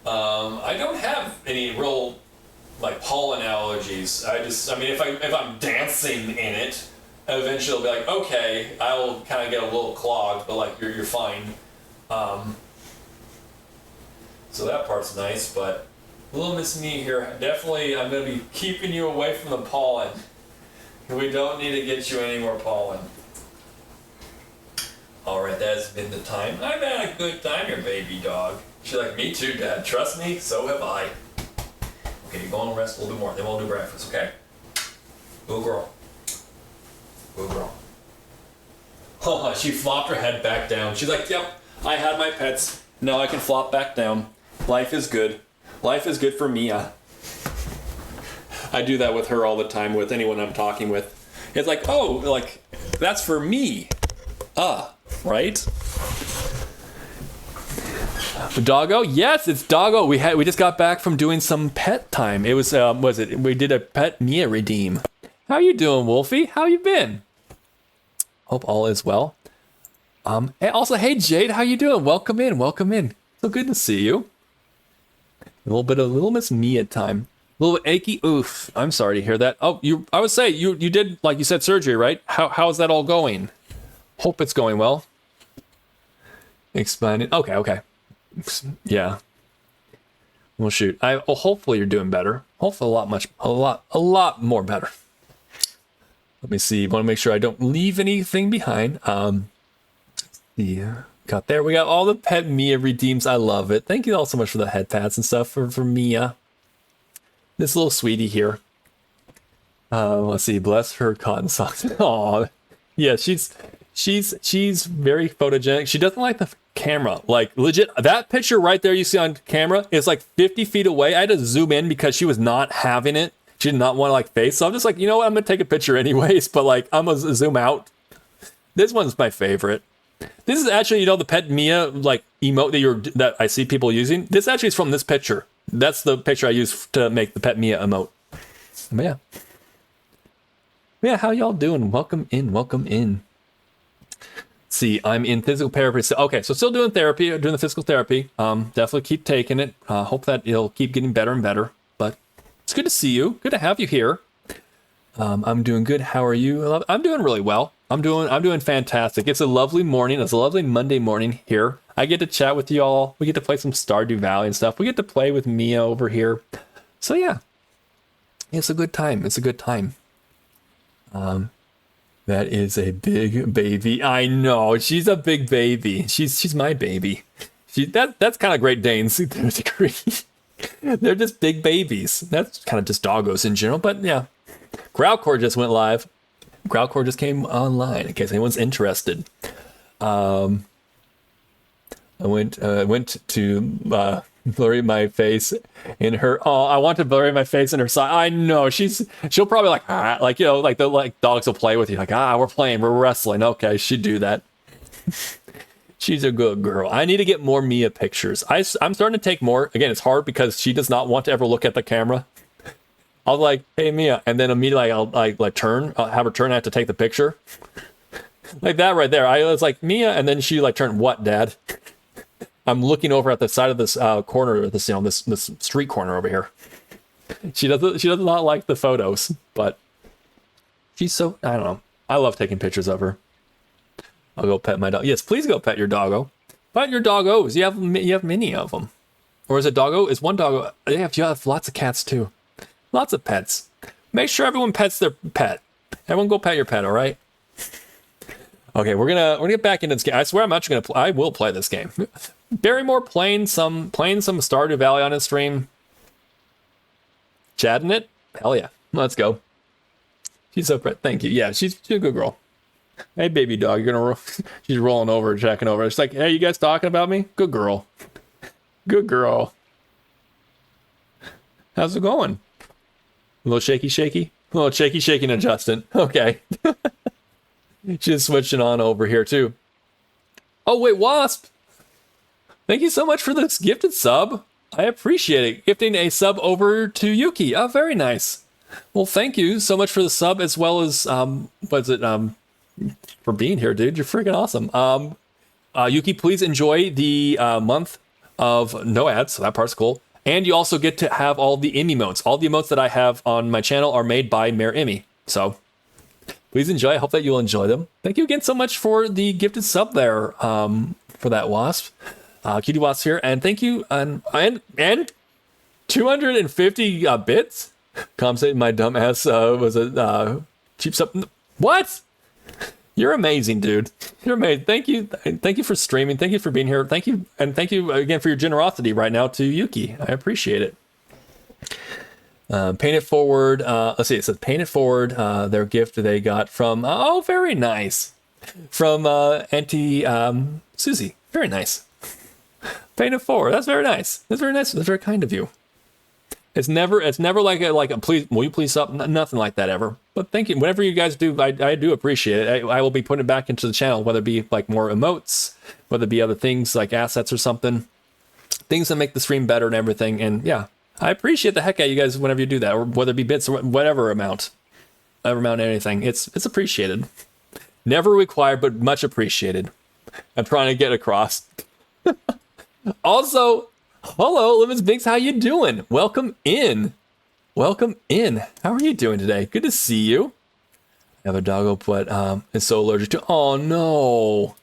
I don't have any real, like, pollen allergies. I mean, if I'm dancing in it, eventually it'll be like, okay, I'll kind of get a little clogged, but, like, you're fine. So that part's nice, but little Miss Me here, definitely I'm going to be keeping you away from the pollen. We don't need to get you any more pollen. Alright, that's been the time. I've had a good time here, baby dog. She's like, me too, Dad. Trust me, so have I. Okay, go and rest a little bit more, then we'll do breakfast, okay? Good girl. Good girl. Oh, she flopped her head back down. She's like, yep, I had my pets. Now I can flop back down. Life is good. Life is good for Mia. I do that with her all the time, with anyone I'm talking with. It's like, oh, like, that's for me. Right? Doggo? Yes, it's Doggo. We just got back from doing some pet time. It was we did a pet Mia redeem. How you doing, Wolfie? How you been? Hope all is well. And also, hey Jade, how you doing? Welcome in, welcome in. So good to see you. A little bit of Little Miss Mia time. A little bit achy. Oof. I'm sorry to hear that. Oh, I would say you did, like you said, surgery, right? How's that all going? Hope it's going well. Expanding. Okay. Yeah. Well, shoot. Hopefully you're doing better. Hopefully a lot more better. Let me see. Want to make sure I don't leave anything behind. Yeah. We got all the pet Mia redeems. I love it. Thank you all so much for the head pats and stuff for Mia. This little sweetie here. Let's see. Bless her cotton socks. Aw. Yeah, she's very photogenic. She doesn't like the camera. Like, legit, that picture right there you see on camera is like 50 feet away. I had to zoom in because she was not having it. She did not want to like face. So I'm just like, you know what? I'm going to take a picture anyways. But like, I'm going to zoom out. This one's my favorite. This is actually, the pet Mia like emote that I see people using. This actually is from this picture. That's the picture I use to make the pet Mia emote. But yeah, how y'all doing? Welcome in, welcome in. See, I'm in physical therapy. Okay, so still doing therapy, doing the physical therapy. Definitely keep taking it. Hope that it'll keep getting better and better. But it's good to see you. Good to have you here. I'm doing good. How are you? I'm doing really well. I'm doing fantastic. It's a lovely morning. It's a lovely Monday morning here. I get to chat with you all. We get to play some Stardew Valley and stuff. We get to play with Mia over here. So yeah, it's a good time. It's a good time. That is a big baby. I know, she's a big baby. She's my baby. That's kind of Great Danes to a degree. They're just big babies. That's kind of just doggos in general. But yeah, Growlcore just went live. Growlcore just came online in case anyone's interested. I went to blurry my face in her. Oh, I want to blurry my face in her side. I know she'll probably like the dogs will play with you like we're wrestling. Okay, she'd do that. She's a good girl. I need to get more Mia pictures. I'm starting to take more. Again, it's hard because she does not want to ever look at the camera. I'll like, hey Mia, and then immediately I'll turn. I'll have her turn. I have to take the picture. Like that right there. I was like Mia, and then she like turned. What, Dad? I'm looking over at the side of this corner, this street corner over here. She does not like the photos, but she's so, I don't know. I love taking pictures of her. I'll go pet my dog. Yes, please go pet your doggo. Pet your doggos. You have many of them. Or is it doggo? Is one doggo? Yeah, you have lots of cats too. Lots of pets. Make sure everyone pets their pet. Everyone go pet your pet, all right? Okay, we're gonna get back into this game. I swear I'm actually gonna I will play this game. Barrymore playing some Stardew Valley on his stream. Chatting it? Hell yeah. Let's go. She's so pretty. Thank you. Yeah, she's a good girl. Hey, baby dog, you're gonna she's rolling over, checking over. It's like, hey, you guys talking about me? Good girl. Good girl. How's it going? A little shaky? A little shaking adjustant. Okay. She's switching on over here too. Oh wait, Wasp. Thank you so much for this gifted sub. I appreciate it. Gifting a sub over to Yuki. Oh, very nice. Well, thank you so much for the sub as well as for being here, dude. You're freaking awesome. Yuki, please enjoy the month of no ads. So that part's cool. And you also get to have all the emotes. All the emotes that I have on my channel are made by MayorEmi. So please enjoy. I hope that you'll enjoy them. Thank you again so much for the gifted sub there for that, Wasp. Cutie Wasp here. And thank you. And 250 bits? Compensate my dumb ass was a cheap sub. What? You're amazing, dude. You're amazing. Thank you. Thank you for streaming. Thank you for being here. Thank you. And thank you again for your generosity right now to Yuki. I appreciate it. Paint It Forward. Let's see. It says Paint It Forward. Their gift they got from, oh, very nice. From Auntie Susie. Very nice. Paint It Forward. That's very nice. That's very nice. That's very kind of you. It's never like a please, will you please stop? Nothing like that ever. But thank you. Whatever you guys do, I do appreciate it. I will be putting it back into the channel, whether it be like more emotes, whether it be other things like assets or something, things that make the stream better and everything. And yeah, I appreciate the heck out of you guys whenever you do that, or whether it be bits or whatever amount, anything. It's appreciated. Never required, but much appreciated. I'm trying to get across. Also, hello, Lemons Binks, how you doing? Welcome in. Welcome in. How are you doing today? Good to see you. I have a doggo, but is so allergic to. Oh no,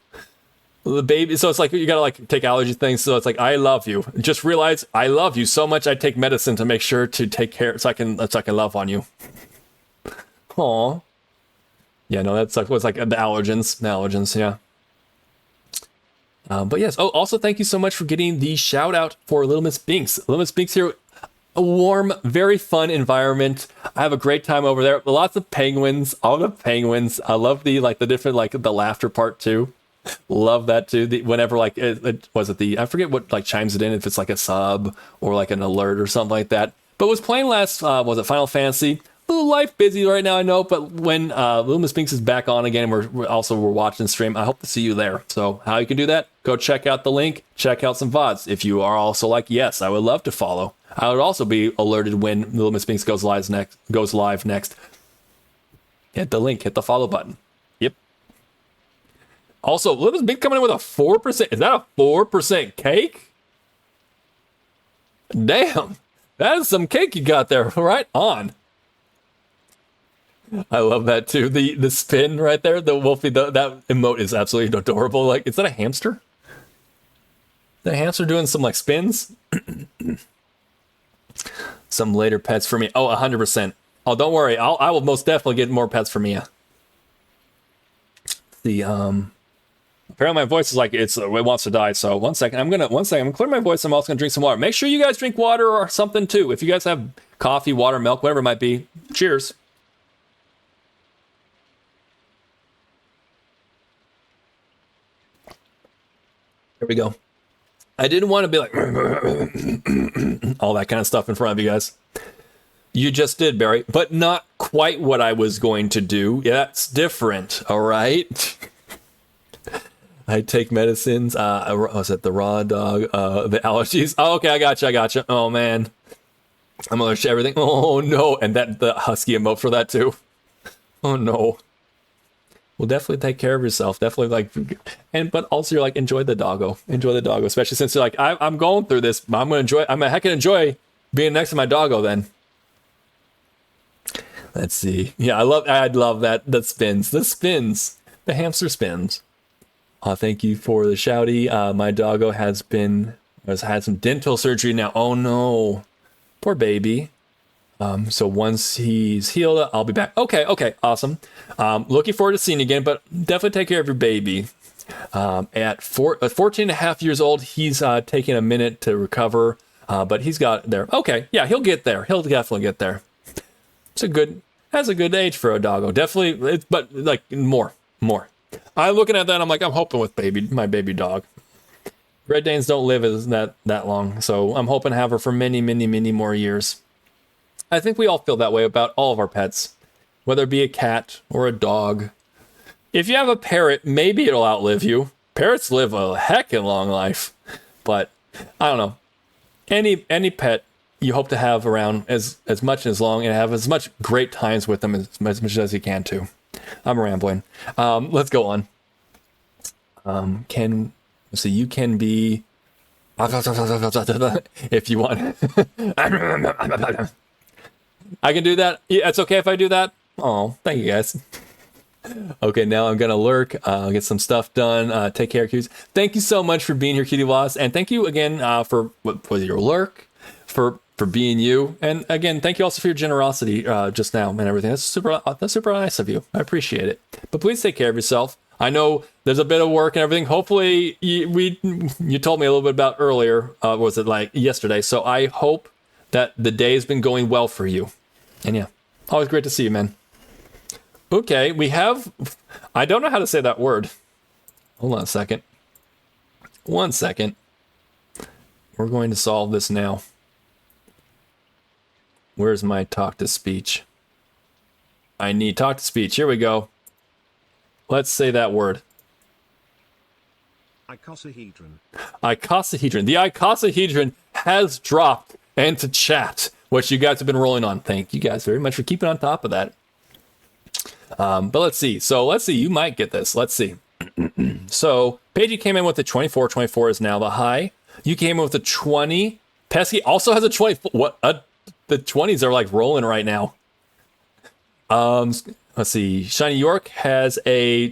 the baby. So it's like you gotta like take allergy things. So it's like I love you. Just realize I love you so much. I take medicine to make sure to take care, so I can love on you. Aw. Yeah, no, that's like what's like the allergens. Yeah. But yes. Oh, also thank you so much for getting the shout out for Little Miss Binks. Little Miss Binks here. A warm, very fun environment. I have a great time over there. Lots of penguins. All the penguins. I love the different the laughter part too. Love that too. Whenever I forget what like chimes it in, if it's like a sub or like an alert or something like that. But was playing last was it Final Fantasy? A little life busy right now, I know, but when Little Miss Binks is back on again, we're watching stream. I hope to see you there. So how you can do that? Go check out the link. Check out some VODs. If you are also like, yes, I would love to follow. I would also be alerted when Little Miss Binks goes live next. Hit the link. Hit the follow button. Yep. Also, Little Miss Binks coming in with a 4%. Is that a 4% cake? Damn, that is some cake you got there. Right on. I love that too. The spin right there, the Wolfie, that emote is absolutely adorable. Like, is that a hamster? The hamster doing some like spins? Some later pets for me. Oh, 100%. Oh, don't worry. I will most definitely get more pets for Mia. Apparently my voice is like it wants to die. So one second. I'm gonna clear my voice. I'm also gonna drink some water. Make sure you guys drink water or something too. If you guys have coffee, water, milk, whatever it might be. Cheers. There we go. I didn't want to be like all that kind of stuff in front of you guys. You just did, Barry, but not quite what I was going to do. Yeah, that's different, all right? I take medicines. Was it the raw dog? The allergies? Oh, okay, I gotcha. Oh, man. I'm allergic to everything. Oh, no. And the husky emote for that, too. Oh, no. Well, definitely take care of yourself. Definitely but also you're like, enjoy the doggo, especially since you're like, I'm going through this. I'm gonna enjoy being next to my doggo then. Let's see. Yeah, I love that. The spins. The spins. The hamster spins. Thank you for the shouty. My doggo has had some dental surgery now. Oh no. Poor baby. So once he's healed, I'll be back. Okay, awesome. Looking forward to seeing you again, but definitely take care of your baby. At 14 and a half years old, he's taking a minute to recover, but he's got there. Okay, yeah, he'll get there. He'll definitely get there. That's a good age for a doggo. Definitely, but like more. I'm looking at that. I'm like, I'm hoping with my baby dog. Great Danes don't live as that long, so I'm hoping to have her for many more years. I think we all feel that way about all of our pets, whether it be a cat or a dog. If you have a parrot, maybe it'll outlive you. Parrots live a heckin' long life, but I don't know. Any pet you hope to have around as much and as long, and have as much great times with them as much as you can too. I'm rambling. Let's go on. You can be if you want. I can do that. Yeah, it's okay if I do that. Oh, thank you guys. Okay, now I'm gonna lurk, get some stuff done, take care of cuties. Thank you so much for being here, Cutie Loss, and thank you again for your lurk, for being you, and again, thank you also for your generosity just now and everything. That's super nice of you. I appreciate it. But please take care of yourself. I know there's a bit of work and everything. Hopefully, you told me a little bit about earlier. Was it like yesterday? So I hope that the day has been going well for you. And yeah, always great to see you, man. Okay, we have... I don't know how to say that word. Hold on a second. 1 second. We're going to solve this now. Where's my talk-to-speech? I need talk-to-speech. Here we go. Let's say that word. Icosahedron. Icosahedron. The icosahedron has dropped into chat, which you guys have been rolling on. Thank you guys very much for keeping on top of that. But let's see. So let's see. You might get this. Let's see. So Paige came in with the 24. 24 is now the high. You came in with the 20. Pesky also has a 20. What? The 20s are like rolling right now. Let's see. Shiny York has a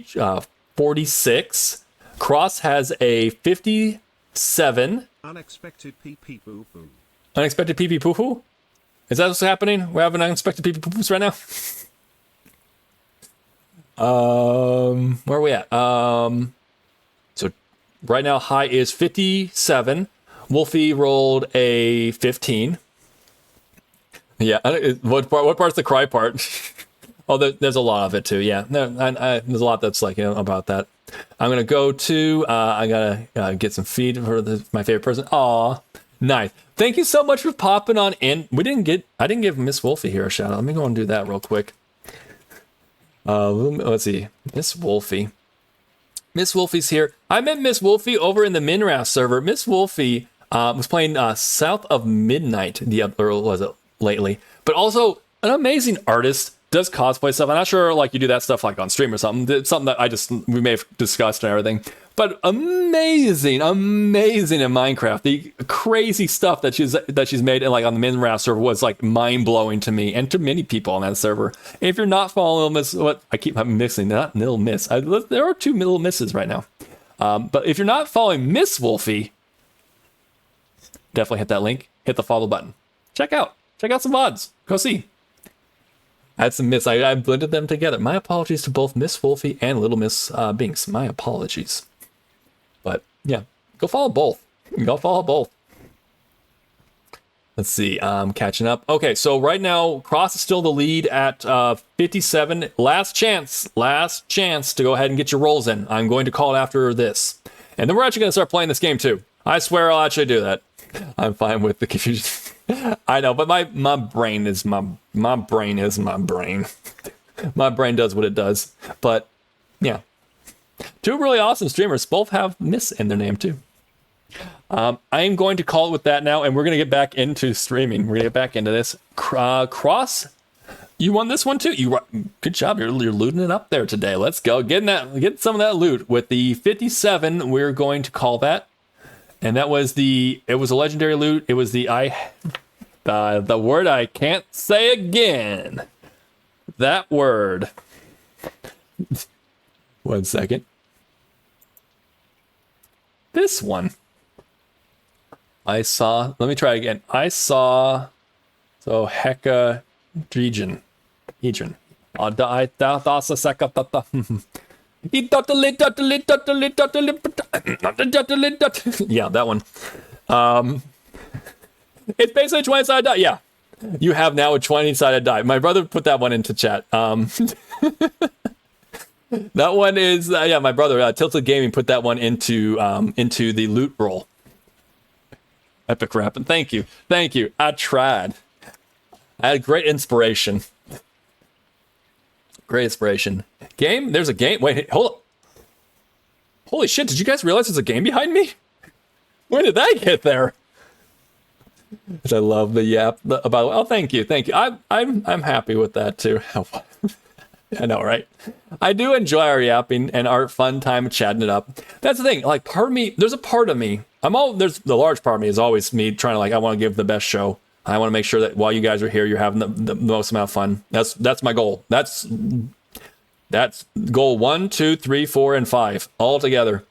46. Cross has a 57. Unexpected pee pee poo poo. Unexpected pee pee poo poo? Is that what's happening? We're having unexpected pee pee poo poos right now? Where are we at? So right now high is 57. Wolfie rolled a 15. Yeah, what part's the cry part? Oh, there's a lot of it too. Yeah, there's a lot that's like about that. I'm gonna go to. I gotta get some feed for my favorite person. Aw, nice. Thank you so much for popping on in. I didn't give Miss Wolfie here a shout out. Let me go and do that real quick. Let's see, Miss Wolfie. Miss Wolfie's here. I met Miss Wolfie over in the Minras server. Miss Wolfie was playing South of Midnight lately, but also an amazing artist. Does cosplay stuff. I'm not sure like you do that stuff like on stream or something. It's something that we may have discussed and everything. But amazing in Minecraft. The crazy stuff that she's made and like on the Minras server was like mind blowing to me and to many people on that server. If you're not following Little Miss, what I keep mixing, not Little Miss. There are two Little Misses right now. But if you're not following Miss Wolfie, definitely hit that link. Hit the follow button. Check out some VODs. Go see. I had some miss. I blended them together. My apologies to both Miss Wolfie and Little Miss Binks. My apologies. But yeah, go follow both. Let's see. Catching up. Okay, so right now, Cross is still the lead at 57. Last chance to go ahead and get your rolls in. I'm going to call it after this. And then we're actually going to start playing this game too. I swear I'll actually do that. I'm fine with the confusion. I know, but my brain is my brain is my brain. My brain does what it does. But yeah, two really awesome streamers. Both have Miss in their name too. I am going to call it with that now, and we're going to get back into streaming. We're going to get back into this. Cross, you won this one too. Good job. You're looting it up there today. Let's go. Get some of that loot with the 57. We're going to call that. And that was it was a legendary loot. It was the word I can't say again. that word. 1 second. This one. I saw, let me try again. I saw, so hecka region. Yeah, that one. It's basically a 20-sided die. Yeah, you have now a 20-sided die. My brother put that one into chat. That one is yeah. My brother Tilted Gaming put that one into the loot roll. Epic rap, and thank you. I tried. I had great inspiration. Great inspiration. Game? There's a game. Wait, hold up. Holy shit! Did you guys realize there's a game behind me? When did that get there? I love the yap about. Oh, thank you. I'm happy with that too. I know, right? I do enjoy our yapping and our fun time chatting it up. That's the thing. Like, part of me, there's a part of me. There's the large part of me is always me trying to I want to give the best show. I want to make sure that while you guys are here, you're having the most amount of fun. That's my goal. That's goal 1, 2, 3, 4, and 5 all together.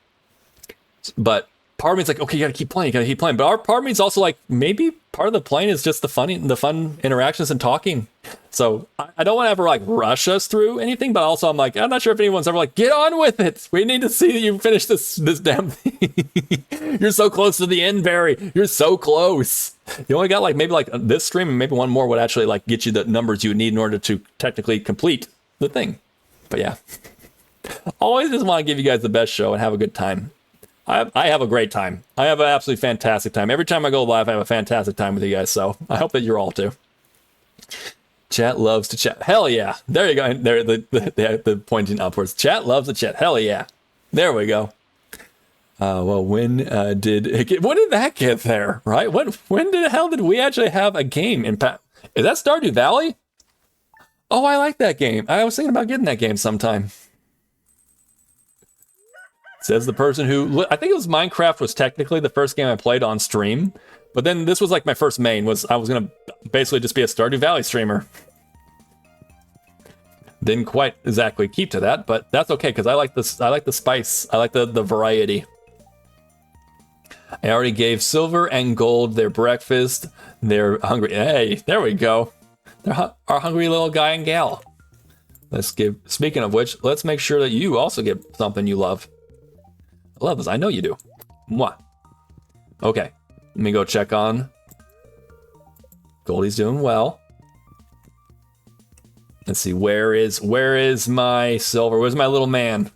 But part of me is like, okay, you gotta keep playing. But our part of me is also like, maybe part of the playing is just the fun interactions and talking. So I don't want to ever rush us through anything, but also I'm not sure if anyone's ever get on with it. We need to see that you finish this damn thing. You're so close to the end, Barry. You're so close. You only got maybe this stream and maybe one more would actually get you the numbers you would need in order to technically complete the thing. But yeah, always just want to give you guys the best show and have a good time. I have a great time. I have an absolutely fantastic time. Every time I go live, I have a fantastic time with you guys. So I hope that you're all too. Chat loves to chat. Hell yeah. There you go. There, the pointing upwards. Chat loves to chat. Hell yeah. There we go. Well, when did that get there? Right? When the hell did we actually have a game in Is that Stardew Valley? Oh, I like that game. I was thinking about getting that game sometime. Says the person who, I think it was Minecraft was technically the first game I played on stream, but then this was my first main, I was gonna basically just be a Stardew Valley streamer. Didn't quite exactly keep to that, but that's okay, because I like the spice, I like the variety. I already gave Silver and Gold their breakfast, they're hungry. Hey, there we go. They're our hungry little guy and gal. Speaking of which, let's make sure that you also get something you love. I love this. I know you do. Mwah. Okay. Let me go check on. Goldie's doing well. Let's see. Where is my Silver? Where's my little man?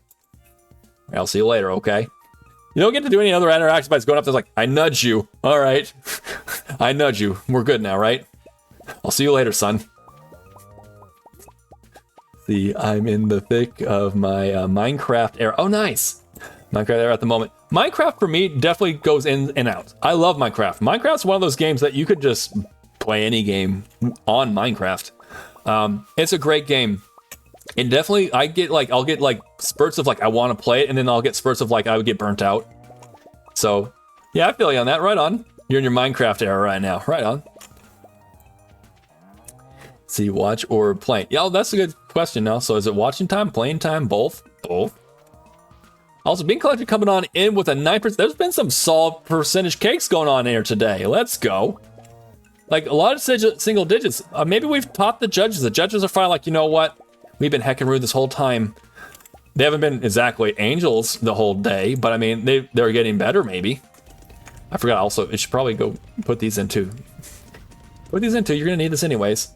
I'll see you later, okay? You don't get to do any other interactions by just going up there I nudge you. All right. I nudge you. We're good now, right? I'll see you later, son. See, I'm in the thick of my Minecraft era. Oh, nice. Minecraft era at the moment. Minecraft for me definitely goes in and out. I love Minecraft. Minecraft's one of those games that you could just play any game on Minecraft. It's a great game. And definitely I'll get spurts of I want to play it, and then I'll get spurts of I would get burnt out. So yeah, I feel you on that. Right on. You're in your Minecraft era right now. Right on. See, watch or play? Yeah, that's a good question now. So is it watching time, playing time, both? Both. Also, Bean Collector coming on in with a 9%. There's been some solid percentage cakes going on here today. Let's go. A lot of single digits. Maybe we've taught the judges. The judges are finally you know what? We've been heckin' rude this whole time. They haven't been exactly angels the whole day, but I mean, they're getting better maybe. I forgot also, I should probably go put these into. You're gonna need this anyways.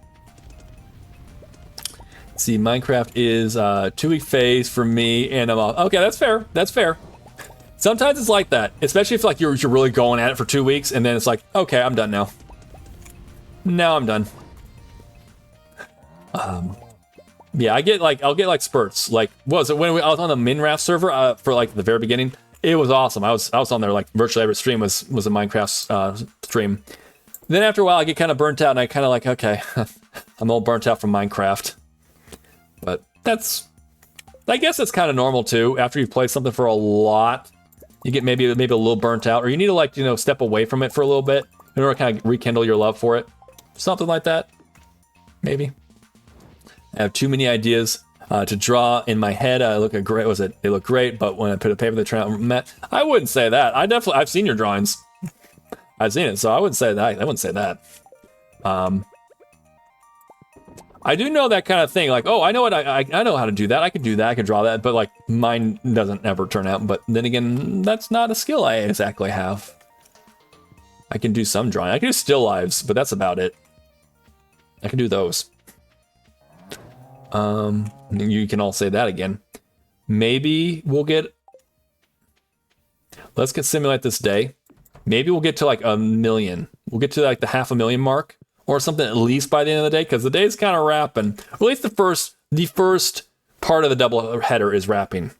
See, Minecraft is 2-week phase for me, and I'm off. Okay, that's fair. That's fair. Sometimes it's like that, especially if you're really going at it for 2 weeks, and then it's okay, I'm done now. Now I'm done. Yeah, I'll get spurts. What was it when I was on the Minraft server for the very beginning? It was awesome. I was on there virtually every stream was a Minecraft stream. Then after a while, I get kind of burnt out, and I kind of okay, I'm all burnt out from Minecraft. But I guess that's kind of normal too. After you've played something for a lot, you get maybe a little burnt out, or you need to step away from it for a little bit in order to kind of rekindle your love for it. Something like that, maybe. I have too many ideas to draw in my head. I look at great. They look great, but when I put a paper, they turn out met. I wouldn't say that. I've seen your drawings. I've seen it, so I wouldn't say that. I wouldn't say that. I do know that kind of thing. Like, oh, I know what I know how to do that. I can do that. I can draw that. But like, mine doesn't ever turn out. But then again, that's not a skill I exactly have. I can do some drawing. I can do still lives, but that's about it. I can do those. You can all say that again. Maybe we'll get. Let's get simulate this day. Maybe we'll get to like 1 million. We'll get to like the 500,000 mark or something at least by the end of the day, because the day's kind of wrapping. Or at least the first part of the double header is wrapping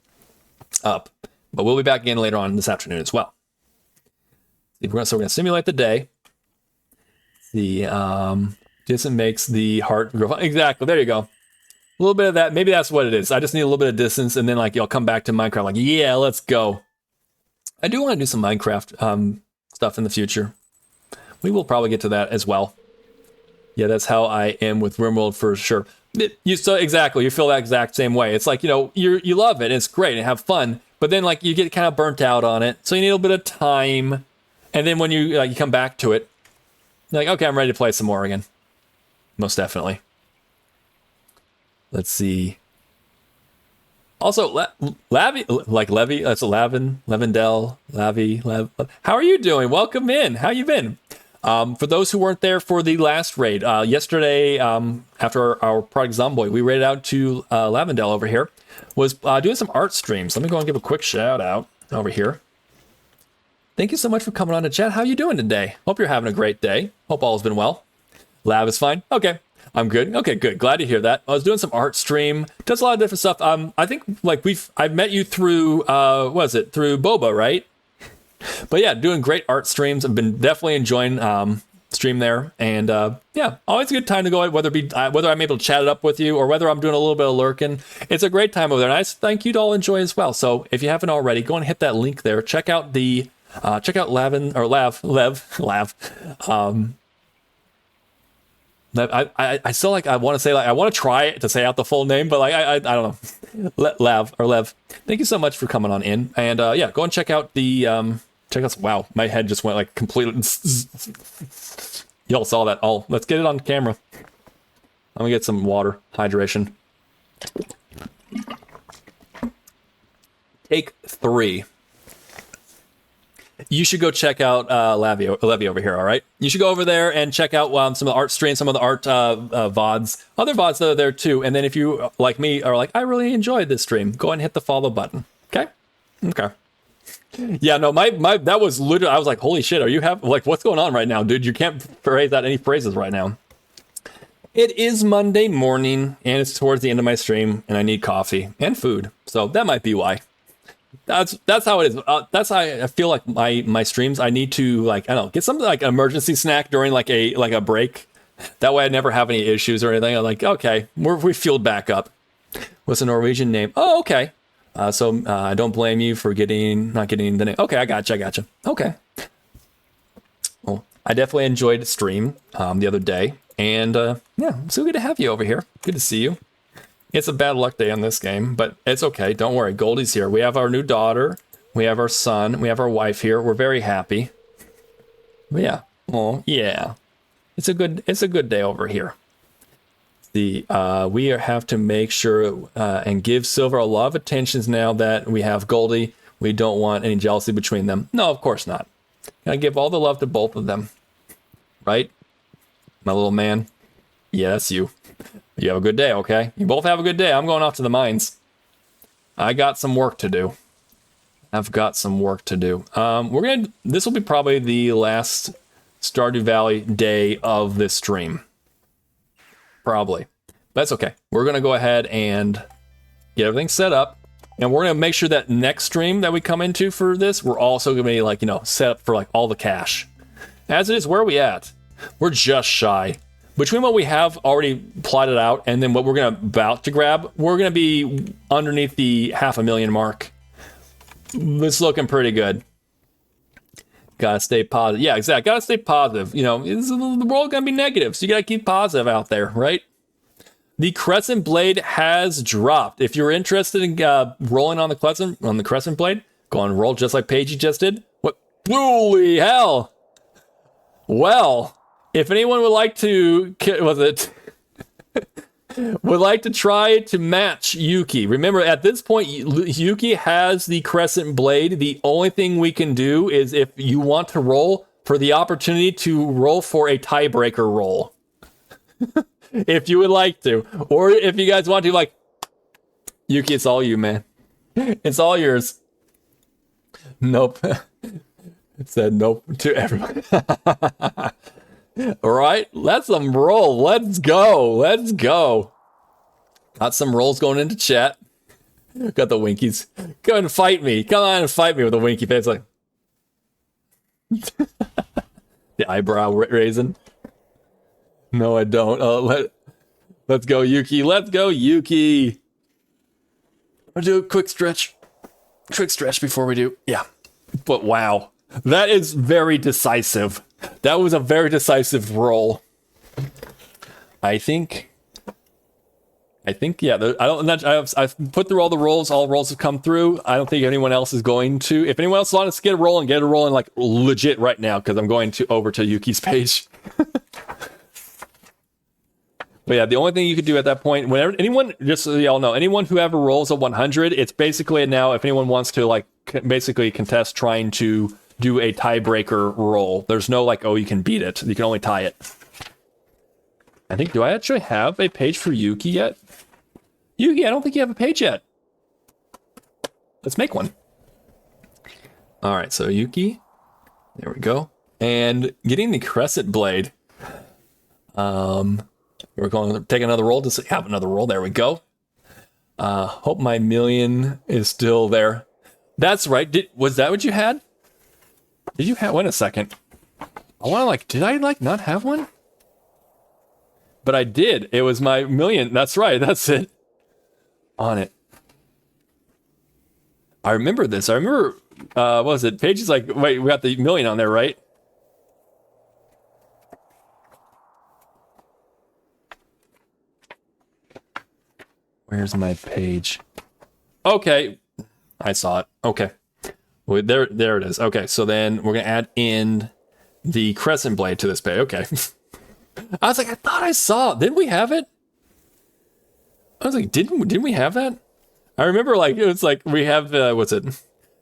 up. But we'll be back again later on this afternoon as well. So we're gonna simulate the day. The distance makes the heart grow. Exactly. There you go. A little bit of that. Maybe that's what it is. I just need a little bit of distance, and then like you'll come back to Minecraft. Like, yeah, let's go. I do want to do some Minecraft stuff in the future. We will probably get to that as well. Yeah, that's how I am with RimWorld for sure. Exactly, you feel that exact same way. It's like, you love it, and it's great, and have fun, but then like you get kind of burnt out on it, so you need a little bit of time, and then when you come back to it, you're like, okay, I'm ready to play some more again. Most definitely. Let's see. Also, Lavi, like Levy, that's Levendell, Lavi. How are you doing? Welcome in. How you been? For those who weren't there for the last raid, yesterday, after our Project Zomboid, we raided out to Lavendell over here, was doing some art streams. Let me go and give a quick shout out over here. Thank you so much for coming on to chat. How you doing today? Hope you're having a great day. Hope all has been well. Lav is fine. Okay. I'm good. Okay, good. Glad to hear that. I was doing some art stream. Does a lot of different stuff. I think like I've met you through through Boba, right? But yeah, doing great art streams. I've been definitely enjoying stream there, and yeah, always a good time to go. Whether I'm able to chat it up with you or whether I'm doing a little bit of lurking, it's a great time over there. And I thank you to all enjoy as well. So if you haven't already, go and hit that link there. Check out Lav. I still like I want to say I want to try to say out the full name, but like I don't know. Lev. Thank you so much for coming on in, and yeah, go and check out the wow, my head just went like completely. Y'all saw that. Let's get it on camera. I'm gonna get some water, hydration. Take 3. You should go check out Levy over here, all right? You should go over there and check out some of the art streams, some of the art VODs, other VODs that are there too. And then if you, like me, are like, I really enjoyed this stream, go and hit the follow button, okay? Okay. Yeah, no, that was literally, I was like, holy shit, what's going on right now, dude? You can't phrase out any phrases right now. It is Monday morning, and it's towards the end of my stream, and I need coffee and food, so that might be why. That's how it is. That's how I feel like my streams. I need to get something like an emergency snack during like a break. That way I never have any issues or anything. I'm like, okay, we fueled back up. What's a Norwegian name? Oh, okay. So I don't blame you for not getting the name. Okay, I gotcha. Okay. Well, I definitely enjoyed the stream the other day, and yeah, so good to have you over here. Good to see you. It's a bad luck day on this game, but it's okay. Don't worry. Goldie's here. We have our new daughter. We have our son. We have our wife here. We're very happy. But yeah. Oh, yeah. It's a good day over here. We have to make sure and give Silver a lot of attentions now that we have Goldie. We don't want any jealousy between them. No, of course not. Gotta give all the love to both of them. Right? My little man. Yeah, that's you. You have a good day, okay? You both have a good day. I'm going off to the mines. I got some work to do. I've got some work to do. This will be probably the last Stardew Valley day of this stream. Probably. But that's okay. We're gonna go ahead and get everything set up. And we're gonna make sure that next stream that we come into for this, we're also gonna be set up for all the cash. As it is, where are we at? We're just shy. Between what we have already plotted out and then what we're about to grab, we're going to be underneath the 500,000 mark. It's looking pretty good. Gotta stay positive. Yeah, exactly. Gotta stay positive. The world's going to be negative, so you got to keep positive out there, right? the Crescent Blade has dropped. If you're interested in rolling on the Crescent Blade, go on and roll just like Paigey just did. What? Holy hell! Well, if anyone would like to, would like to try to match Yuki. Remember, at this point, Yuki has the Crescent Blade. The only thing we can do is if you want to roll for the opportunity to roll for a tiebreaker roll. If you would like to. Or if you guys want to, like, Yuki, it's all you, man. It's all yours. Nope. It said nope to everyone. All right, let's roll. Let's go. Let's go. Got some rolls going into chat. Got the winkies. Go and fight me. Come on and fight me with a winky face. Like the eyebrow raising. No, I don't. Let's go, Yuki. Let's go, Yuki. I'll do a quick stretch. Quick stretch before we do. Yeah. But wow. That is very decisive. That was a very decisive roll. I think, yeah. I've put through all the rolls. All rolls have come through. I don't think anyone else is going to. If anyone else wants to get a roll in like legit right now, because I'm going over to Yuki's page. But yeah, the only thing you could do at that point, whenever anyone, just so y'all know, anyone who ever rolls a 100, it's basically now, if anyone wants to like basically contest trying to do a tiebreaker roll, there's no like, oh, you can beat it. You can only tie it. I think, do I actually have a page for Yuki yet? Yuki, I don't think you have a page yet. Let's make one. All right, so Yuki, there we go. And getting the Crescent Blade. We're going to take another roll to have another roll. There we go. Hope my million is still there. That's right. Was that what you had? Did you have? Wait a second. I want to did I not have one? But I did. It was my million. That's right. That's it. On it. I remember this. I remember, what was it? Paige is like, wait, we got the million on there, right? Where's my page? Okay. I saw it. Okay. Well, there it is. Okay, so then we're going to add in the Crescent Blade to this page. Okay. I was like, I thought I saw it. Didn't we have it? I was like, didn't we have that? I remember it was like we have, what's it?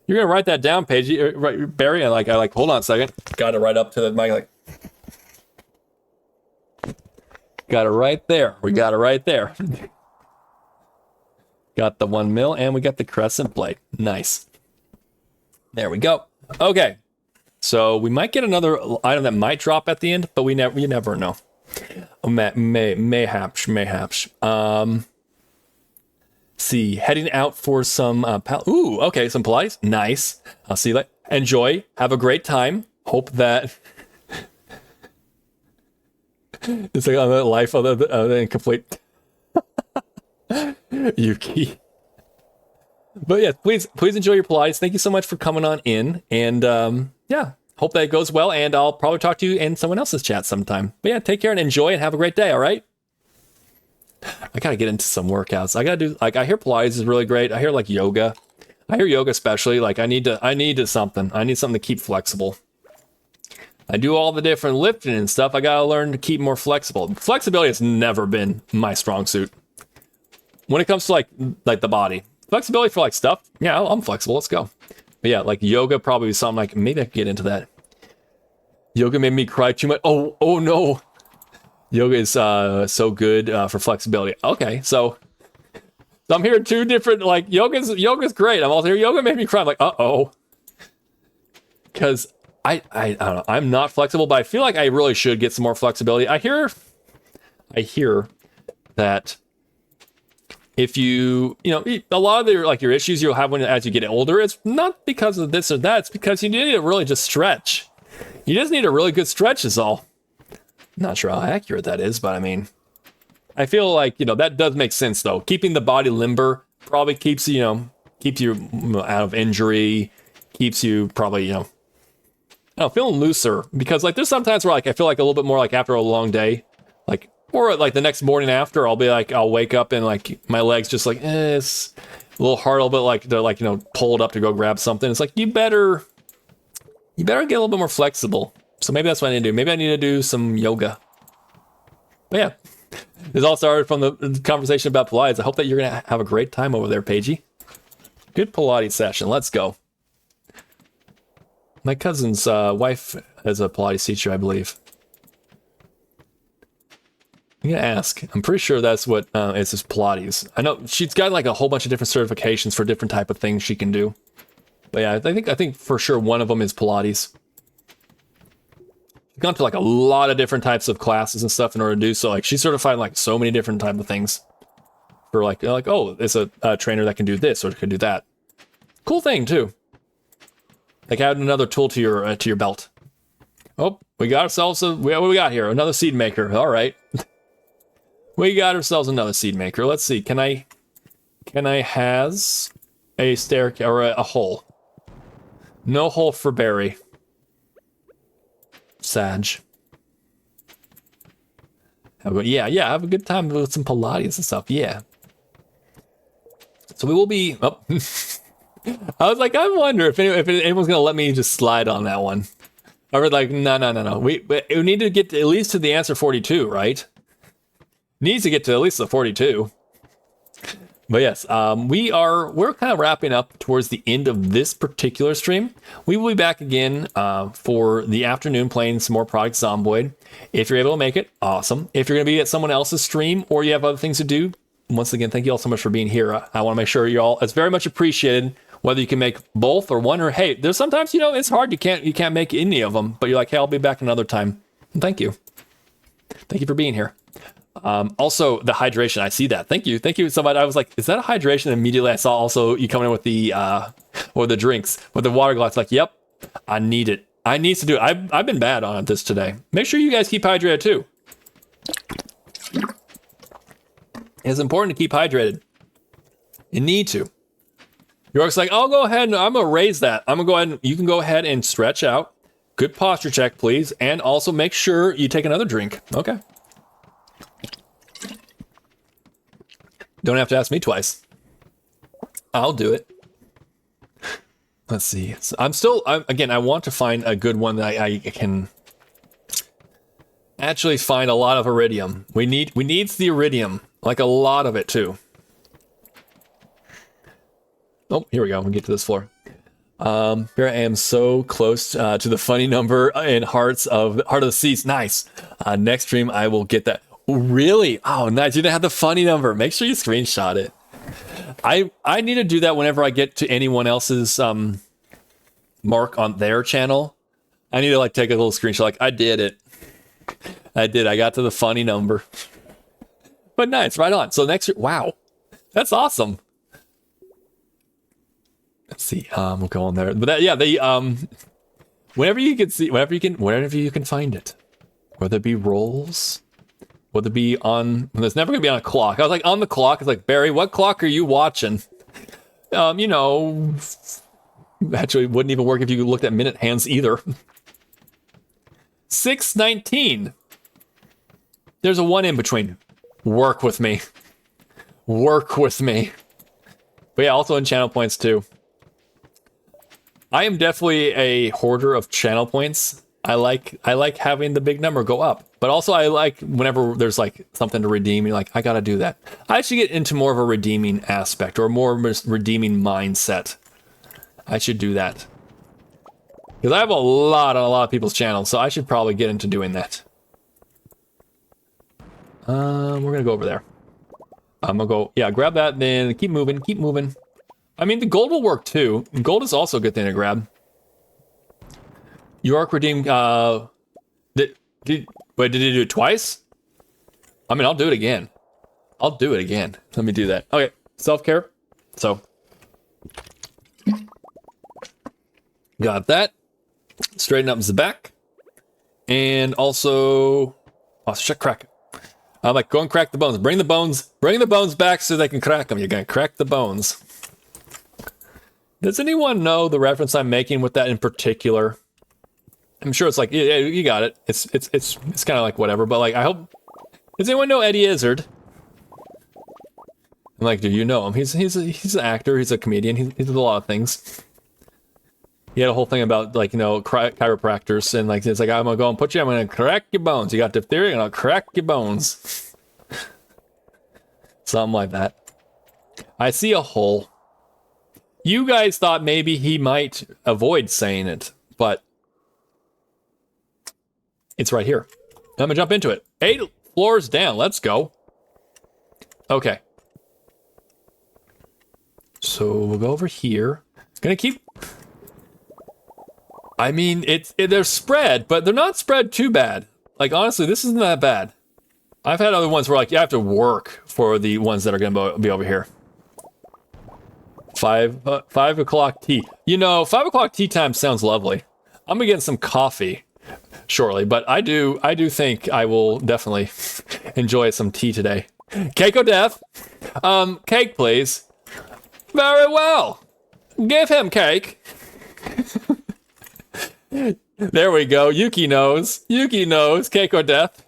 You're going to write that down, Paige. Right, Barry, I hold on a second. Got it right up to the mic, got it right there. We got it right there. Got the 1 mil, and we got the Crescent Blade. Nice. There we go. Okay. So we might get another item that might drop at the end, but you never know. Mayhaps. See, heading out for some ooh, okay, some pilates. Nice. I'll see you later. Enjoy. Have a great time. Hope that it's like on the life of the incomplete Yuki. But yeah, please enjoy your pilates. Thank you so much for coming on in, and yeah, hope that goes well. And I'll probably talk to you in someone else's chat sometime. But yeah, take care and enjoy, and have a great day. All right. I gotta get into some workouts. I gotta do I hear pilates is really great. I hear yoga. I hear yoga especially. I need something. I need something to keep flexible. I do all the different lifting and stuff. I gotta learn to keep more flexible. Flexibility has never been my strong suit. When it comes to like the body, flexibility for stuff. Yeah, I'm flexible. Let's go. But yeah, yoga probably is something maybe I could get into that. Yoga made me cry too much. Oh no. Yoga is so good for flexibility. Okay, so I'm hearing two different yoga's great. I'm also here. Yoga made me cry. I'm uh-oh. Because I don't know. I'm not flexible, but I feel like I really should get some more flexibility. I hear that if you a lot of your issues you'll have as you get older, it's not because of this or that. It's because you need to really just stretch. You just need a really good stretch is all. Not sure how accurate that is, but I mean, I feel like, that does make sense though. Keeping the body limber probably keeps you out of injury, keeps you probably, feeling looser, because there's sometimes where I feel a little bit more after a long day, Or like the next morning after, I'll be like, I'll wake up and like my legs just like, it's a little hard, a little bit like they're like, pull it up to go grab something. It's like, you better get a little bit more flexible. So maybe that's what I need to do. Maybe I need to do some yoga. But yeah, this all started from the conversation about Pilates. I hope that you're going to have a great time over there, Paigey. Good Pilates session. Let's go. My cousin's wife is a Pilates teacher, I believe. I'm going to ask. I'm pretty sure that's what is this Pilates. I know she's got like a whole bunch of different certifications for different type of things she can do. But yeah, I think for sure one of them is Pilates. She's gone to like a lot of different types of classes and stuff in order to do so. Like she's certified in like so many different type of things. For like oh, it's a trainer that can do this or can do that. Cool thing too. Like add another tool to your belt. Oh, we got ourselves what we got here? Another seed maker. All right. We got ourselves another seed maker. Let's see. Can I has a staircase or a hole? No hole for Barry. Sag. Yeah, have a good time with some Pilates and stuff. Yeah. So we will be. Oh. I was like, I wonder if anyone's gonna let me just slide on that one. I was like, no. We need to get at least to the answer 42, right? Needs to get to at least the 42. But yes, we're kind of wrapping up towards the end of this particular stream. We will be back again for the afternoon playing some more Project Zomboid. If you're able to make it, awesome. If you're going to be at someone else's stream or you have other things to do, once again, thank you all so much for being here. I want to make sure it's very much appreciated, whether you can make both or one, or hey, there's sometimes, it's hard. You can't make any of them, but you're like, hey, I'll be back another time. And thank you. Thank you for being here. Also, the hydration, I see that. Thank you so much. I was like, is that a hydration? And immediately I saw also you coming in with the drinks, with the water glass. Like, yep, I need it. I need to do it. I've been bad on this today. Make sure you guys keep hydrated too. It's important to keep hydrated. You need to. York's like, I'll go ahead and I'm going to raise that. I'm going to go ahead and you can go ahead and stretch out. Good posture check, please. And also make sure you take another drink. Okay. Don't have to ask me twice. I'll do it. Let's see. So again, I want to find a good one that I can actually find a lot of Iridium. We need the Iridium, like a lot of it too. Oh, here we go. We'll get to this floor. Here I am so close to the funny number in Heart of the Seas. Nice. Next stream, I will get that. Really? Oh, nice. You didn't have the funny number. Make sure you screenshot it. I need to do that whenever I get to anyone else's mark on their channel. I need to like take a little screenshot. Like, I did it. I got to the funny number. But nice. Right on. So next, wow. That's awesome. Let's see. We'll go on there. But whenever you can find it, whether it be rolls, whether it be on, it's never gonna be on a clock. I was like, on the clock. It's like, Barry, what clock are you watching? Actually, wouldn't even work if you looked at minute hands either. 6:19. There's a 1 in between. Work with me. Work with me. But yeah, also in channel points too. I am definitely a hoarder of channel points. I like having the big number go up, but also I like whenever there's like something to redeem, you're like, I gotta do that. I should get into more of a redeeming aspect or more redeeming mindset. I should do that because I have a lot of people's channels, so I should probably get into doing that. We're gonna go over there. I'm gonna go, yeah, grab that, then keep moving. I mean, the gold will work too. Gold is also a good thing to grab. York redeemed, did you do it twice? I mean, I'll do it again. Let me do that. Okay, self-care. So, got that. Straighten up the back. And also, crack. I'm like, go and crack the bones. Bring the bones back so they can crack them. You're gonna crack the bones. Does anyone know the reference I'm making with that in particular? I'm sure it's like, yeah, you got it. It's kind of like whatever, but like, I hope Does anyone know Eddie Izzard? I'm like, do you know him? He's an actor. He's a comedian. He does a lot of things. He had a whole thing about, like, you know, chiropractors, and like it's like, I'm gonna go and put you. I'm gonna crack your bones. You got diphtheria, and I'll crack your bones. Something like that. I see a hole. You guys thought maybe he might avoid saying it, but it's right here. I'm gonna jump into it. 8 floors down. Let's go. Okay. So we'll go over here. It's gonna keep. I mean, they're spread, but they're not spread too bad. Like, honestly, this isn't that bad. I've had other ones where, like, you have to work for the ones that are gonna be over here. 5 o'clock tea. You know, 5 o'clock tea time sounds lovely. I'm gonna get some coffee shortly, but I do think I will definitely enjoy some tea today. Cake o' death. Cake, please. Very well. Give him cake. There we go. Yuki knows. Yuki knows. Cake or death.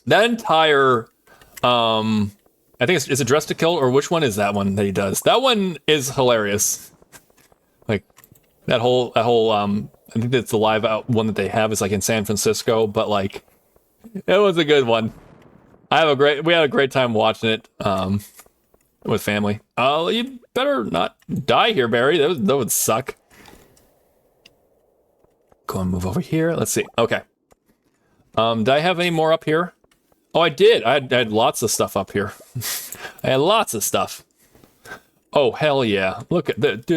That entire, I think is it Dress to Kill, or which one is that one that he does? That one is hilarious. Like that whole, I think that's the live out one that they have is like in San Francisco, but like, it was a good one. We had a great time watching it, with family. You better not die here, Barry. That would suck. Go and move over here. Let's see. Okay. Did I have any more up here? Oh, I did. I had lots of stuff up here. I had lots of stuff. Oh, hell yeah. Look at that.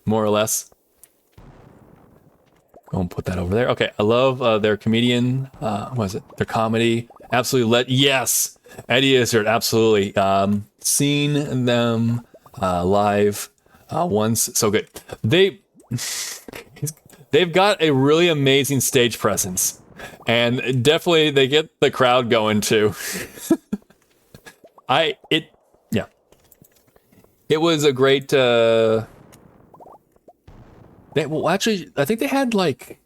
More or less. Go and put that over there. Okay. I love their comedian. What is it? Their comedy. Absolutely. Yes. Eddie Izzard. Absolutely. Seen them live once. So good. They've got a really amazing stage presence, and definitely they get the crowd going too. Yeah. It was a great. Actually, I think they had like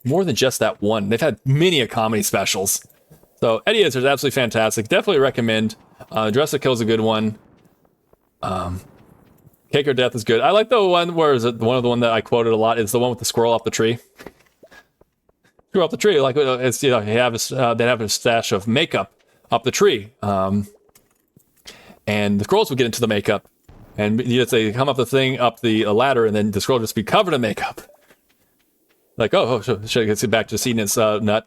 more than just that one. They've had many comedy specials. So Eddie Izzard is absolutely fantastic. Definitely recommend. Dress to Kill is a good one. Cake or Death is good. I like the one where is it? One of the one that I quoted a lot is the one with the squirrel off the tree. Squirrel off the tree, like it's, you know, they have a stash of makeup up the tree, and the squirrels would get into the makeup, and they come up the thing up the ladder, and then the squirrel just be covered in makeup. Like, should I get back to seeing its nut?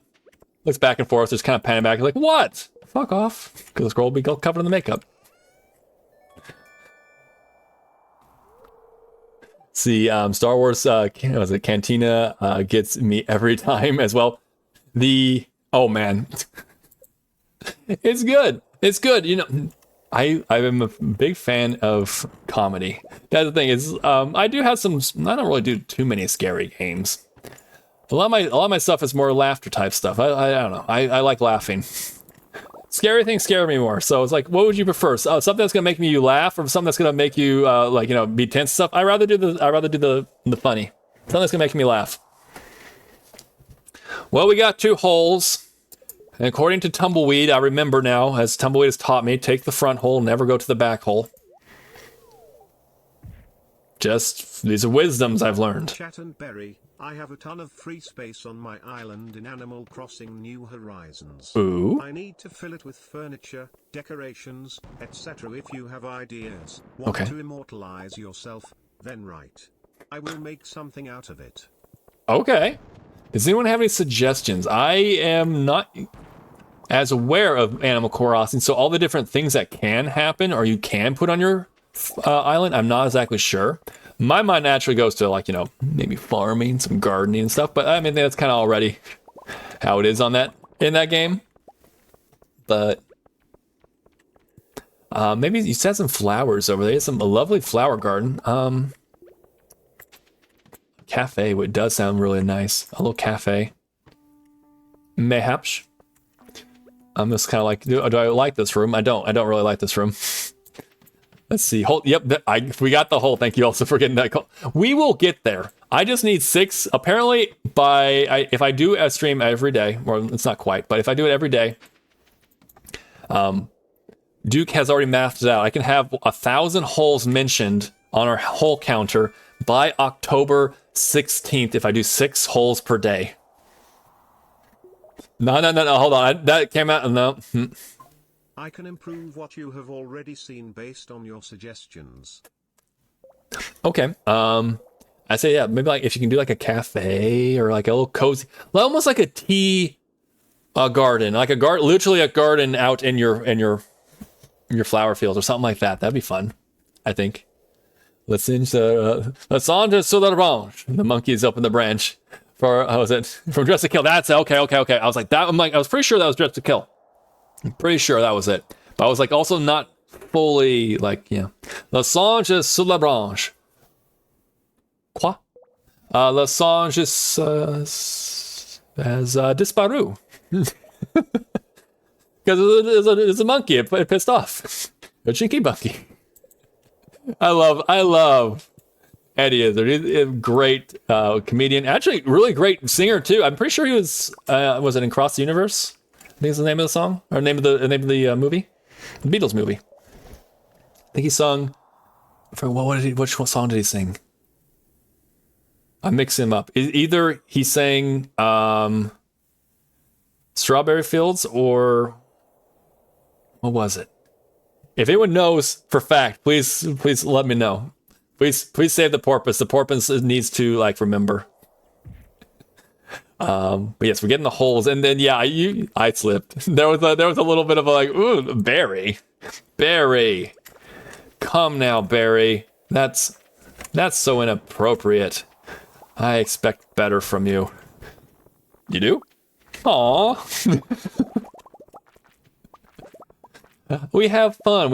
Looks back and forth, just kind of panning back, like, what? Fuck off, because the squirrel will be covered in the makeup. See, Star Wars, was it Cantina, gets me every time as well. Oh man, it's good. It's good. You know, I am a big fan of comedy. That's the thing is, I do have some. I don't really do too many scary games. A lot of my stuff is more laughter type stuff. I don't know. I like laughing. Scary things scare me more. So it's like, what would you prefer? Something that's gonna make you laugh, or something that's gonna make you like, you know, be tense and stuff? I'd rather do the funny. Something that's gonna make me laugh. Well, we got 2 holes. And according to Tumbleweed, I remember now, as Tumbleweed has taught me, take the front hole, never go to the back hole. Just, these are wisdoms I've learned. Chat and Berry, I have a ton of free space on my island in Animal Crossing New Horizons. Ooh. I need to fill it with furniture, decorations, etc. If you have ideas, want to immortalize yourself, then write. I will make something out of it. Okay. Does anyone have any suggestions? I am not as aware of Animal Crossing, so all the different things that can happen or you can put on your island, I'm not exactly sure. My mind naturally goes to, like, you know, maybe farming, some gardening and stuff, but I mean, that's kind of already how it is in that game. But maybe you said some flowers over there. A lovely flower garden. Cafe, it does sound really nice. A little cafe. Mayhaps. I'm just kind of like, do I like this room? I don't really like this room. Let's see. Yep, we got the hole. Thank you also for getting that call. We will get there. I just need 6. Apparently, if I do a stream every day, or it's not quite, but if I do it every day, Duke has already mathed it out. I can have 1,000 holes mentioned on our hole counter by October 16th if I do 6 holes per day. No, hold on. That came out, no. I can improve what you have already seen based on your suggestions. Okay. I say, yeah, maybe like if you can do like a cafe or like a little cozy, almost like a tea garden, like literally a garden out in your flower fields or something like that. That'd be fun, I think. Listen to the branch. The monkey's up in the branch for, how was it? From Dress to Kill. That's okay. I was like, I was pretty sure that was Dress to Kill. I'm pretty sure that was it. But I was like also not fully like, yeah. Le singe sur la branche. Quoi? Le singe has disparu. Because it's a monkey. It pissed off. A cheeky monkey. I love Eddie Izzard. He's a great comedian. Actually, really great singer too. I'm pretty sure he was it in Cross the Universe? I think it's the name of the song or name of the movie, the Beatles movie. I think he sung. Which song did he sing? I mix him up. Either he sang Strawberry Fields or what was it? If anyone knows for fact, please let me know. Please save the porpoise. The porpoise needs to like remember. But yes, we're getting the holes, and then yeah, I slipped. There was a little bit of a like, ooh, Barry, come now, Barry. That's so inappropriate. I expect better from you. You do? Aww. We have fun.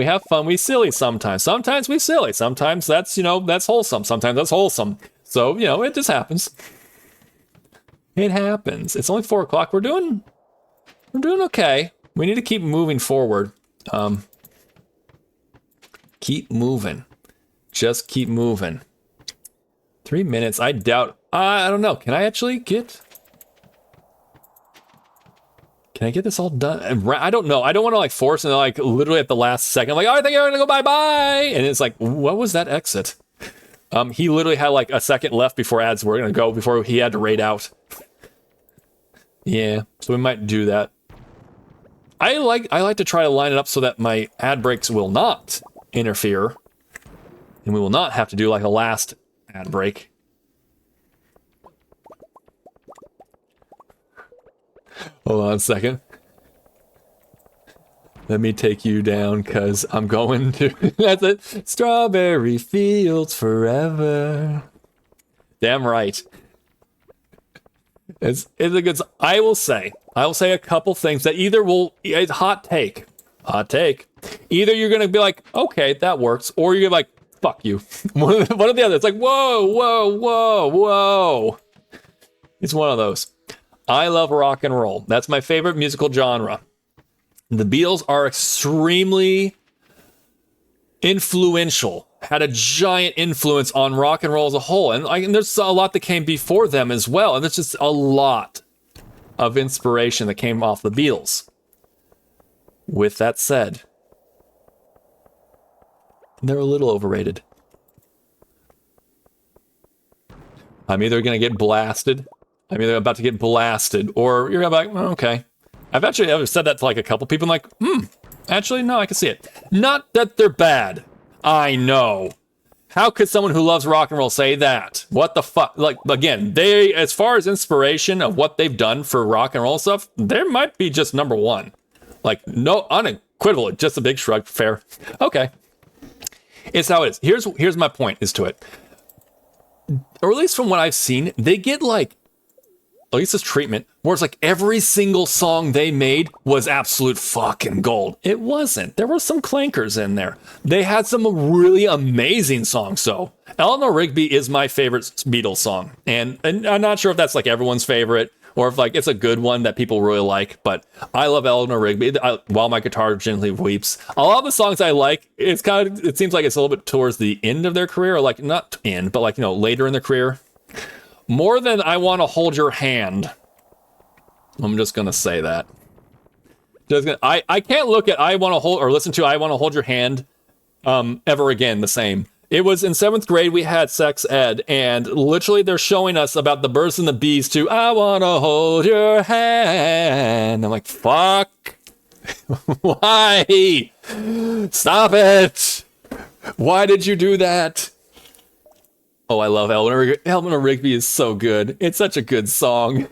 We silly sometimes. Sometimes we silly. Sometimes that's wholesome. Sometimes that's wholesome. So it just happens. It happens. It's only 4 o'clock. We're doing okay. We need to keep moving forward. Keep moving. Just keep moving. 3 minutes. I doubt. I don't know. Can I get this all done? I don't know. I don't want to like force and like literally at the last second, like, oh, I think I'm gonna go bye. And it's like, what was that exit? He literally had like a second left before ads were gonna go before he had to raid out. Yeah, so we might do that. I like to try to line it up so that my ad breaks will not interfere, and we will not have to do like a last ad break. Hold on a second. Let me take you down, cause I'm going to. That's it. Strawberry fields forever. Damn right. It's a good. I will say a couple things that either it's hot take. Either you're gonna be like, okay, that works, or you're gonna be like, fuck you. One or the other. It's like, whoa. It's one of those. I love rock and roll. That's my favorite musical genre. The Beatles are extremely influential, had a giant influence on rock and roll as a whole. And there's a lot that came before them as well. And there's just a lot of inspiration that came off the Beatles. With that said, they're a little overrated. I'm either going to get blasted. I'm either about to get blasted, or you're gonna be like, oh, okay. I've said that to like a couple people, like, actually, no, I can see it. Not that they're bad. I know. How could someone who loves rock and roll say that? What the fuck? Like, again, as far as inspiration of what they've done for rock and roll stuff, they might be just number one. Like, no, unequivocal, just a big shrug, fair. Okay. It's how it is. Here's my point is to it. Or at least from what I've seen, they get like, at least this treatment, where it's like every single song they made was absolute fucking gold. It wasn't. There were some clankers in there. They had some really amazing songs, though. Eleanor Rigby is my favorite Beatles song. And I'm not sure if that's like everyone's favorite or if like it's a good one that people really like. But I love Eleanor Rigby. While My Guitar Gently Weeps. A lot of the songs I like, it seems like it's a little bit towards the end of their career, or like not end, but like, you know, later in their career. More than I Want to Hold Your Hand. I'm just gonna say that. I can't look at I Want to Hold or listen to I Want to Hold Your Hand ever again the same. It was in 7th grade, we had sex ed, and literally they're showing us about the birds and the bees to I Want to Hold Your Hand. I'm like, fuck. Why? Stop it. Why did you do that? Oh, I love Eleanor Rigby is so good. It's such a good song.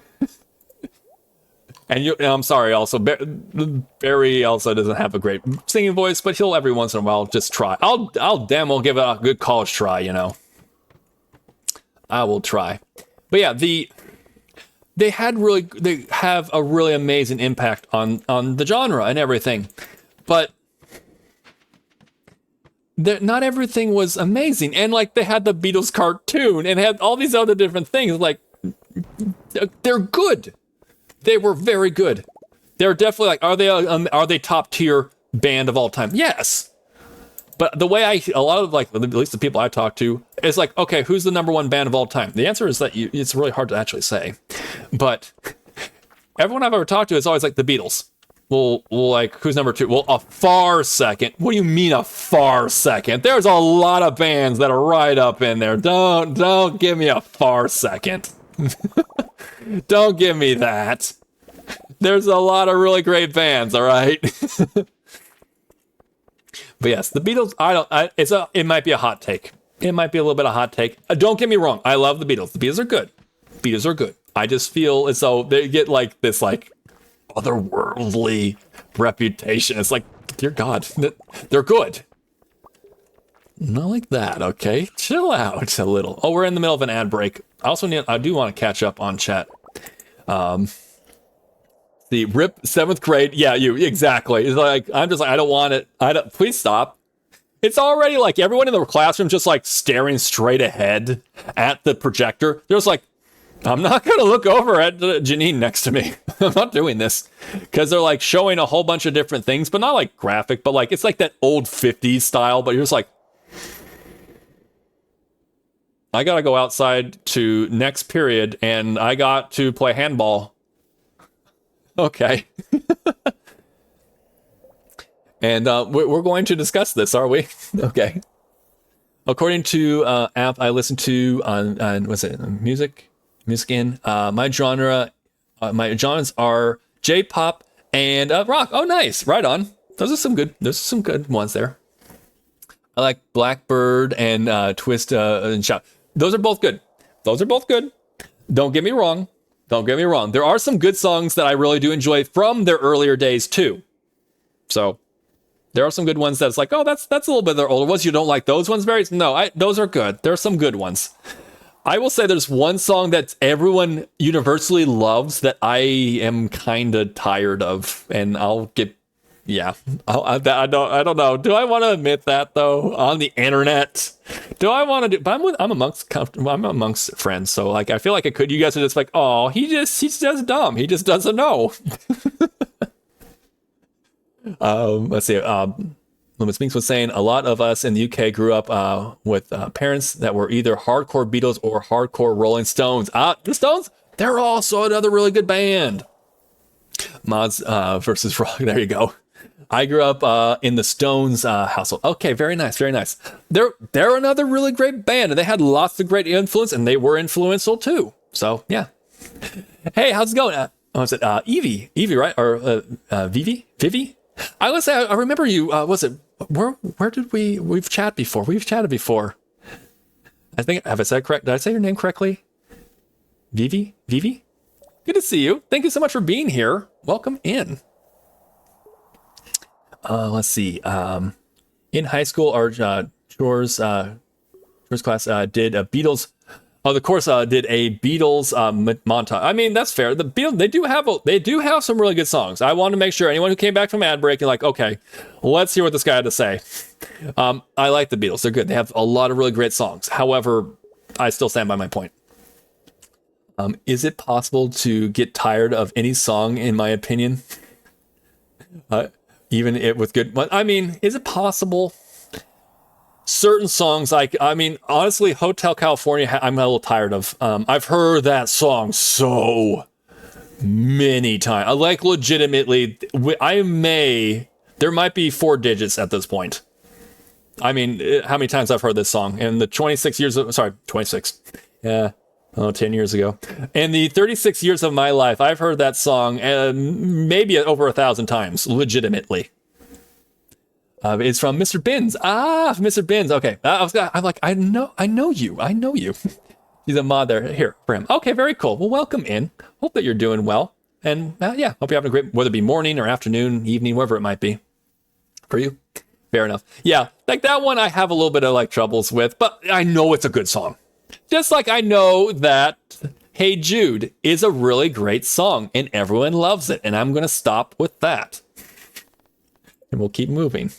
And I'm sorry, also, Barry also doesn't have a great singing voice, but he'll every once in a while just try. I'll damn well give it a good college try, you know. I will try. But yeah, they have a really amazing impact on the genre and everything. But not everything was amazing. And like they had the Beatles cartoon and had all these other different things. Like they're good. They were very good. They're definitely like, are they top tier band of all time? Yes. But the way a lot of like, at least the people I talk to, is like, okay, who's the number one band of all time? The answer is that it's really hard to actually say. But everyone I've ever talked to is always like the Beatles. Well, like, who's number 2? Well, a far second. What do you mean a far second? There's a lot of bands that are right up in there. Don't give me a far second. Don't give me that. There's a lot of really great bands, all right? But yes, the Beatles, it might be a hot take. It might be a little bit of a hot take. Don't get me wrong. I love the Beatles. The Beatles are good. Beatles are good. I just feel as though they get like this like otherworldly reputation. It's like, dear God, they're good. Not like that, okay? Chill out a little. Oh, we're in the middle of an ad break. I do want to catch up on chat. The RIP 7th grade. Yeah, exactly. It's like, I'm just like, I don't want it. Please stop. It's already like everyone in the classroom just like staring straight ahead at the projector. They're just like, I'm not going to look over at Janine next to me. I'm not doing this. Because they're like showing a whole bunch of different things, but not like graphic, but like, it's like that old 50s style, but you're just like, I got to go outside to next period and I got to play handball. Okay. And we're going to discuss this, are we? Okay. According to app I listened to on what's it, music in my genres are J-pop and rock. Oh, nice. Right on. Those are some good ones there. I like Blackbird and Twist and Shout. Those are both good. Don't get me wrong. There are some good songs that I really do enjoy from their earlier days too. So there are some good ones that's like, oh, that's a little bit of their older ones. You don't like those ones, Barry? No, those are good. There are some good ones. I will say there's one song that everyone universally loves that I am kind of tired of, and I don't know. Do I want to admit that though on the internet? Do I want to do? But I'm amongst friends, so like I feel like I could. You guys are just like, oh, he's just dumb. He just doesn't know. Let's see. Limit Spinks was saying a lot of us in the UK grew up with parents that were either hardcore Beatles or hardcore Rolling Stones. The Stones, they're also another really good band. Mods versus Rock. There you go. I grew up in the Stones household. Okay, very nice, very nice. They're another really great band, and they had lots of great influence, and they were influential too. So yeah. Hey, how's it going? Was it Evie, right? Or Vivi? I remember you. Was it where did we've chatted before? We've chatted before. I think, have I said correct? Did I say your name correctly? Vivi? Good to see you. Thank you so much for being here. Welcome in. Let's see. In high school, our chores class did a Beatles. Oh, the course did a Beatles montage. I mean, that's fair. The Beatles, they do have some really good songs. I want to make sure anyone who came back from ad break and like, okay, let's hear what this guy had to say. I like the Beatles. They're good. They have a lot of really great songs. However, I still stand by my point. Is it possible to get tired of any song, in my opinion? Even it with good, but I mean, is it possible? Certain songs, like, I mean, honestly, Hotel California, I'm a little tired of. I've heard that song so many times. Like, legitimately, there might be 4 digits at this point. I mean, how many times I've heard this song in the 26 years of, sorry, 26. Yeah. 10 years ago. In the 36 years of my life, I've heard that song maybe over 1,000 times, legitimately. It's from Mr. Binns. Mr. Binns. Okay. I'm like, I know you. He's a mod there. Here, for him. Okay, very cool. Well, welcome in. Hope that you're doing well. And yeah, hope you're having a great, whether it be morning or afternoon, evening, wherever it might be. For you. Fair enough. Yeah, like that one I have a little bit of like troubles with, but I know it's a good song. Just like I know that Hey Jude is a really great song and everyone loves it. And I'm going to stop with that. And we'll keep moving.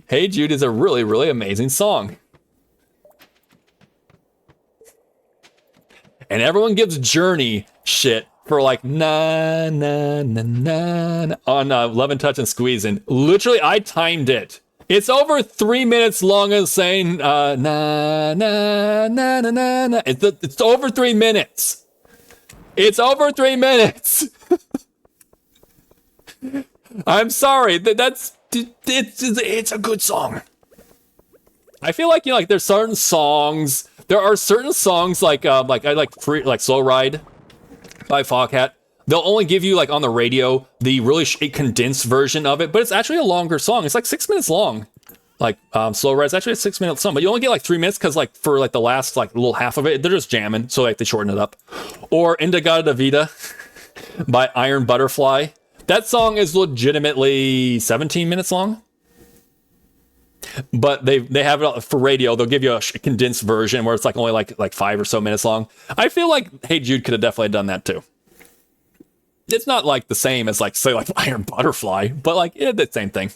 Hey Jude is a really, really amazing song. And everyone gives Journey shit for like na na na na on Love and Touch and Squeezing. Literally, I timed it. It's over 3 minutes long as saying na na na na na na. It's over 3 minutes. It's over 3 minutes. I'm sorry. It's a good song. I feel like, you know, like there's certain songs. There are certain songs like I like Slow Ride by Foghat. They'll only give you like on the radio the really condensed version of it, but it's actually a longer song. It's like 6 minutes long. Like Slow Ride's actually a 6 minute song, but you only get like 3 minutes because like for like the last like little half of it, they're just jamming, so like they shorten it up. Or Indigada da Vida by Iron Butterfly. That song is legitimately 17 minutes long. But they have it for radio. They'll give you a condensed version where it's like only like 5 or so minutes long. I feel like Hey Jude could have definitely done that too. It's not like the same as like say like Iron Butterfly, but like the same thing.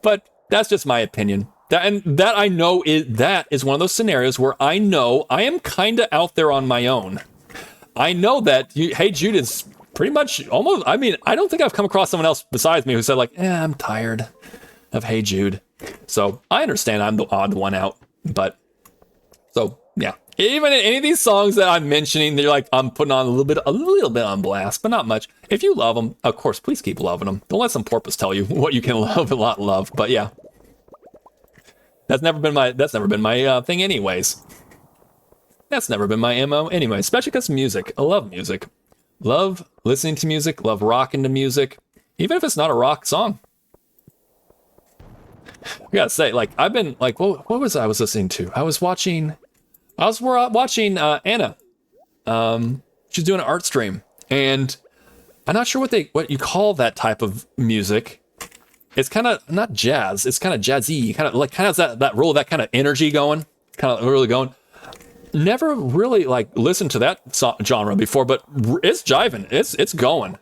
But that's just my opinion. That I know is one of those scenarios where I know I am kind of out there on my own. I know that Hey Jude is pretty much almost. I mean, I don't think I've come across someone else besides me who said like, I'm tired of Hey Jude. So I understand I'm the odd one out, but so yeah. Even in any of these songs that I'm mentioning, they're like, I'm putting on a little bit on blast, but not much. If you love them, of course, please keep loving them. Don't let some porpoise tell you what you can love and not love. But yeah, that's never been my thing anyways. That's never been my MO anyway, especially because music. I love music. Love listening to music, love rocking to music, even if it's not a rock song. I gotta say, like, I've been like, what was I was listening to? I was watching Anna. She's doing an art stream, and I'm not sure what you call that type of music. It's kind of not jazz. It's kind of jazzy. Kind of that kind of energy going, kind of really going. Never really like listened to that genre before, but it's jiving. It's going.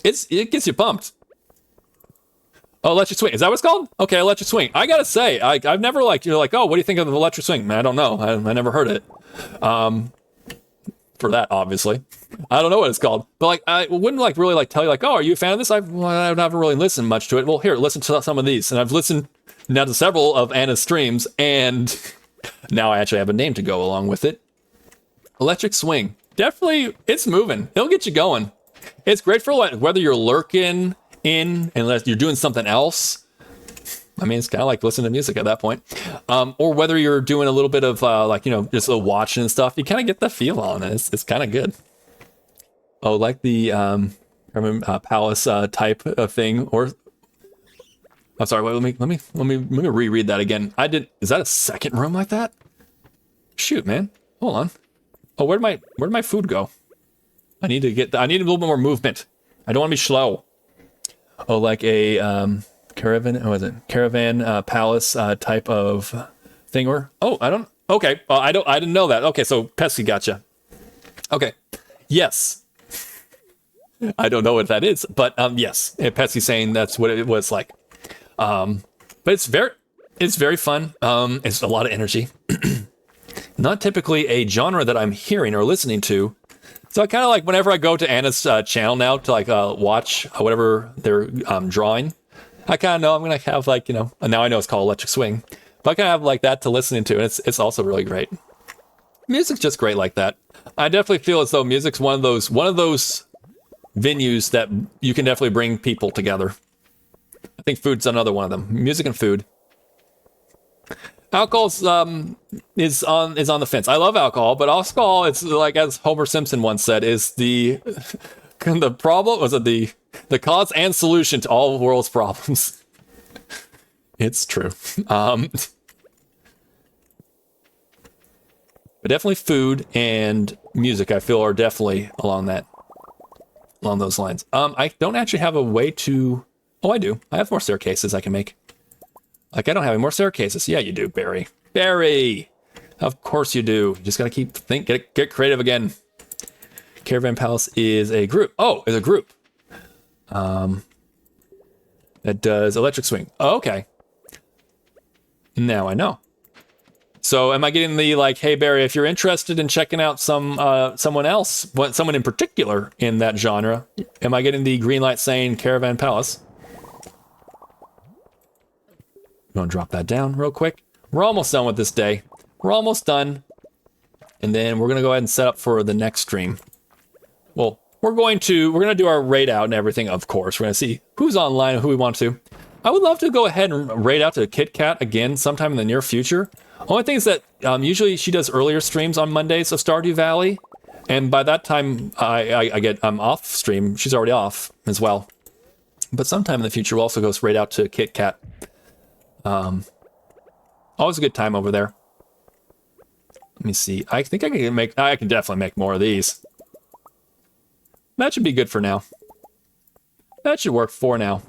It gets you pumped. Oh, Electric Swing. Is that what it's called? Okay, Electric Swing. I gotta say, I've never you're like, oh, what do you think of the Electric Swing? Man, I don't know. I never heard it. For that, obviously. I don't know what it's called. But like, I wouldn't really tell you oh, are you a fan of this? I haven't really listened much to it. Well, here, listen to some of these. And I've listened now to several of Anna's streams, and now I actually have a name to go along with it. Electric Swing. Definitely, it's moving. It'll get you going. It's great for whether you're lurking in unless you're doing something else. I mean, it's kind of like listening to music at that point. Or whether you're doing a little bit of just a watching and stuff, you kind of get the feel on it. It's kind of good. Oh, like the palace type of thing. Or I'm sorry. Wait, let me reread that again. Is that a second room like that? Shoot, man. Hold on. Oh, where'd my food go? I need a little bit more movement. I don't want to be slow. Oh, like a caravan. What was it? Caravan palace type of thing. Or I don't. Okay. I didn't know that. Okay, so Pesky gotcha. Okay. Yes. I don't know what that is, but yes. Pesky's saying that's what it was like. But it's very fun. It's a lot of energy. not typically a genre that I'm hearing or listening to. So I kind of like whenever I go to Anna's channel now to like watch whatever they're drawing, I kind of know I'm going to have like, and now I know it's called Electric Swing, but I kind of have like that to listen to, and it's also really great. Music's just great like that. I definitely feel as though music's one of those venues that you can definitely bring people together. I think food's another one of them. Music and food. Alcohol is on the fence. I love alcohol, but alcohol, it's like as Homer Simpson once said, is the problem. Was it the cause and solution to all the world's problems? It's true. But definitely food and music, I feel, are definitely along those lines. I don't actually have a way to. Oh, I do. I have more staircases I can make. Like, I don't have any more staircases. Yeah, you do, Barry. Barry! Of course you do. You just gotta get creative again. Caravan Palace is a group. Oh, it's a group. That does Electric Swing. Oh, okay. Now I know. So am I getting the, like, hey, Barry, if you're interested in checking out someone in particular in that genre, am I getting the green light saying Caravan Palace? I'm gonna drop that down real quick. We're almost done with this day. We're almost done. And then we're gonna go ahead and set up for the next stream. Well, we're gonna do our raid out and everything, of course. We're gonna see who's online and who we want to. I would love to go ahead and raid out to Kit Kat again sometime in the near future. Only thing is that usually she does earlier streams on Mondays of Stardew Valley. And by that time I'm off stream. She's already off as well. But sometime in the future we'll also go raid out to Kit Kat. Always a good time over there. Let me see. I think I can definitely make more of these. That should be good for now. That should work for now.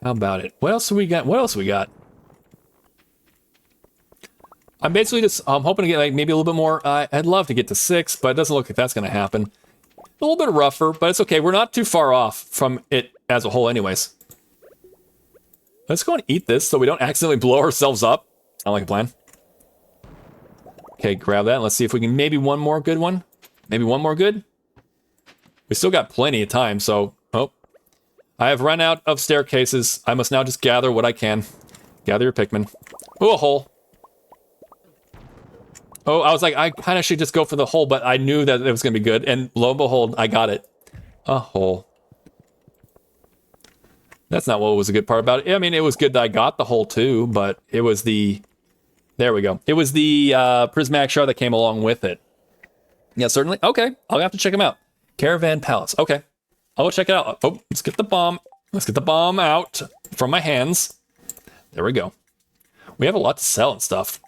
How about it? What else do we got? I'm basically just hoping to get like maybe a little bit more. I'd love to get to 6, but it doesn't look like that's going to happen. A little bit rougher, but it's okay. We're not too far off from it as a whole anyways. Let's go and eat this so we don't accidentally blow ourselves up. Sound like a plan. Okay, grab that and let's see if we can maybe one more good one. Maybe one more good. We still got plenty of time, so... Oh. I have run out of staircases. I must now just gather what I can. Gather your Pikmin. Ooh, a hole. Oh, I was like, I kind of should just go for the hole, but I knew that it was going to be good. And lo and behold, I got it. A hole. That's not what was a good part about it. I mean, it was good that I got the hole too, but it was the... There we go. It was the prismatic shard that came along with it. Yeah, certainly. Okay, I'll have to check them out. Caravan Palace. Okay, I'll go check it out. Oh, let's get the bomb. Let's get the bomb out from my hands. There we go. We have a lot to sell and stuff.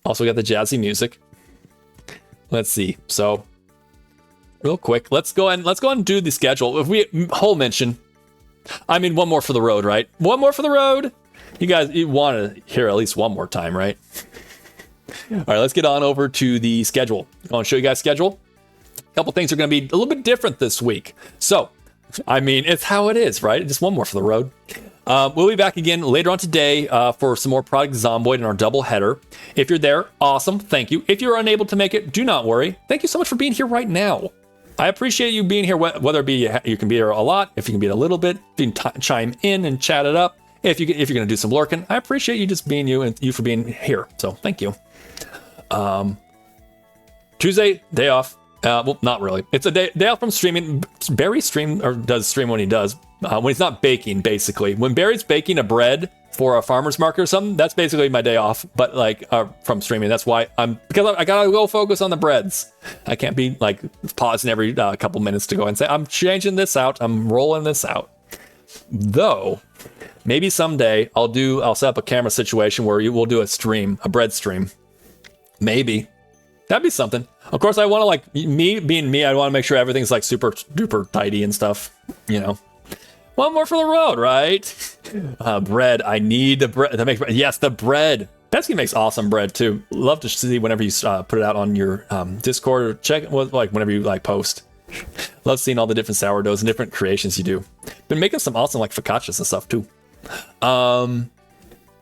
Also got the jazzy music. Let's see. So, real quick, let's go ahead and do the schedule. If we whole mention... I mean, one more for the road, right? One more for the road. You want to hear at least one more time, right? All right, let's get on over to the schedule. I want to show you guys schedule. A couple things are going to be a little bit different this week. So, I mean, it's how it is, right? Just one more for the road. We'll be back again later on today for some more Product Zomboid in our double header. If you're there, awesome. Thank you. If you're unable to make it, do not worry. Thank you so much for being here right now. I appreciate you being here, whether it be you can be here a lot, if you can be a little bit, you can chime in and chat it up. If you're going to do some lurking, I appreciate you just being you and you for being here. So thank you. Tuesday, day off. Well, not really. It's a day off from streaming. Barry does stream when he does. When he's not baking, basically. When Barry's baking a bread for a farmer's market or something, that's basically my day off. But like from streaming, that's why because I gotta go focus on the breads. I can't be like pausing every couple minutes to go and say I'm changing this out. I'm rolling this out. Though, maybe someday I'll set up a camera situation where we'll do a bread stream. Maybe. That'd be something. Of course, I want to like me being me. I want to make sure everything's like super duper tidy and stuff. You know. One more for the road, right? Bread. I need the bread to make bread. Yes, the bread. Pesky makes awesome bread too. Love to see whenever you put it out on your Discord or check like whenever you like post. Love seeing all the different sourdoughs and different creations you do. Been making some awesome like focaccias and stuff too.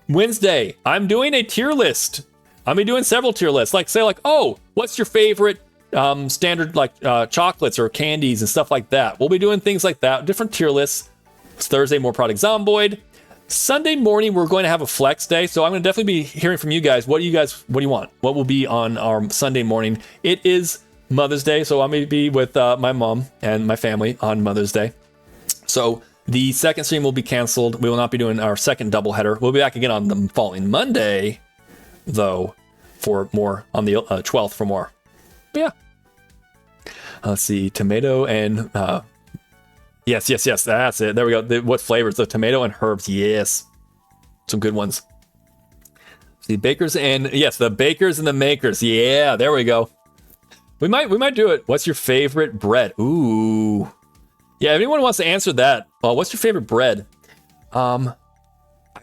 Wednesday, I'm doing a tier list. I'll be doing several tier lists. Like, say, like, oh, what's your favorite standard, like, chocolates or candies and stuff like that? We'll be doing things like that, different tier lists. It's Thursday, more Product Zomboid. Sunday morning, we're going to have a flex day, so I'm going to definitely be hearing from you guys. What do you want? What will be on our Sunday morning? It is Mother's Day, so I'm going to be with my mom and my family on Mother's Day. So the second stream will be canceled. We will not be doing our second doubleheader. We'll be back again on the following Monday, though, for more on the 12th for more. But yeah. Let's see, tomato and yes, that's it. There we go. What flavors? The tomato and herbs. Yes, some good ones. The bakers and yes, the bakers and the makers. Yeah, there we go. We might do it. What's your favorite bread? Ooh, yeah. If anyone wants to answer that, what's your favorite bread? I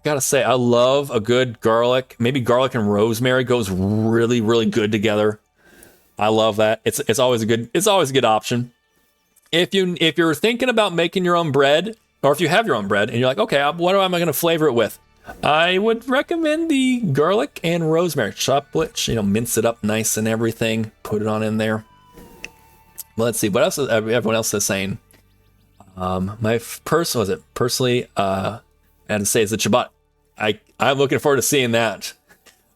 gotta say, I love a good garlic. Maybe garlic and rosemary goes really, really good together. I love that. It's always a good option. If you're thinking about making your own bread, or if you have your own bread and you're like, okay, what am I going to flavor it with? I would recommend the garlic and rosemary. Chop it, mince it up nice and everything. Put it on in there. Well, let's see. What else is everyone else is saying? Personally, I had to say it's the ciabatta. I'm looking forward to seeing that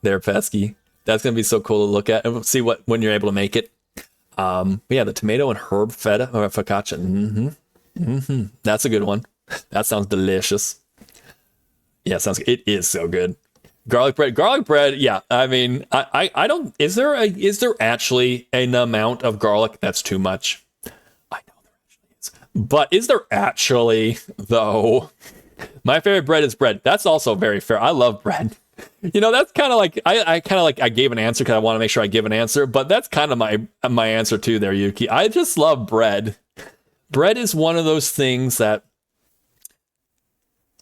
there, Pesky. That's going to be so cool to look at and see when you're able to make it. Yeah, the tomato and herb feta or focaccia. That's a good one. That sounds delicious. Yeah, it is so good. Garlic bread. Yeah, I mean, I don't. Is there actually an amount of garlic that's too much? I know there actually is, but is there actually though? My favorite bread is bread. That's also very fair. I love bread. That's kind of like I gave an answer because I want to make sure I give an answer, but that's kind of my answer too there, Yuki. I just love bread. Bread is one of those things that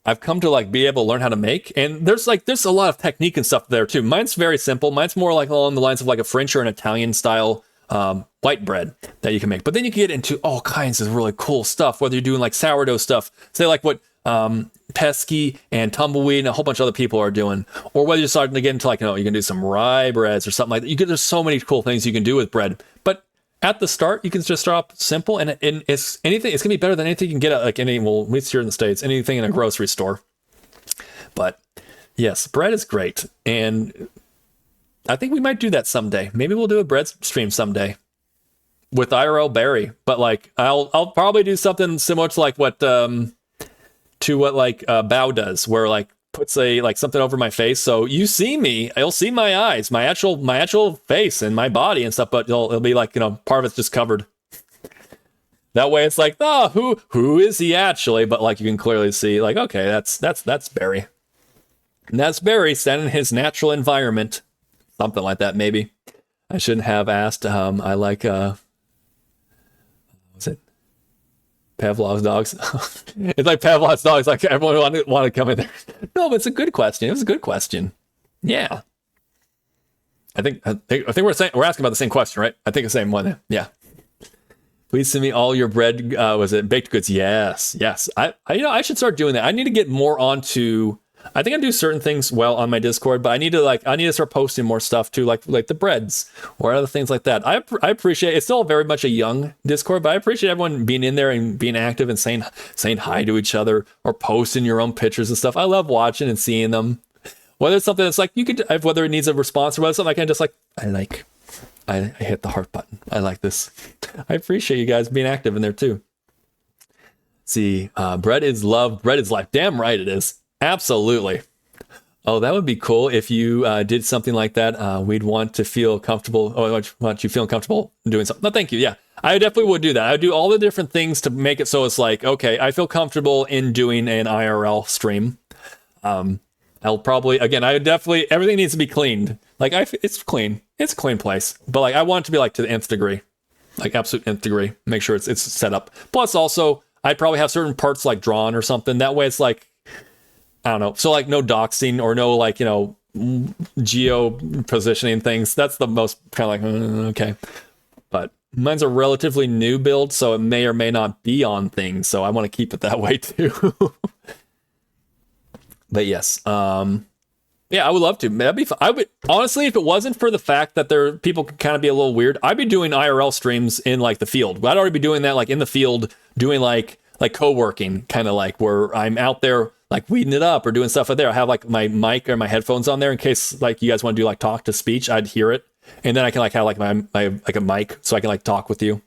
I've come to be able to learn how to make, and there's a lot of technique and stuff there too. Mine's very simple. Mine's more like along the lines of like a French or an Italian style white bread that you can make. But then you can get into all kinds of really cool stuff, whether you're doing like sourdough stuff, say like what Pesky and Tumbleweed and a whole bunch of other people are doing, or whether you're starting to get into you can do some rye breads or something like that. There's so many cool things you can do with bread. But at the start, you can just start off simple, and it's anything. It's gonna be better than anything you can get at at least here in the States, anything in a grocery store. But yes, bread is great, and I think we might do that someday. Maybe we'll do a bread stream someday with IRL Barry. But I'll probably do something similar to what Bao does, where puts something over my face, so you see me, you'll see my eyes, my actual face and my body and stuff, but it'll be part of it's just covered. That way it's who is he actually? But you can clearly see okay, that's Barry. And that's Barry standing in his natural environment. Something like that, maybe. I shouldn't have asked. I like what's it? Pavlov's dogs. It's like Pavlov's dogs. Like everyone wanted to come in there. No, but it's a good question. It was a good question. Yeah. I think we're asking about the same question, right? I think the same one. Yeah. Please send me all your bread. Was it baked goods? Yes. I should start doing that. I need to get more onto. I think I do certain things well on my Discord, but I need to start posting more stuff too, like the breads or other things like that. I appreciate it's still very much a young Discord, but I appreciate everyone being in there and being active and saying hi to each other or posting your own pictures and stuff. I love watching and seeing them. Whether it's something that's whether it needs a response or whether it's something I can just I hit the heart button. I like this. I appreciate you guys being active in there too. See, bread is love, bread is life. Damn right it is. Absolutely. Oh, that would be cool if you did something like that. We'd want to feel comfortable. Oh, want you feeling comfortable doing something. No, thank you. Yeah, I definitely would do that. I would do all the different things to make it so it's okay, I feel comfortable in doing an IRL stream. I'll probably, again, everything needs to be cleaned. It's clean. It's a clean place. But I want it to be to the nth degree. Absolute nth degree. Make sure it's set up. Plus also, I'd probably have certain parts drawn or something. That way it's I don't know. So no doxing or no geo positioning things. That's the most kind of okay. But mine's a relatively new build, so it may or may not be on things. So I want to keep it that way too. But yes. Yeah, I would love to. That'd be fun. I would honestly, if it wasn't for the fact that there people can kind of be a little weird, I'd be doing IRL streams in like the field. I'd already be doing that like in the field, doing like co-working, kind of like where I'm out there like weeding it up or doing stuff out there. I have like my mic or my headphones on there in case like you guys want to do like talk to speech. I'd hear it, and then I can like have like my like a mic so I can like talk with you,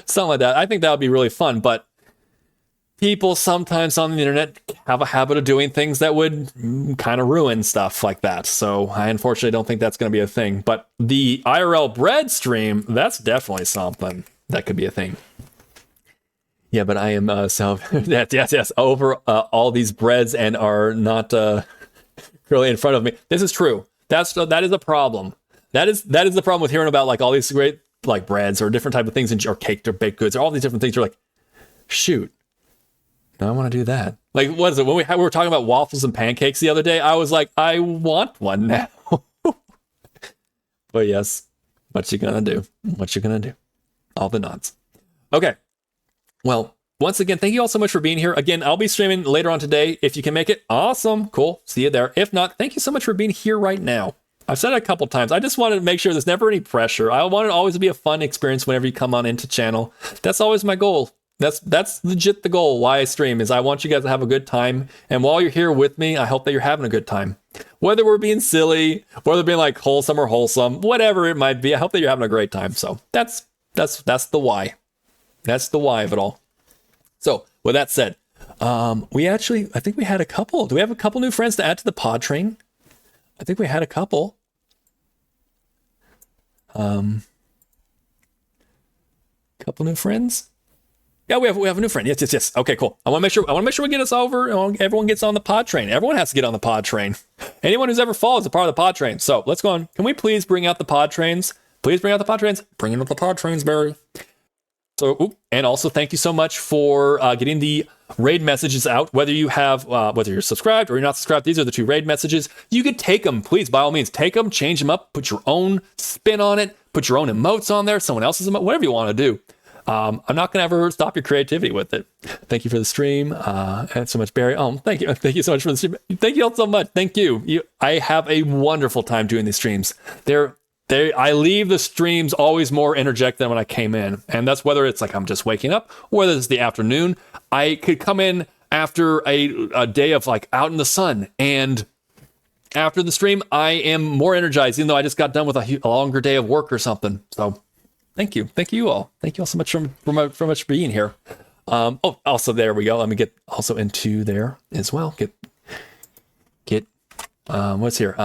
something like that. I think that would be really fun, but people sometimes on the internet have a habit of doing things that would kind of ruin stuff like that. So I unfortunately don't think that's going to be a thing. But the IRL bread stream, that's definitely something that could be a thing. Yeah, but I am yes, over all these breads and are not really in front of me. This is true. That is a problem. That is the problem with hearing about like all these great like breads or different type of things or caked or baked goods or all these different things. You're like, shoot. I want to do that. Like, what is it? When we were talking about waffles and pancakes the other day, I was like, I want one now. But yes, what you gonna do? What you gonna do? All the nods. Okay. Well, once again, thank you all so much for being here. Again, I'll be streaming later on today. If you can make it, awesome. Cool. See you there. If not, thank you so much for being here right now. I've said it a couple times. I just wanted to make sure there's never any pressure. I want it always to be a fun experience whenever you come on into channel. That's always my goal. That's legit the goal. Why I stream is I want you guys to have a good time. And while you're here with me, I hope that you're having a good time. Whether we're being silly, whether being like wholesome or wholesome, whatever it might be, I hope that you're having a great time. So that's the why. That's the why of it all. So with that said, I think we had a couple. Do we have a couple new friends to add to the pod train? I think we had a couple. Couple new friends. Yeah, we have a new friend. Yes. Okay, cool. I want to make sure we get us over. Everyone gets on the pod train. Everyone has to get on the pod train. Anyone who's ever followed is a part of the pod train. So let's go on. Can we please bring out the pod trains? Please bring out the pod trains. Bring out the pod trains, Barry. So, and also thank you so much for getting the raid messages out. Whether you have, whether you're subscribed or you're not subscribed, these are the 2 raid messages. You could take them, please, by all means, take them, change them up, put your own spin on it, put your own emotes on there, someone else's emote, whatever you want to do. I'm not going to ever stop your creativity with it. Thank you for the stream. And so much, Barry. Thank you. Thank you so much for the stream. Thank you all so much. Thank you. I have a wonderful time doing these streams. I leave the streams always more interject than when I came in. And that's whether it's like I'm just waking up or whether it's the afternoon. I could come in after a day of like out in the sun. And after the stream, I am more energized, even though I just got done with a longer day of work or something. So thank you. Thank you all. Thank you all so much for being here. Also there we go. Let me get also into there as well. Get what's here?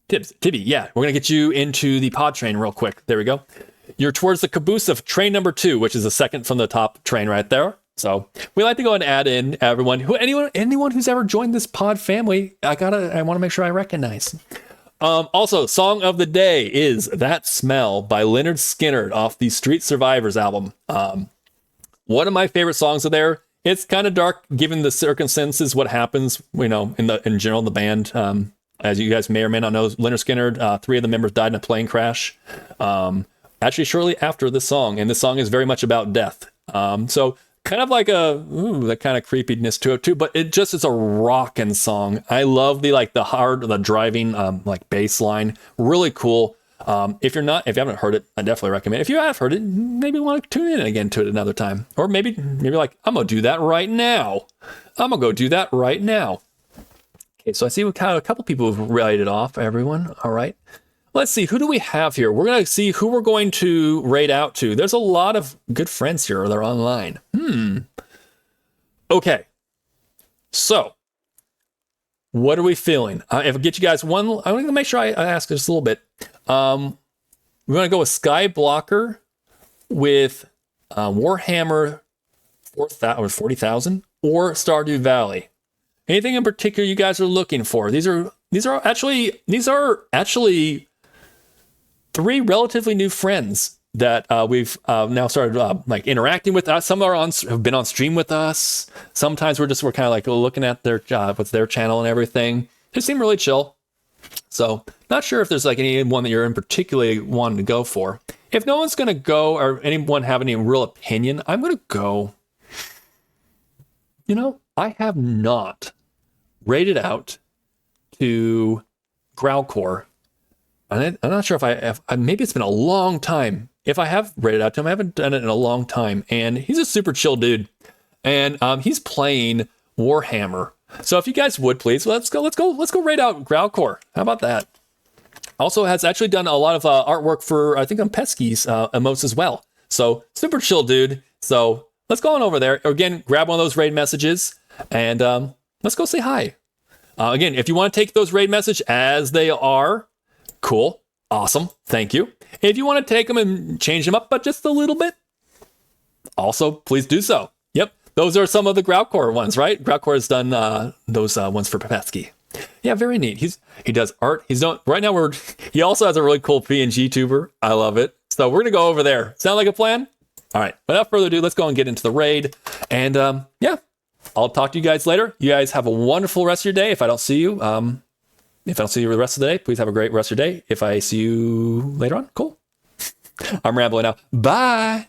Tibby, yeah, we're gonna get you into the pod train real quick. There we go. You're towards the caboose of train number 2, which is the second from the top train right there. So we like to go and add in everyone anyone who's ever joined this pod family. I want to make sure I recognize. Also, song of the day is That Smell by Leonard Skinner off the Street Survivors album. One of my favorite songs of there. It's kind of dark given the circumstances, what happens, in general, the band. As you guys may or may not know, Leonard Skinner, 3 of the members died in a plane crash. Actually, shortly after this song, and this song is very much about death. So kind of like that kind of creepiness to it too, but it's a rockin' song. I love the driving like bass line. Really cool. If you haven't heard it, I definitely recommend it. If you have heard it, maybe want to tune in again to it another time. Or maybe like, I'm gonna do that right now. I'm gonna go do that right now. Okay, so I see we kind of a couple people have raided off, everyone. All right. Let's see, who do we have here? We're going to see who we're going to raid out to. There's a lot of good friends here. They're online. Okay. So, what are we feeling? If I get you guys one, I'm going to make sure I ask just a little bit. We're going to go with Skyblocker with Warhammer 40,000 or Stardew Valley. Anything in particular you guys are looking for? These are actually 3 relatively new friends that we've now started like interacting with us. Some have been on stream with us. Sometimes we're kind of like looking at their what's their channel and everything. They seem really chill. So not sure if there's like anyone that you're in particularly wanting to go for. If no one's gonna go or anyone have any real opinion, I'm gonna go. I have not raided out to Growlcore. I'm not sure if maybe it's been a long time. If I have raided out to him, I haven't done it in a long time. And he's a super chill dude. And he's playing Warhammer. So if you guys would please, let's go raid out Growlcore. How about that? Also has actually done a lot of artwork for, I think, on Pesky's emotes as well. So super chill dude. So let's go on over there. Again, grab one of those raid messages and let's go say hi. Again, if you want to take those raid message as they are, cool, awesome, thank you. If you want to take them and change them up, but just a little bit, also please do so. Yep, those are some of the Growlcore ones, right? Growlcore has done those ones for Pesky. Yeah, very neat. He does art. He's done right now. He also has a really cool PNG tuber. I love it. So we're gonna go over there. Sound like a plan? All right. Without further ado, let's go and get into the raid. And yeah, I'll talk to you guys later. You guys have a wonderful rest of your day. If I don't see you, the rest of the day, please have a great rest of your day. If I see you later on, cool. I'm rambling now. Bye.